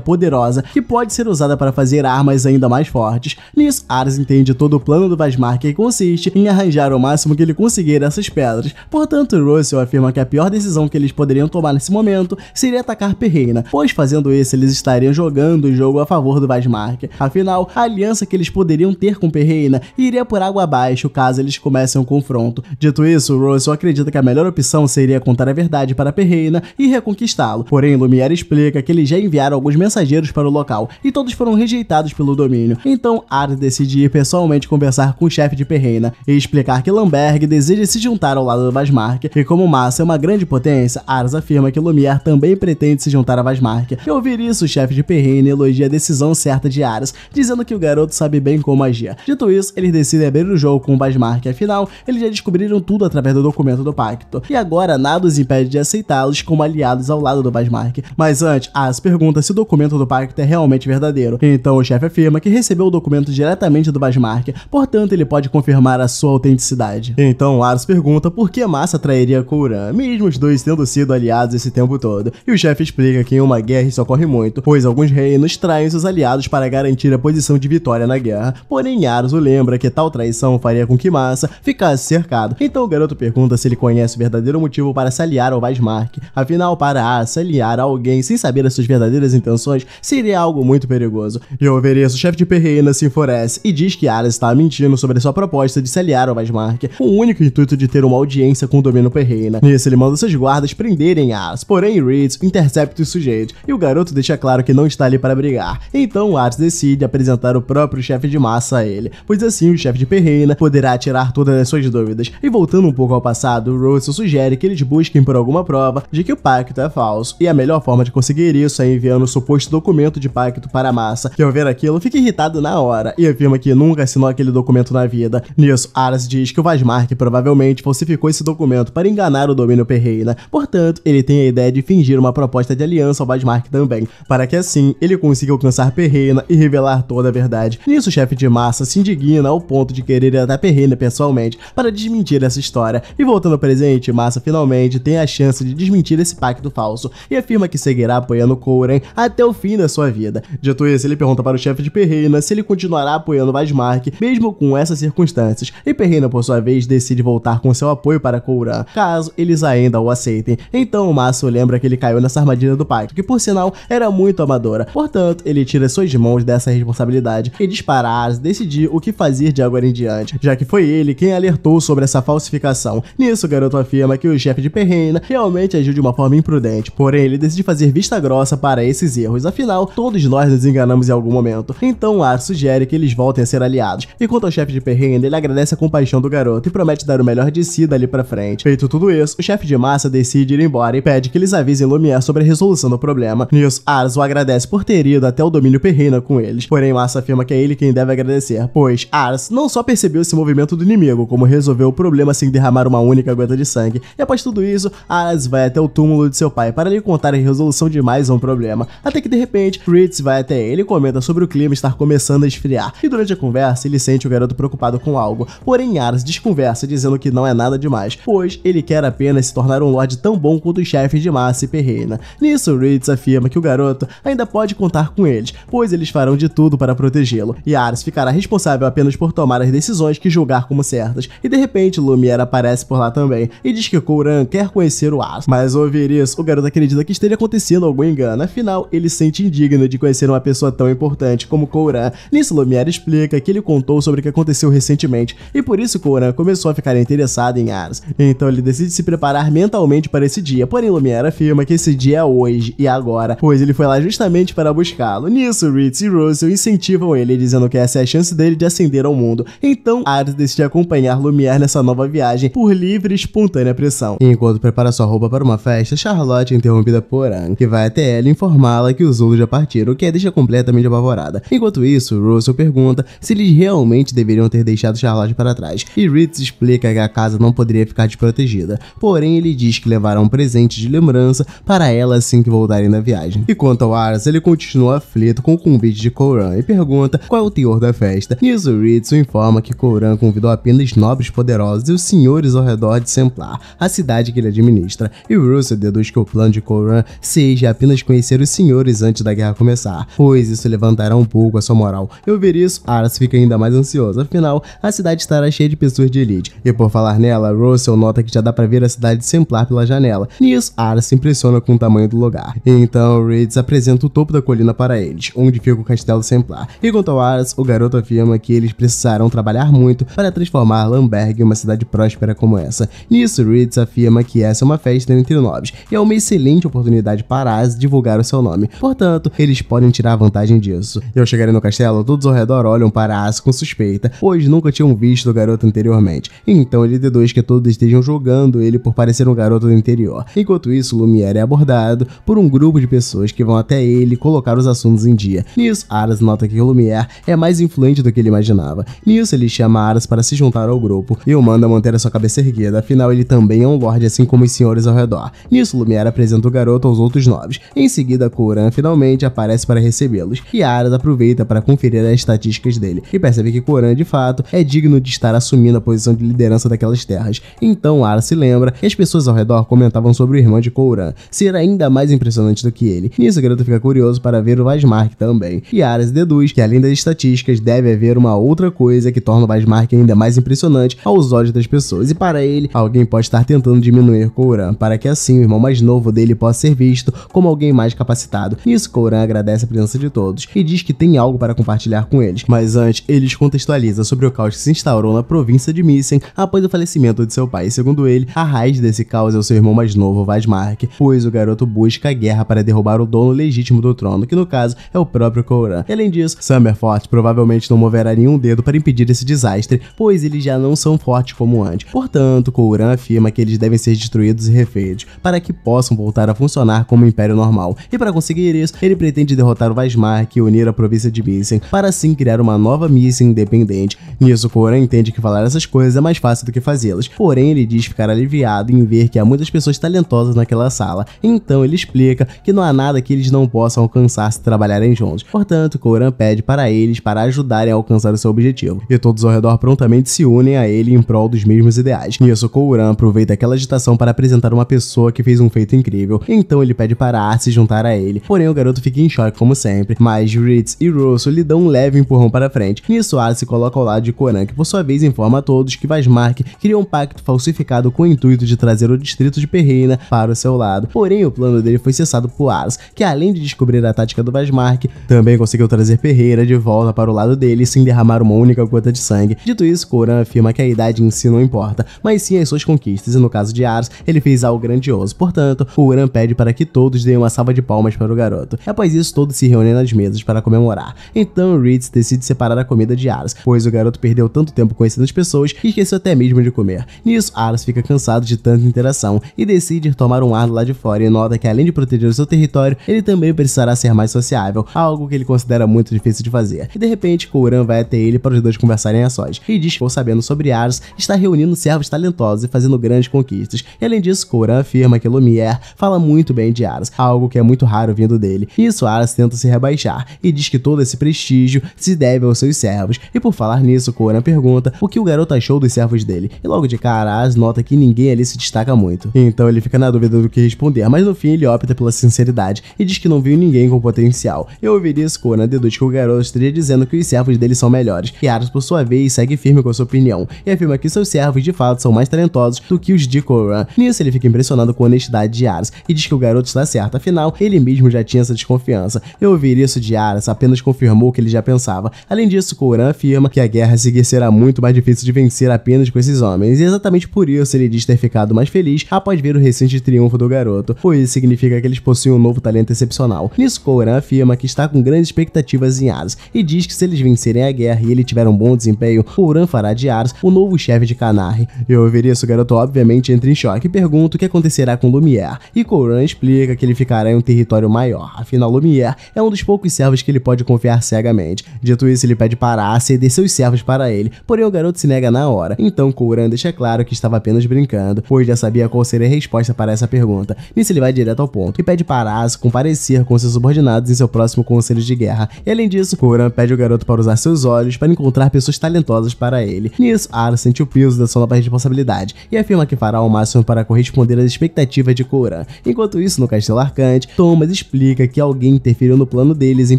poderosa que pode ser usada para fazer armas ainda mais fortes. Nisso, Ars entende todo o plano do Vazmark, que consiste em arranjar o máximo que ele conseguir essas pedras. Portanto, Russell afirma que a pior decisão que eles poderiam tomar nesse momento seria atacar Perreina, pois fazendo isso eles estariam jogando o jogo a favor do Vazmark. Afinal, a aliança que eles poderiam ter com Perreina iria por água abaixo caso eles comecem um confronto. Dito isso, Russell acredita que a melhor opção seria contar a verdade para Perreina e reconquistá-lo. Porém, Lumière explica que eles já enviaram alguns mensageiros para o local e todos foram rejeitados pelo domínio. Então, Ars decide ir pessoalmente conversar com o chefe de Perreina e explicar que Lamberg deseja se juntar ao lado do Vazmark, e como Massa é uma grande potência, Ars afirma que Lumière também pretende se juntar a Vazmark. E ao ouvir isso, o chefe de Perreina elogia a decisão certa de Ars, dizendo que o garoto sabe bem como agir. Dito isso, eles decidem abrir o jogo com o Vazmark, afinal, eles já descobriram tudo através do documento do pacto, e agora nada os impede de aceitá-los como aliados ao lado do Vazmark. Mas antes, Ars pergunta se o documento do pacto é realmente verdadeiro. Então o chefe afirma que recebeu o documento diretamente do Vazmark, portanto ele pode confirmar a sua autenticidade. Então Ars pergunta por que Massa trairia Kouran, mesmo os dois tendo sido aliados esse tempo todo. E o chefe explica que em uma guerra isso ocorre muito, pois alguns reinos traem seus aliados para garantir a posição de vitória na guerra. Porém, Ars o lembra que tal traição faria com que Massa ficasse cercado. Então o garoto pergunta se ele conhece o verdadeiro motivo para se aliar ao Vazmark. Afinal, para Ars, se aliar a alguém sem saber as suas verdadeiras intenções seria algo muito perigoso. E ao ver isso, o chefe de Perreina se enfurece e diz que Ars está mentindo sobre sua proposta de se aliar ao Vazmark, com o único intuito de ter uma audiência com o domínio Perreina. Nisso, ele manda seus guardas prenderem Ars, porém Reed intercepta os sujeitos, e o garoto deixa claro que não está ali para brigar. Então Ars decide apresentar o próprio chefe de Massa a ele, pois assim o chefe de Perreina poderá tirar todas as suas dúvidas. E voltando um pouco ao passado, Russell sugere que eles busquem por alguma prova de que o pacto é falso, e a melhor forma de conseguir isso é enviando o suposto documento de pacto para Massa, que ao ver aquilo fica irritado na hora e afirma que nunca assinou aquele documento na vida. Nisso, Ars diz que o Vazmark provavelmente falsificou esse documento para enganar o domínio Perreina, portanto ele tem a ideia de fingir uma proposta de aliança ao Vazmark também, para que assim ele consiga alcançar Perreina e revelar toda a verdade. Nisso, o chefe de Massa se indigna ao ponto de querer ir até Perreina pessoalmente para desmentir essa história, e voltando ao presente, Massa finalmente tem a chance de desmentir esse pacto falso e afirma que seguirá apoiando Kouran até o fim da sua vida. Dito isso, ele pergunta para o chefe de Perreina se ele continuará apoiando Vazmark mesmo com essas circunstâncias, e Perreina por sua vez decide voltar com seu apoio para Kouran, caso eles ainda o aceitem. Então Massa lembra que ele caiu nessa armadilha do pacto, que por sinal era muito amadora, portanto ele tira suas mãos dessa responsabilidade e diz para Ars decidir o que fazer de agora em diante, já que foi ele quem alertou sobre essa falsificação. Nisso, o garoto afirma que o chefe de Perreina realmente agiu de uma forma imprudente, porém ele decide fazer vista grossa para esses erros, afinal todos nós nos enganamos em algum momento. Então Ars sugere que eles voltem a ser aliados, e quanto ao chefe de Perreina, ele agradece a compaixão do garoto e promete dar o melhor de si dali pra frente. Feito tudo isso, o chefe de Massa decide ir embora e pede que eles avisem Lumière sobre a resolução do problema. Nisso, Ars o agradece por ter ido até o domínio Perreina com eles, porém Massa afirma que é ele quem deve agradecer, pois Ars não só percebeu esse movimento do inimigo, como resolveu o problema sem derramar uma única gota de sangue. E após tudo isso, Ars vai até o túmulo de seu pai para lhe contar a resolução de mais um problema, até que de repente Fritz vai até ele e comenta sobre o clima estar começando a esfriar, e durante a conversa ele sente o garoto preocupado com algo, porém Ars desconversa dizendo que não é nada demais, pois ele quer apenas se tornar um lorde tão bom quanto os chefes de Massa e Perreina. Nisso, Fritz afirma que o garoto ainda pode contar com eles, pois eles farão de tudo para protegê-lo, e Ars ficará responsável apenas por tomar as decisões que julgar como certas. E de repente Lumière aparece por lá também e diz que Kouran quer conhecer o Ars, mas ao ouvir isso, o garoto acredita que esteja acontecendo algum engano, afinal ele se sente indigno de conhecer uma pessoa tão importante como Kouran. Nisso, Lumière explica que ele contou sobre o que aconteceu recentemente e por isso Kouran começou a ficar interessado em Ars. Então ele decide se preparar mentalmente para esse dia, porém Lumière afirma que esse dia é hoje e agora, pois ele foi lá justamente para buscá-lo. Nisso, Ritz e Russell incentivam ele, dizendo que essa é a chance dele de ascender ao mundo. Então Ars decide acompanhar Lumière nessa nova viagem por livre e espontânea pressão. Enquanto prepara sua roupa para uma festa, Charlotte é interrompida por Anne, que vai até ela informá-la que os Zulus já partiram, o que a deixa completamente apavorada. Enquanto isso, Russell pergunta se eles realmente deveriam ter deixado Charlotte para trás, e Ritz explica que a casa não poderia ficar desprotegida, porém ele diz que levará um presente de lembrança para ela ela assim que voltarem da viagem. E quanto ao Aras, ele continua aflito com o convite de Coran e pergunta qual é o teor da festa. Nisso, Ritsu informa que Coran convidou apenas nobres poderosos e os senhores ao redor de Semplar, a cidade que ele administra, e Russell deduz que o plano de Coran seja apenas conhecer os senhores antes da guerra começar, pois isso levantará um pouco a sua moral. Ao ver isso, Aras fica ainda mais ansioso, afinal, a cidade estará cheia de pessoas de elite, e por falar nela, Russell nota que já dá pra ver a cidade de Semplar pela janela. Nisso, Aras se impressiona com o tamanho do lugar. Então, Ritsu apresenta o topo da colina para eles, onde fica o castelo Semplar. E quanto ao Aras, o garoto afirma que eles precisarão trabalhar muito para transformar Lamberg em uma cidade próspera como essa. Nisso, Ritsu afirma que essa é uma festa entre nobres, e é uma excelente oportunidade para Aras divulgar o seu nome. Portanto, eles podem tirar vantagem disso. E ao chegarem no castelo, todos ao redor olham para Aras com suspeita, pois nunca tinham visto o garoto anteriormente. Então ele deduz que todos estejam julgando ele por parecer um garoto do interior. Enquanto isso, Lumière é abordado por um grupo de pessoas que vão até ele colocar os assuntos em dia. Nisso, Aras nota que Lumière é mais influente do que ele imaginava. Nisso, ele chama Aras para se juntar ao grupo e o manda manter a sua cabeça erguida, afinal ele também é um lorde assim como os senhores ao redor. Nisso, Lumière apresenta o garoto aos outros nobres. Em seguida, Coran finalmente aparece para recebê-los e Aras aproveita para conferir as estatísticas dele e percebe que Coran de fato é digno de estar assumindo a posição de liderança daquelas terras. Então Aras se lembra que as pessoas ao redor comentavam sobre o irmão de Coran ser ainda mais impressionante do que ele. Nisso, o garoto fica curioso para ver o Weissmark também, e Aras deduz que além das estatísticas deve haver uma outra coisa que torna o Weissmark ainda mais impressionante aos olhos das pessoas, e para ele, alguém pode estar tentando diminuir Coran, para que assim o irmão mais novo dele possa ser visto como alguém mais capacitado. Nisso, Coran agradece a presença de todos e diz que tem algo para compartilhar com eles, mas antes eles contextualizam sobre o caos que se instaurou na província de Misen após o falecimento de seu pai. Segundo ele, a raiz desse caos é o seu irmão mais novo, Weissmark, pois o garoto busca a guerra para derrubar o dono legítimo do trono, que no caso é o próprio Coran. E além disso, Summerfort provavelmente não moverá nenhum dedo para impedir esse desastre, pois eles já não são fortes como antes. Portanto, Coran afirma que eles devem ser destruídos e refeitos, para que possam voltar a funcionar como um império normal. E para conseguir isso, ele pretende derrotar o Weissmark e unir a província de Misen, para assim criar uma nova Misen independente. Nisso, Coran entende que falar essas coisas é mais fácil do que fazê-las, porém ele diz ficar aliviado em ver que há muitas pessoas talentosas naquela sala. Então ele explica que não há nada que eles não possam alcançar se trabalharem juntos. Portanto, Coran pede para eles para ajudarem a alcançar o seu objetivo, e todos ao redor prontamente se unem a ele em prol dos mesmos ideais. Nisso, Coran aproveita aquela agitação para apresentar uma pessoa que fez um feito incrível, então ele pede para Aras se juntar a ele, porém o garoto fica em choque como sempre, mas Ritsu e Russell lhe dão um leve empurrão para frente. Nisso, Aras se coloca ao lado de Coran, que por sua vez informa a todos que Weissmark criou um pacto falsificado com o intuito de trazer o distrito de Perreina para o seu lado, porém o plano dele foi cessado por Aras, que além de descobrir a tática do Weissmark, também conseguiu trazer Perreira de volta para o lado dele sem derramar uma única gota de sangue. Dito isso, Coran afirma que a idade em si não importa, mas sim as suas conquistas, e no caso de Aras, ele fez algo grandioso. Portanto, Coran pede para que todos deem uma salva de palmas para o garoto. Após isso, todos se reúnem nas mesas para comemorar. Então, Ritsu decide separar a comida de Aras, pois o garoto perdeu tanto tempo conhecendo as pessoas que esqueceu até mesmo de comer. Nisso, Aras fica cansado de tanta interação e decide ir tomar um ar do lado de fora, e nota que além de proteger o seu território, ele também precisará ser mais sociável, algo que ele considera muito difícil de fazer. E de repente, Coran vai até ele para os dois conversarem a sós, e diz que, sabendo sobre Aras, está reunindo servos talentosos e fazendo grandes conquistas. E além disso, Coran afirma que Lumière fala muito bem de Aras, algo que é muito raro vindo dele. Nisso, Aras tenta se rebaixar e diz que todo esse prestígio se deve aos seus servos. E por falar nisso, Coran pergunta o que o garoto achou dos servos dele, e logo de cara, Aras nota que ninguém ali se destaca muito. Então ele fica na dúvida do que responder, mas no fim ele opta pela sinceridade e diz que não viu ninguém com potencial. E ao ouvir isso, Coran deduz que o garoto estaria dizendo que os servos dele são melhores, e Aras por sua vez segue firme com sua opinião e afirma que seus servos de fato são mais talentosos do que os de Coran. Nisso ele fica impressionado com a honestidade de Aras e diz que o garoto está certo, afinal ele mesmo já tinha essa desconfiança. E ao ouvir isso de Aras apenas confirmou o que ele já pensava. Além disso, Coran afirma que a guerra a seguir será muito mais difícil de vencer apenas com esses homens, e exatamente por isso ele diz ter ficado mais feliz após ver o recente triunfo do garoto, pois isso significa que eles possuem um novo talento excepcional. Nisso, Coran afirma que está com grandes expectativas em Aras e diz que se eles vencerem a guerra e ele tiver um bom desempenho, Coran fará de Aras o novo chefe de Canarre. E ao ouvir isso, o garoto obviamente entra em choque e pergunta o que acontecerá com Lumière, e Coran explica que ele ficará em um território maior, afinal Lumière é um dos poucos servos que ele pode confiar cegamente. Dito isso, ele pede para Aras ceder seus servos para ele, porém o garoto se nega na hora. Então Coran deixa claro que estava apenas brincando, pois já sabia qual seria a resposta para essa pergunta. Nisso ele vai direto ao ponto e pede para Ars comparecer com seus subordinados em seu próximo conselho de guerra. E além disso, Kouran pede ao garoto para usar seus olhos para encontrar pessoas talentosas para ele. Nisso, Ars sente o peso da sua nova responsabilidade e afirma que fará o máximo para corresponder às expectativas de Kouran. Enquanto isso, no Castelo Arcante, Thomas explica que alguém interferiu no plano deles em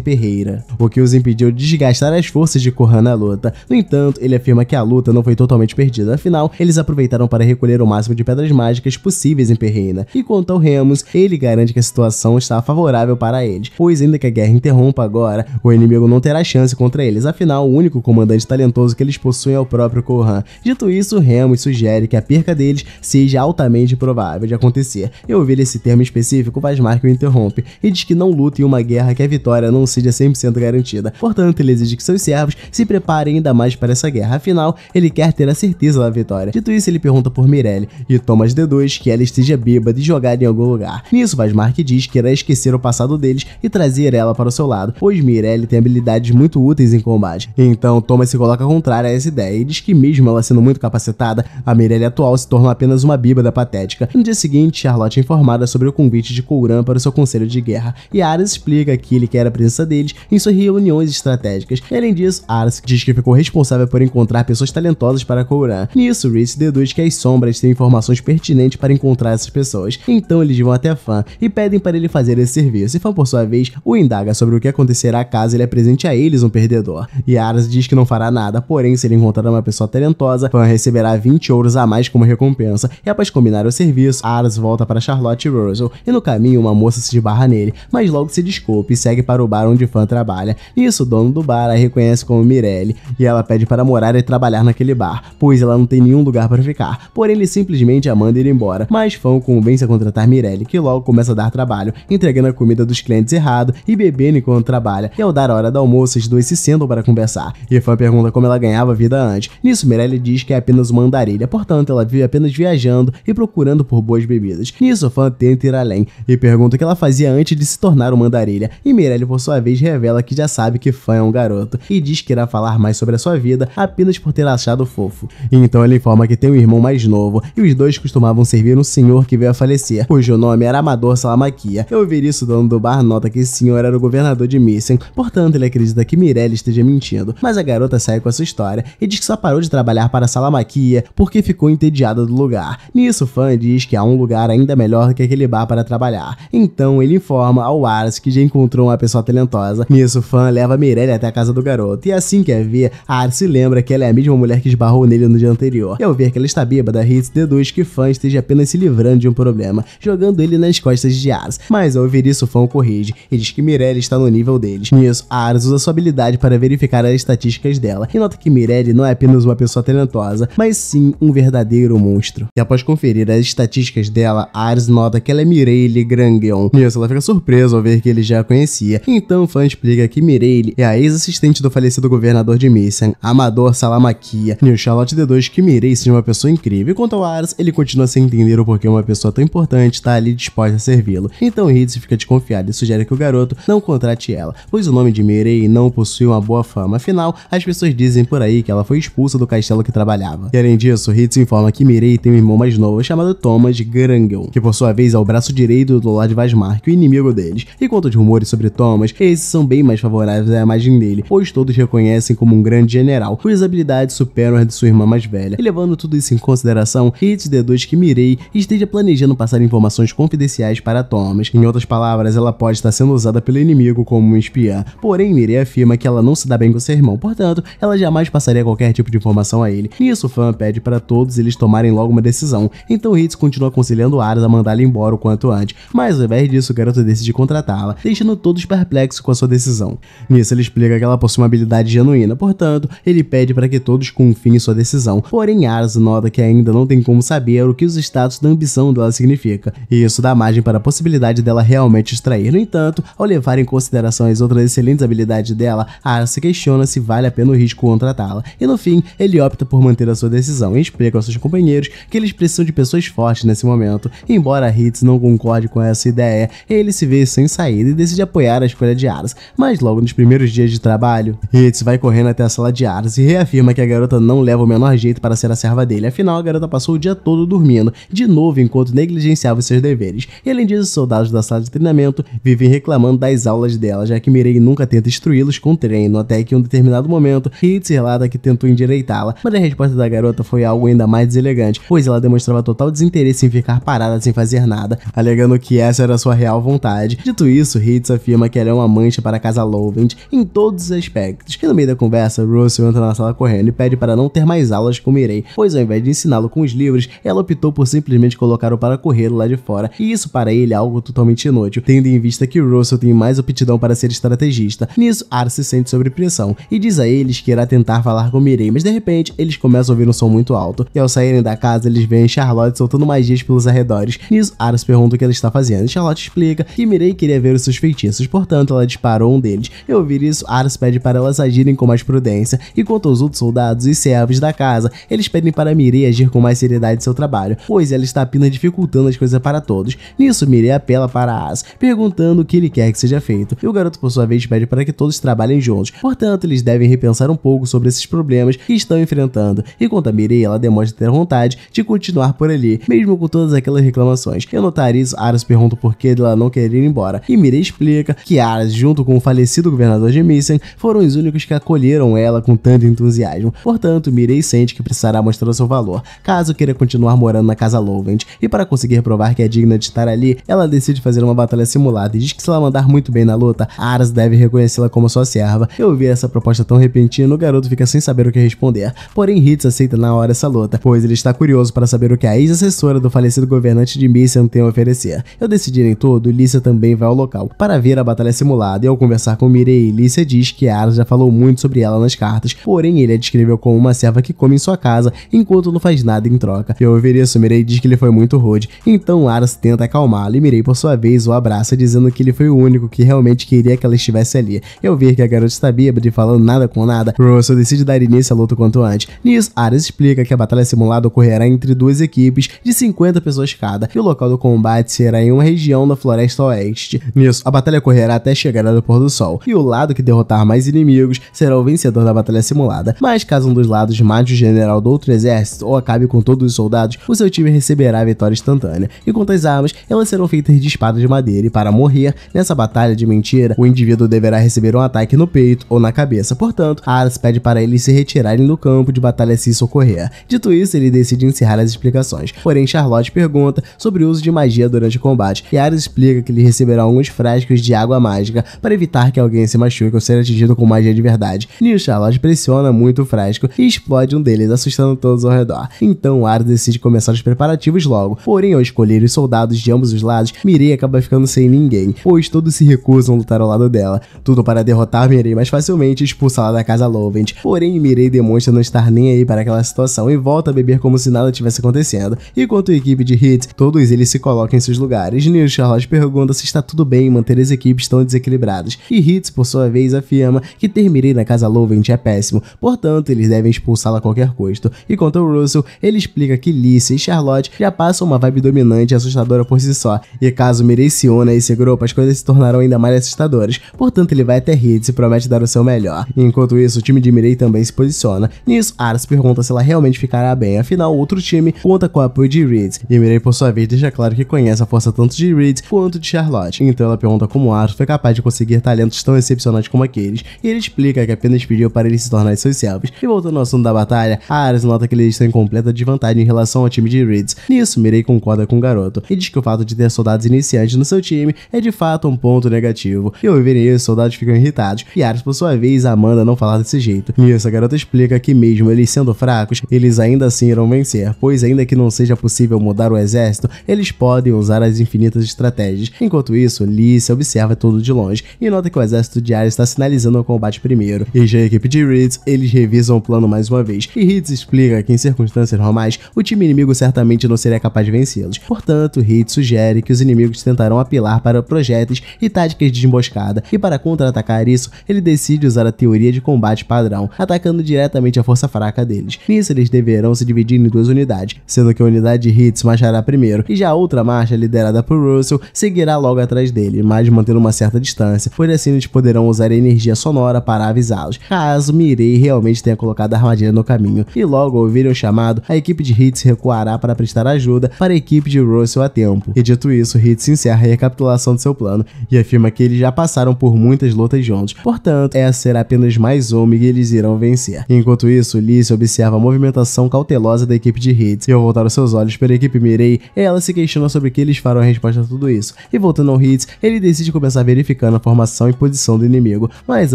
Perreira, o que os impediu de desgastar as forças de Kouran na luta. No entanto, ele afirma que a luta não foi totalmente perdida, afinal, eles aproveitaram para recolher o máximo de pedras mágicas possíveis em Perreira. E quanto ao Remus, ele garante que a situação está favorável para eles, pois ainda que a guerra interrompa agora, o inimigo não terá chance contra eles, afinal, o único comandante talentoso que eles possuem é o próprio Kouran. Dito isso, Remus sugere que a perca deles seja altamente provável de acontecer. E ao ouvir esse termo específico, Vazmark o interrompe e diz que não luta em uma guerra que a vitória não seja 100% garantida. Portanto, ele exige que seus servos se preparem ainda mais para essa guerra, afinal, ele quer ter a certeza da vitória. Dito isso, ele pergunta por Mireille e Thomas deduz que ela esteja bêbada e jogada em algum lugar. Nisso, Vazmark diz que irá esquecer o passado deles e trazer ela para o seu lado, pois Mireille tem habilidades muito úteis em combate. Então, Thomas se coloca contrário a essa ideia e diz que mesmo ela sendo muito capacitada, a Mireille atual se tornou apenas uma bêbada patética. No dia seguinte, Charlotte é informada sobre o convite de Kouran para o seu conselho de guerra, e Aras explica que ele quer a presença deles em suas reuniões estratégicas. E, além disso, Aras diz que ficou responsável por encontrar pessoas talentosas para Kouran. Nisso, Rhys deduz que as sombras têm informações pertinentes para encontrar essas pessoas. Então eles vão até Fan e pedem para ele fazer esse serviço, e Fan, por sua vez, o indaga sobre o que acontecerá caso ele apresente a eles um perdedor. E Aras diz que não fará nada, porém, se ele encontrar uma pessoa talentosa, Fan receberá 20 ouros a mais como recompensa. E após combinar o serviço, Aras volta para Charlotte e Russell, e no caminho uma moça se esbarra nele, mas logo se desculpa e segue para o bar onde Fan trabalha. Nisso, o dono do bar a reconhece como Mireille, e ela pede para morar e trabalhar naquele bar, pois ela não tem nenhum lugar para ficar. Porém, ele simplesmente a manda ir embora, mas Fan convence a contratar Mireille, que logo começa a dar trabalho, entregando a comida dos clientes errado e bebendo enquanto trabalha. E ao dar a hora do almoço, os dois se sentam para conversar, e Fan pergunta como ela ganhava vida antes. Nisso, Mireille diz que é apenas uma andarilha, portanto ela vive apenas viajando e procurando por boas bebidas. Nisso, Fan tenta ir além e pergunta o que ela fazia antes de se tornar uma andarilha, e Mireille, por sua vez, revela que já sabe que Fan é um garoto e diz que irá falar mais sobre a sua vida apenas por ter achado fofo. Então ele informa que tem um irmão mais novo, e os dois costumavam servir um senhor que veio a falecer, cujo nome era Amador Salamaquia. Ao ouvir isso, o dono do bar nota que esse senhor era o governador de Missing, portanto ele acredita que Mireille esteja mentindo, mas a garota sai com a sua história e diz que só parou de trabalhar para Salamaquia porque ficou entediada do lugar. Nisso, Fan diz que há um lugar ainda melhor que aquele bar para trabalhar, então ele informa ao Ars que já encontrou uma pessoa talentosa. Nisso, Fan leva Mireille até a casa do garoto, e assim que a vê, Ars se lembra que ela é a mesma mulher que esbarrou nele no dia anterior, e ao ver que ela está bêbada, Rhys deduz que Fan esteja apenas se livrando de um problema, jogando ele nas costas de Ars, mas ao ouvir isso, Fan corrige e diz que Mireille está no nível deles. Nisso, Ars usa sua habilidade para verificar as estatísticas dela, e nota que Mireille não é apenas uma pessoa talentosa, mas sim um verdadeiro monstro. E após conferir as estatísticas dela, Ars nota que ela é Mireille Grangeon. Nisso, ela fica surpresa ao ver que ele já a conhecia, então Fan explica que Mireille é a ex-assistente do falecido governador de Missing, Amador Salamaquia. Nisso, Charlotte deduz que Mireille seja uma pessoa incrível, e quanto ao Ars, ele continua sem entender o porquê uma pessoa tão importante está ali disposta a servi-lo. Então Rhys fica desconfiado e sugere que o garoto não contrate ela, pois o nome de Mireille não possui uma boa fama, afinal, as pessoas dizem por aí que ela foi expulsa do castelo que trabalhava. E além disso, Rhys informa que Mireille tem um irmão mais novo chamado Thomas Grangeon, que por sua vez é o braço direito do Lord Vazmark, o inimigo deles. E quanto aos rumores sobre Thomas, esses são bem mais favoráveis à imagem dele, pois todos reconhecem como um grande general, cujas habilidades superam as de sua irmã mais velha. E levando tudo isso em consideração, Rhys deduz que Mireille esteja planejando passar informações confidenciais para Thomas. Em outras palavras, ela pode estar sendo usada pelo inimigo como uma espiã. Porém, Mireille afirma que ela não se dá bem com seu irmão, portanto, ela jamais passaria qualquer tipo de informação a ele. Nisso, Fan pede para todos eles tomarem logo uma decisão, então Rhys continua aconselhando Aras a mandá-la embora o quanto antes, mas ao invés disso, o garoto decide contratá-la, deixando todos perplexos com a sua decisão. Nisso, ele explica que ela possui uma habilidade genuína, portanto, ele pede para que todos confiem em sua decisão, porém Aras nota que ainda não tem como saber o que os status da ambição dela significa, e isso dá margem para a possibilidade dela realmente extrair. No entanto, ao levar em consideração as outras excelentes habilidades dela, Aras se questiona se vale a pena o risco contratá-la, e no fim, ele opta por manter a sua decisão e explica aos seus companheiros que eles precisam de pessoas fortes nesse momento. Embora Rhys não concorde com essa ideia, ele se vê sem saída e decide apoiar a escolha de Aras, mas logo nos primeiros dias de trabalho, Rhys vai correndo até a sala de Aras e reafirma que a garota não leva o menor jeito para ser a serva dele, afinal a garota passou o dia todo dormindo, de novo enquanto negligenciava os seus deveres. deles. E além disso, os soldados da sala de treinamento vivem reclamando das aulas dela, já que Mirei nunca tenta instruí-los com treino, até que em um determinado momento, Hitz relata que tentou endireitá-la, mas a resposta da garota foi algo ainda mais deselegante, pois ela demonstrava total desinteresse em ficar parada sem fazer nada, alegando que essa era a sua real vontade. Dito isso, Hitz afirma que ela é uma mancha para a casa Lovend em todos os aspectos. E no meio da conversa, Russell entra na sala correndo e pede para não ter mais aulas com Mirei, pois ao invés de ensiná-lo com os livros, ela optou por simplesmente colocar-o para correr lá de fora, e isso para ele é algo totalmente inútil, tendo em vista que Russell tem mais aptidão para ser estrategista. Nisso, Ars se sente sob pressão e diz a eles que irá tentar falar com Mirei, mas de repente eles começam a ouvir um som muito alto, e ao saírem da casa eles veem Charlotte soltando magias pelos arredores. Nisso, Ars pergunta o que ela está fazendo, e Charlotte explica que Mirei queria ver os seus feitiços, portanto ela disparou um deles. Ao ouvir isso, Ars pede para elas agirem com mais prudência, e quanto aos outros soldados e servos da casa, eles pedem para Mirei agir com mais seriedade em seu trabalho, pois ela está apenas dificultando as coisas para todos. Nisso, Mirei apela para Ars, perguntando o que ele quer que seja feito, e o garoto por sua vez pede para que todos trabalhem juntos, portanto eles devem repensar um pouco sobre esses problemas que estão enfrentando. E quanto a Mirei, ela demonstra ter vontade de continuar por ali, mesmo com todas aquelas reclamações. Ao notar isso, Ars pergunta o porquê dela não querer ir embora, e Mirei explica que Ars, junto com o falecido governador de Misen, foram os únicos que acolheram ela com tanto entusiasmo. Portanto, Mirei sente que precisará mostrar o seu valor, caso queira continuar morando na casa Lovend, e para conseguir provar que é digna de estar ali, ela decide fazer uma batalha simulada e diz que se ela mandar muito bem na luta, Ars deve reconhecê-la como sua serva. Ao ouvir essa proposta tão repentina, o garoto fica sem saber o que responder, porém Hitz aceita na hora essa luta, pois ele está curioso para saber o que a ex-assessora do falecido governante de Misen tem a oferecer. Ao decidirem tudo, Lícia também vai ao local para ver a batalha simulada, e ao conversar com Mirei, Lícia diz que Ars já falou muito sobre ela nas cartas, porém ele a descreveu como uma serva que come em sua casa enquanto não faz nada em troca. E ao ouvir isso, Mirei diz que ele foi muito rude, então Ars tenta acalmá-lo, e Mirei por sua vez o abraça, dizendo que ele foi o único que realmente queria que ela estivesse ali. E ao ver que a garota está bêbada e falando nada com nada, Russell decide dar início à luta quanto antes. Nisso, Ars explica que a batalha simulada ocorrerá entre duas equipes de 50 pessoas cada, e o local do combate será em uma região da Floresta Oeste. Nisso, a batalha ocorrerá até a chegada do pôr do sol, e o lado que derrotar mais inimigos será o vencedor da batalha simulada. Mas caso um dos lados mate o general do outro exército ou acabe com todos os soldados, o seu time receberá a vitória instantânea. E quanto às armas, elas serão feitas de espada de madeira, e para morrer nessa batalha de mentira, o indivíduo deverá receber um ataque no peito ou na cabeça. Portanto, Ars pede para eles se retirarem do campo de batalha se isso ocorrer. Dito isso, ele decide encerrar as explicações. Porém, Charlotte pergunta sobre o uso de magia durante o combate, e Ars explica que ele receberá alguns frascos de água mágica para evitar que alguém se machuque ou seja atingido com magia de verdade. Nisso, Charlotte pressiona muito o frasco e explode um deles, assustando todos ao redor. Então, Ars decide começar os preparativos logo. Porém, ao escolher os soldados de ambos os lados, Mirei acaba ficando sem ninguém, pois todos se recusam a lutar ao lado dela. Tudo para derrotar Mirei mais facilmente e expulsá-la da casa Lovend. Porém, Mirei demonstra não estar nem aí para aquela situação e volta a beber como se nada tivesse acontecendo. Enquanto a equipe de Hitz, todos eles se colocam em seus lugares. Nisso, Charlotte pergunta se está tudo bem manter as equipes tão desequilibradas. E Hitz, por sua vez, afirma que ter Mirei na casa Lovend é péssimo, portanto, eles devem expulsá-la a qualquer custo. E quanto ao Russell, ele explica que Lícia e Charlotte já passam uma vibe dominante e assustadora por si só, e caso Mirei se una a esse grupo, as coisas se tornarão ainda mais assustadoras. Portanto, ele vai até Hitz e promete dar o seu melhor. Enquanto isso, o time de Mirei também se posiciona. Nisso, Ars pergunta se ela realmente ficará bem, afinal, outro time conta com o apoio de Reed, e Mirei, por sua vez, deixa claro que conhece a força tanto de Reed quanto de Charlotte. Então ela pergunta como Ars foi capaz de conseguir talentos tão excepcionais como aqueles, e ele explica que apenas pediu para eles se tornarem seus servos. E voltando ao assunto da batalha, Ars nota que eles estão em completa desvantagem em relação ao time de Reed. Nisso, Mirei concorda com o garoto, e diz que o fato de ter soldados iniciantes no seu time é de fato um ponto negativo. E ao ouvirem isso, os soldados ficam irritados, e Ars, por sua vez, manda não falar desse jeito. Nisso, a garota explica que mesmo eles sendo fracos, eles ainda assim irão vencer, pois ainda que não seja possível mudar o exército, eles podem usar as infinitas estratégias. Enquanto isso, Lícia observa tudo de longe, e nota que o exército de Ars está sinalizando o combate primeiro. E já a equipe de Reed, eles revisam o plano mais uma vez, e Hitz explica que em circunstâncias normais, o time inimigo certamente não seria capaz de vencê-los. Portanto, Hitz sugere que os inimigos tentarão apelar para projéteis e táticas de emboscada, e para contra-atacar isso, ele decide usar a teoria de combate padrão, atacando diretamente a força fraca deles. Nisso, eles deverão se dividir em duas unidades, sendo que a unidade de Hitz marchará primeiro, e já a outra marcha, liderada por Russell, seguirá logo atrás dele, mas mantendo uma certa distância, pois assim eles poderão usar a energia sonora para avisá-los, caso Mirei realmente tenha colocado a armadilha no caminho. E logo ao ouvirem o chamado, a equipe de Hitz recuará para prestar ajuda para a equipe de Russell tempo. E dito isso, Hitz encerra a recapitulação de seu plano e afirma que eles já passaram por muitas lutas juntos, portanto, essa será apenas mais uma e eles irão vencer. Enquanto isso, Lise observa a movimentação cautelosa da equipe de Hitz e ao voltar os seus olhos para a equipe Mirei, ela se questiona sobre o que eles farão em resposta a tudo isso. E voltando ao Hitz, ele decide começar verificando a formação e posição do inimigo, mas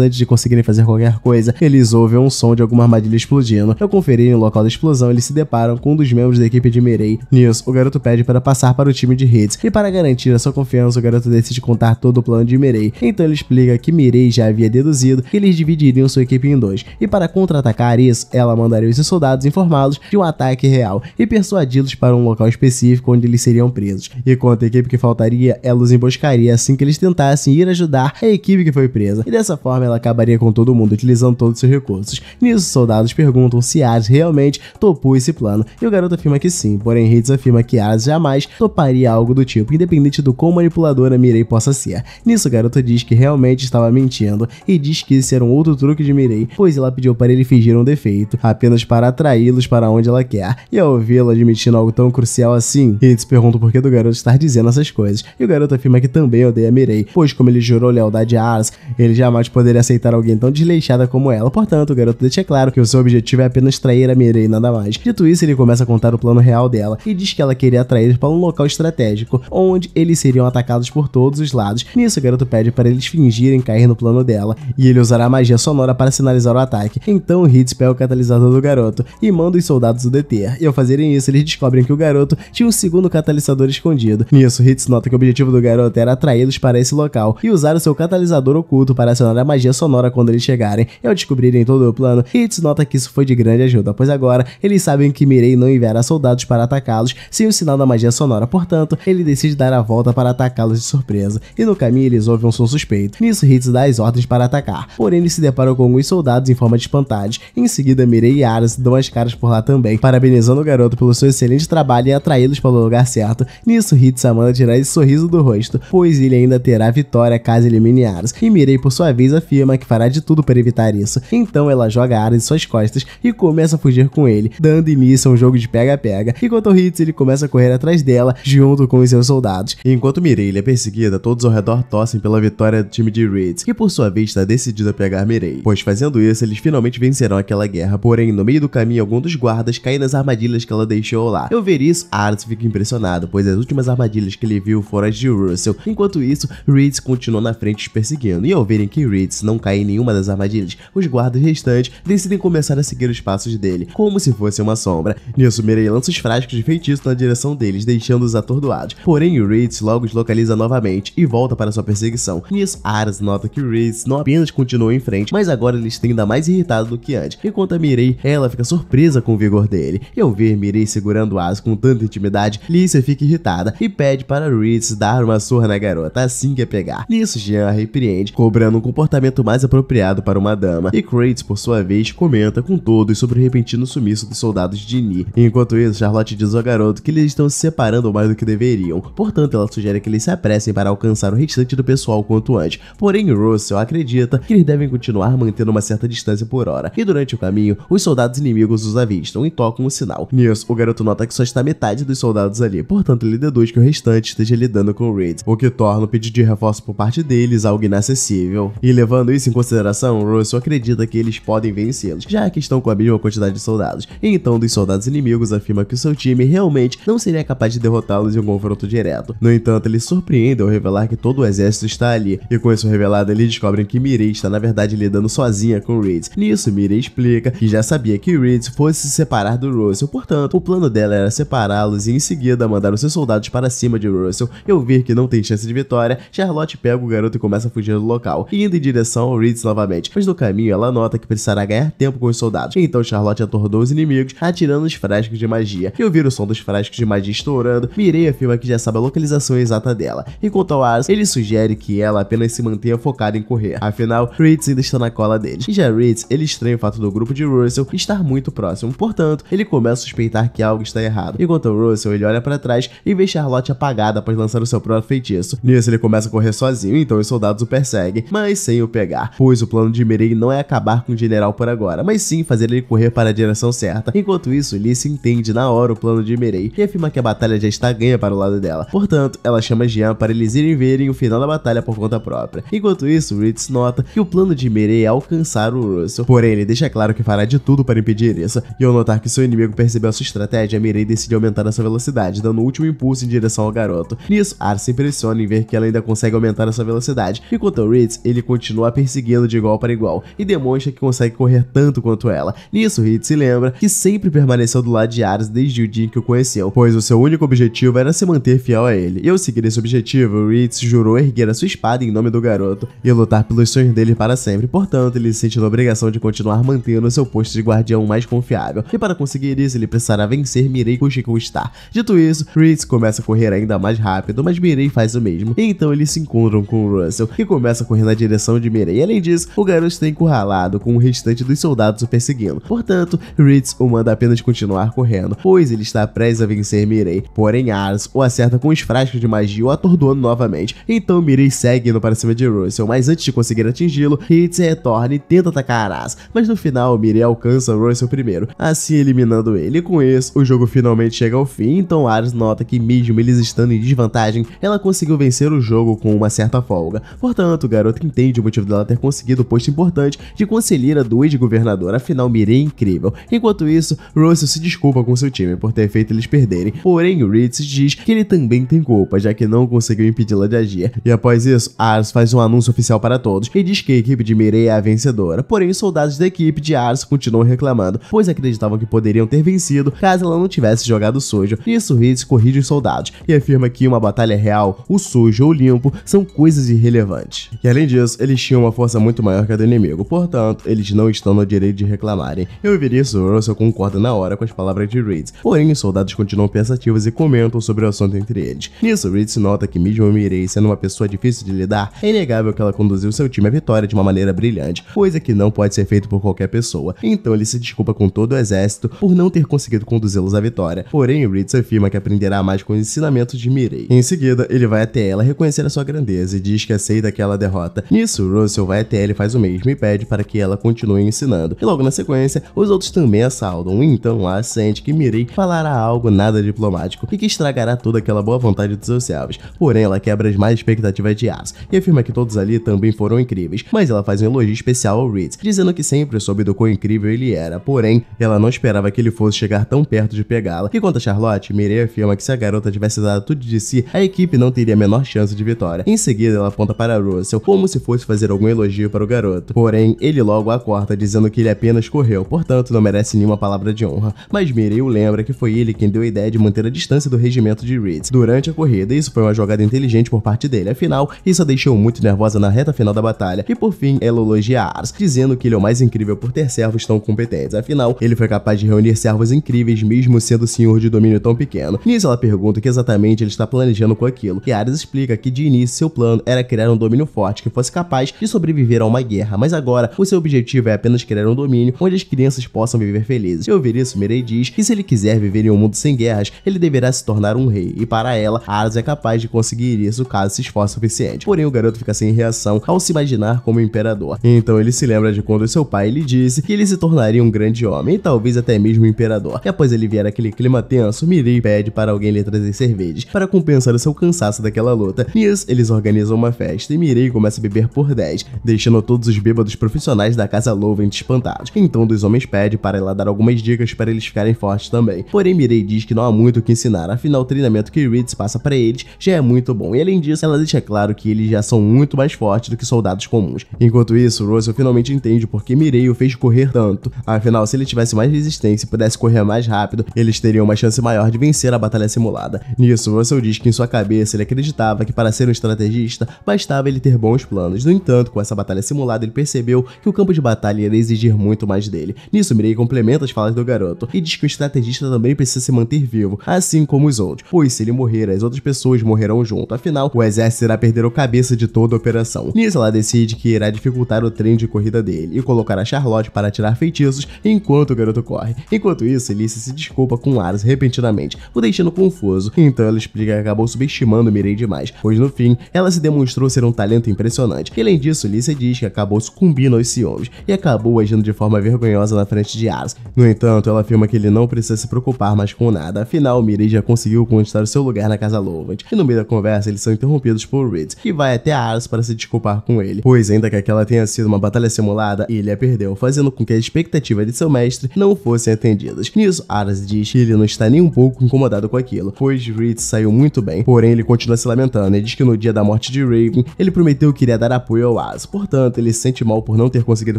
antes de conseguirem fazer qualquer coisa, eles ouvem um som de alguma armadilha explodindo. Ao conferirem o local da explosão, eles se deparam com um dos membros da equipe de Mirei. Nisso, o garoto pede para passar para o time de Hitz, e para garantir a sua confiança, o garoto decide contar todo o plano de Mirei. Então ele explica que Mirei já havia deduzido que eles dividiriam sua equipe em dois, e para contra-atacar isso, ela mandaria os seus soldados informá-los de um ataque real e persuadi-los para um local específico onde eles seriam presos. E quanto à equipe que faltaria, ela os emboscaria assim que eles tentassem ir ajudar a equipe que foi presa, e dessa forma ela acabaria com todo mundo, utilizando todos os seus recursos. Nisso, os soldados perguntam se Ares realmente topou esse plano, e o garoto afirma que sim, porém Hitz afirma que Ares jamais toparia algo do tipo, independente do quão manipuladora Mirei possa ser. Nisso, o garoto diz que realmente estava mentindo, e diz que esse era um outro truque de Mirei, pois ela pediu para ele fingir um defeito, apenas para atraí-los para onde ela quer. E ao vê-lo admitindo algo tão crucial assim, Hitz pergunta o porquê do garoto estar dizendo essas coisas, e o garoto afirma que também odeia Mirei, pois como ele jurou lealdade a Ares, ele jamais poderia aceitar alguém tão desleixada como ela. Portanto, o garoto deixa claro que o seu objetivo é apenas trair a Mirei e nada mais. Dito isso, ele começa a contar o plano real dela, e diz que ela queria atraí-los para um local estratégico, onde eles seriam atacados por todos os lados. Nisso, o garoto pede para eles fingirem cair no plano dela, e ele usará magia sonora para sinalizar o ataque. Então Hitz pega o catalisador do garoto e manda os soldados o deter, e ao fazerem isso, eles descobrem que o garoto tinha um segundo catalisador escondido. Nisso, Hitz nota que o objetivo do garoto era atraí-los para esse local e usar o seu catalisador oculto para acionar a magia sonora quando eles chegarem. E ao descobrirem todo o plano, Hitz nota que isso foi de grande ajuda, pois agora eles sabem que Mirei não enviará soldados para atacá-los sem o sinal da magia sonora, portanto, ele decide dar a volta para atacá-los de surpresa, e no caminho eles ouvem um som suspeito. Nisso, Hitz dá as ordens para atacar, porém eles se deparam com alguns soldados em forma de espantados. Em seguida, Mirei e Ares dão as caras por lá também, parabenizando o garoto pelo seu excelente trabalho em atraí-los para o lugar certo. Nisso, Hitz manda tirar esse sorriso do rosto, pois ele ainda terá vitória caso elimine Ares, e Mirei por sua vez afirma que fará de tudo para evitar isso. Então ela joga Ares em suas costas e começa a fugir com ele, dando início a um jogo de pega-pega, enquanto Hitz ele começa a correr atrás dela junto com os seus soldados. Enquanto Mirei é perseguida, todos ao redor torcem pela vitória do time de Hitz, que por sua vez está decidido a pegar Mirei, pois fazendo isso eles finalmente vencerão aquela guerra. Porém, no meio do caminho, algum dos guardas cai nas armadilhas que ela deixou lá. Ao ver isso, Ares fica impressionado, pois as últimas armadilhas que ele viu foram as de Russell. Enquanto isso, Hitz continuou na frente os perseguindo, e ao verem que Hitz não cai em nenhuma das armadilhas, os guardas restantes decidem começar a seguir os passos dele, como se fosse uma sombra. Nisso, Mirei lança os frascos de feitiço na direção deles, deixando-os atordoados. Porém, Hitz logo os localiza novamente e volta para sua perseguição. Nisso, Ares nota que Hitz não apenas continuou em frente, mas agora ele está ainda mais irritado do que antes. Enquanto a Mirei, ela fica surpresa com o vigor dele. E ao ver Mirei segurando Ares com tanta intimidade, Lícia fica irritada e pede para Hitz dar uma surra na garota assim que a pegar. Nisso, Jean a repreende, cobrando um comportamento mais apropriado para uma dama. E Kratos, por sua vez, comenta com todos sobre o repentino sumiço dos soldados de Ni. Enquanto isso, Charlotte diz ao garoto que eles estão se separando mais do que deveriam, portanto ela sugere que eles se apressem para alcançar o restante do pessoal quanto antes. Porém, Russell acredita que eles devem continuar mantendo uma certa distância por hora, e durante o caminho, os soldados inimigos os avistam e tocam o sinal. Nisso, o garoto nota que só está metade dos soldados ali, portanto ele deduz que o restante esteja lidando com Hitz, o que torna o pedido de reforço por parte deles algo inacessível. E levando isso em consideração, Russell acredita que eles podem vencê-los, já que estão com a mesma quantidade de soldados. E então, dos soldados inimigos afirma que o seu time realmente não seria capaz de derrotá-los em um confronto direto. No entanto, eles surpreendem ao revelar que todo o exército está ali, e com isso revelado, eles descobrem que Mirei está na verdade lidando sozinha com Hitz. Nisso, Mirei explica que já sabia que Hitz fosse se separar do Russell, portanto, o plano dela era separá-los e em seguida mandar os seus soldados para cima de Russell. E ao ver que não tem chance de vitória, Charlotte pega o garoto e começa a fugir do local, indo em direção ao Hitz novamente, mas no caminho ela nota que precisará ganhar tempo com os soldados. Então Charlotte atordou os inimigos, atirando os frascos de magia. E ao ouvir o som dos frascos de magia estourando, Mirei afirma que já sabe a localização exata dela. E quanto ao Ares, ele sugere que ela apenas se mantenha focada em correr, afinal, Hitz ainda está na cola deles. E já Hitz, ele estranha o fato do grupo de Russell estar muito próximo, portanto, ele começa a suspeitar que algo está errado. Enquanto o Russell, ele olha para trás e vê Charlotte apagada após lançar o seu próprio feitiço. Nisso, ele começa a correr sozinho, então os soldados o perseguem, mas sem o pegar, pois o plano de Mirei não é acabar com o general por agora, mas sim fazer ele correr para a direção certa. Enquanto isso, Lee se entende na hora o plano de Mirei e afirma que a batalha já está está ganha para o lado dela. Portanto, ela chama Jean para eles irem verem o final da batalha por conta própria. Enquanto isso, Ritz nota que o plano de Mireille é alcançar o Russell, porém ele deixa claro que fará de tudo para impedir isso. E ao notar que seu inimigo percebeu a sua estratégia, Mireille decide aumentar a sua velocidade, dando o último impulso em direção ao garoto. Nisso, Ars se impressiona em ver que ela ainda consegue aumentar a sua velocidade, enquanto o Ritz, ele continua perseguindo de igual para igual, e demonstra que consegue correr tanto quanto ela. Nisso, Ritz se lembra que sempre permaneceu do lado de Ars desde o dia em que o conheceu, pois o seu único objetivo era se manter fiel a ele. E ao seguir esse objetivo, Ritz jurou erguer a sua espada em nome do garoto e lutar pelos sonhos dele para sempre. Portanto, ele se sente na obrigação de continuar mantendo seu posto de guardião mais confiável. E para conseguir isso, ele precisará vencer Mireille custe que custar. Dito isso, Ritz começa a correr ainda mais rápido, mas Mireille faz o mesmo. E então eles se encontram com o Russell, que começa a correr na direção de Mireille. E além disso, o garoto está encurralado com o restante dos soldados o perseguindo. Portanto, Ritz o manda apenas continuar correndo, pois ele está prestes a vencer Mireille. Porém, Ars o acerta com os frascos de magia, o atordoando novamente. Então Mireille segue indo para cima de Russell, mas antes de conseguir atingi-lo, Ritz retorna e tenta atacar Ars. Mas no final, Mireille alcança Russell primeiro, assim eliminando ele. E com isso, o jogo finalmente chega ao fim. Então Ars nota que mesmo eles estando em desvantagem, ela conseguiu vencer o jogo com uma certa folga. Portanto, o garoto entende o motivo dela ter conseguido o posto importante de conselheira do ex-governador, afinal Mireille é incrível. Enquanto isso, Russell se desculpa com seu time por ter feito eles perderem, porém Ritz diz que ele também tem culpa, já que não conseguiu impedi-la de agir. E após isso, Ars faz um anúncio oficial para todos e diz que a equipe de Mireille é a vencedora. Porém, os soldados da equipe de Ars continuam reclamando, pois acreditavam que poderiam ter vencido caso ela não tivesse jogado sujo. Nisso, Ritz corrige os soldados e afirma que uma batalha real, o sujo ou o limpo, são coisas irrelevantes. E além disso, eles tinham uma força muito maior que a do inimigo, portanto, eles não estão no direito de reclamarem. Eu ouvir isso, Russell concorda na hora com as palavras de Ritz, porém os soldados continuam pensativos e comentam sobre o assunto entre eles. Nisso, Ritz nota que mesmo Mireille sendo uma pessoa difícil de lidar, é inegável que ela conduziu seu time à vitória de uma maneira brilhante, coisa que não pode ser feito por qualquer pessoa. Então ele se desculpa com todo o exército por não ter conseguido conduzi-los à vitória, porém Ritz afirma que aprenderá mais com os ensinamentos de Mireille. Em seguida, ele vai até ela reconhecer a sua grandeza e diz que aceita aquela derrota. Nisso, Russell vai até ela e faz o mesmo e pede para que ela continue ensinando. E logo na sequência, os outros também a saudam, e então ela sente que Mireille falará algo nada diplomático e que estragará toda aquela boa vontade dos seus servos. Porém, ela quebra as mais expectativas de Ars e afirma que todos ali também foram incríveis, mas ela faz um elogio especial ao Ritz, dizendo que sempre soube do quão incrível ele era, porém, ela não esperava que ele fosse chegar tão perto de pegá-la. E quanto a Charlotte, Mireille afirma que se a garota tivesse dado tudo de si, a equipe não teria a menor chance de vitória. Em seguida, ela aponta para Russell, como se fosse fazer algum elogio para o garoto. Porém, ele logo a corta, dizendo que ele apenas correu, portanto não merece nenhuma palavra de honra. Mas Mireille o lembra que foi ele quem deu a ideia de manter a distância do regimento de Ritz durante a corrida, e isso foi uma jogada inteligente por parte dele, afinal, isso a deixou muito nervosa na reta final da batalha. E por fim, ela elogia Ars, dizendo que ele é o mais incrível por ter servos tão competentes, afinal, ele foi capaz de reunir servos incríveis mesmo sendo senhor de domínio tão pequeno. Nisso ela pergunta o que exatamente ele está planejando com aquilo, e Ars explica que de início seu plano era criar um domínio forte que fosse capaz de sobreviver a uma guerra, mas agora o seu objetivo é apenas criar um domínio onde as crianças possam viver felizes. E ao ouvir isso, Mireille diz que se ele quiser viver em um mundo sem guerras, ele deverá se tornar um rei, e para ela, Ars é capaz de conseguir isso caso se esforce o suficiente. Porém, o garoto fica sem reação ao se imaginar como imperador. Então ele se lembra de quando seu pai lhe disse que ele se tornaria um grande homem, e talvez até mesmo um imperador. E após aliviar aquele clima tenso, Mireille pede para alguém lhe trazer cervejas, para compensar o seu cansaço daquela luta. Nisso, eles organizam uma festa, e Mireille começa a beber por 10, deixando todos os bêbados profissionais da Casa Loven espantados. Então, um dos homens pede para ela dar algumas dicas para eles ficarem fortes também. Porém, Mireille diz que não há muito o que ensinar, afinal o treinamento que Ritz passa para eles já é muito bom, e além disso, ela deixa claro que eles já são muito mais fortes do que soldados comuns. Enquanto isso, Russell finalmente entende por que Mireille o fez correr tanto. Afinal, se ele tivesse mais resistência e pudesse correr mais rápido, eles teriam uma chance maior de vencer a batalha simulada. Nisso, Russell diz que em sua cabeça ele acreditava que para ser um estrategista, bastava ele ter bons planos. No entanto, com essa batalha simulada, ele percebeu que o campo de batalha iria exigir muito mais dele. Nisso, Mireille complementa as falas do garoto e diz que o estrategista também precisa se manter vivo, assim como os outros, pois se ele morrer, as outras pessoas morrerão junto. Afinal, o exército irá perder o cabeça de toda a operação. Nisso, ela decide que irá dificultar o treino de corrida dele e colocar a Charlotte para atirar feitiços enquanto o garoto corre. Enquanto isso, Alicia se desculpa com Ars repentinamente, o deixando confuso. Então ela explica que acabou subestimando Mireille demais, pois no fim, ela se demonstrou ser um talento impressionante. E além disso, Alicia diz que acabou sucumbindo aos ciúmes e acabou agindo de forma vergonhosa na frente de Ars. No entanto, ela afirma que ele não precisa se preocupar mais com nada, afinal, Mireille já conseguiu conseguiu conquistar o seu lugar na Casa Louvant, e no meio da conversa eles são interrompidos por Reed, que vai até Ars para se desculpar com ele, pois ainda que aquela tenha sido uma batalha simulada, ele a perdeu, fazendo com que as expectativas de seu mestre não fossem atendidas. Nisso, Ars diz que ele não está nem um pouco incomodado com aquilo, pois Reed saiu muito bem, porém ele continua se lamentando e diz que no dia da morte de Raven, ele prometeu que iria dar apoio ao Ars, portanto ele se sente mal por não ter conseguido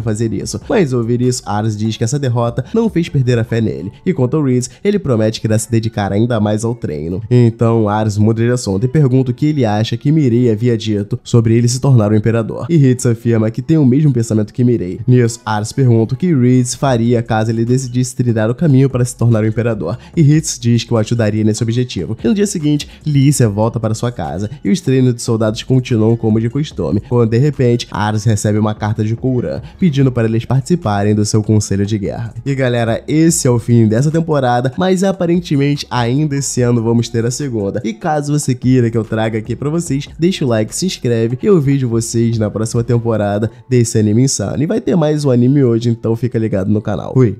fazer isso, mas ao ouvir isso, Ars diz que essa derrota não fez perder a fé nele, e quanto ao Reed, ele promete que irá se dedicar ainda mais ao treino. Então Ars muda de assunto e pergunta o que ele acha que Mirei havia dito sobre ele se tornar o imperador, e Reed afirma que tem o mesmo pensamento que Mirei. Nisso, Ars pergunta o que Reed faria caso ele decidisse trilhar o caminho para se tornar o imperador, e Reed diz que o ajudaria nesse objetivo. E no dia seguinte, Lícia volta para sua casa, e os treinos de soldados continuam como de costume, quando de repente, Ars recebe uma carta de Couran, pedindo para eles participarem do seu conselho de guerra. E galera, esse é o fim dessa temporada, mas aparentemente ainda esse ano vamos ter a segunda. E caso você queira que eu traga aqui pra vocês, deixa o like, se inscreve, e eu vejo vocês na próxima temporada desse anime insano. E vai ter mais um anime hoje, então fica ligado no canal. Fui!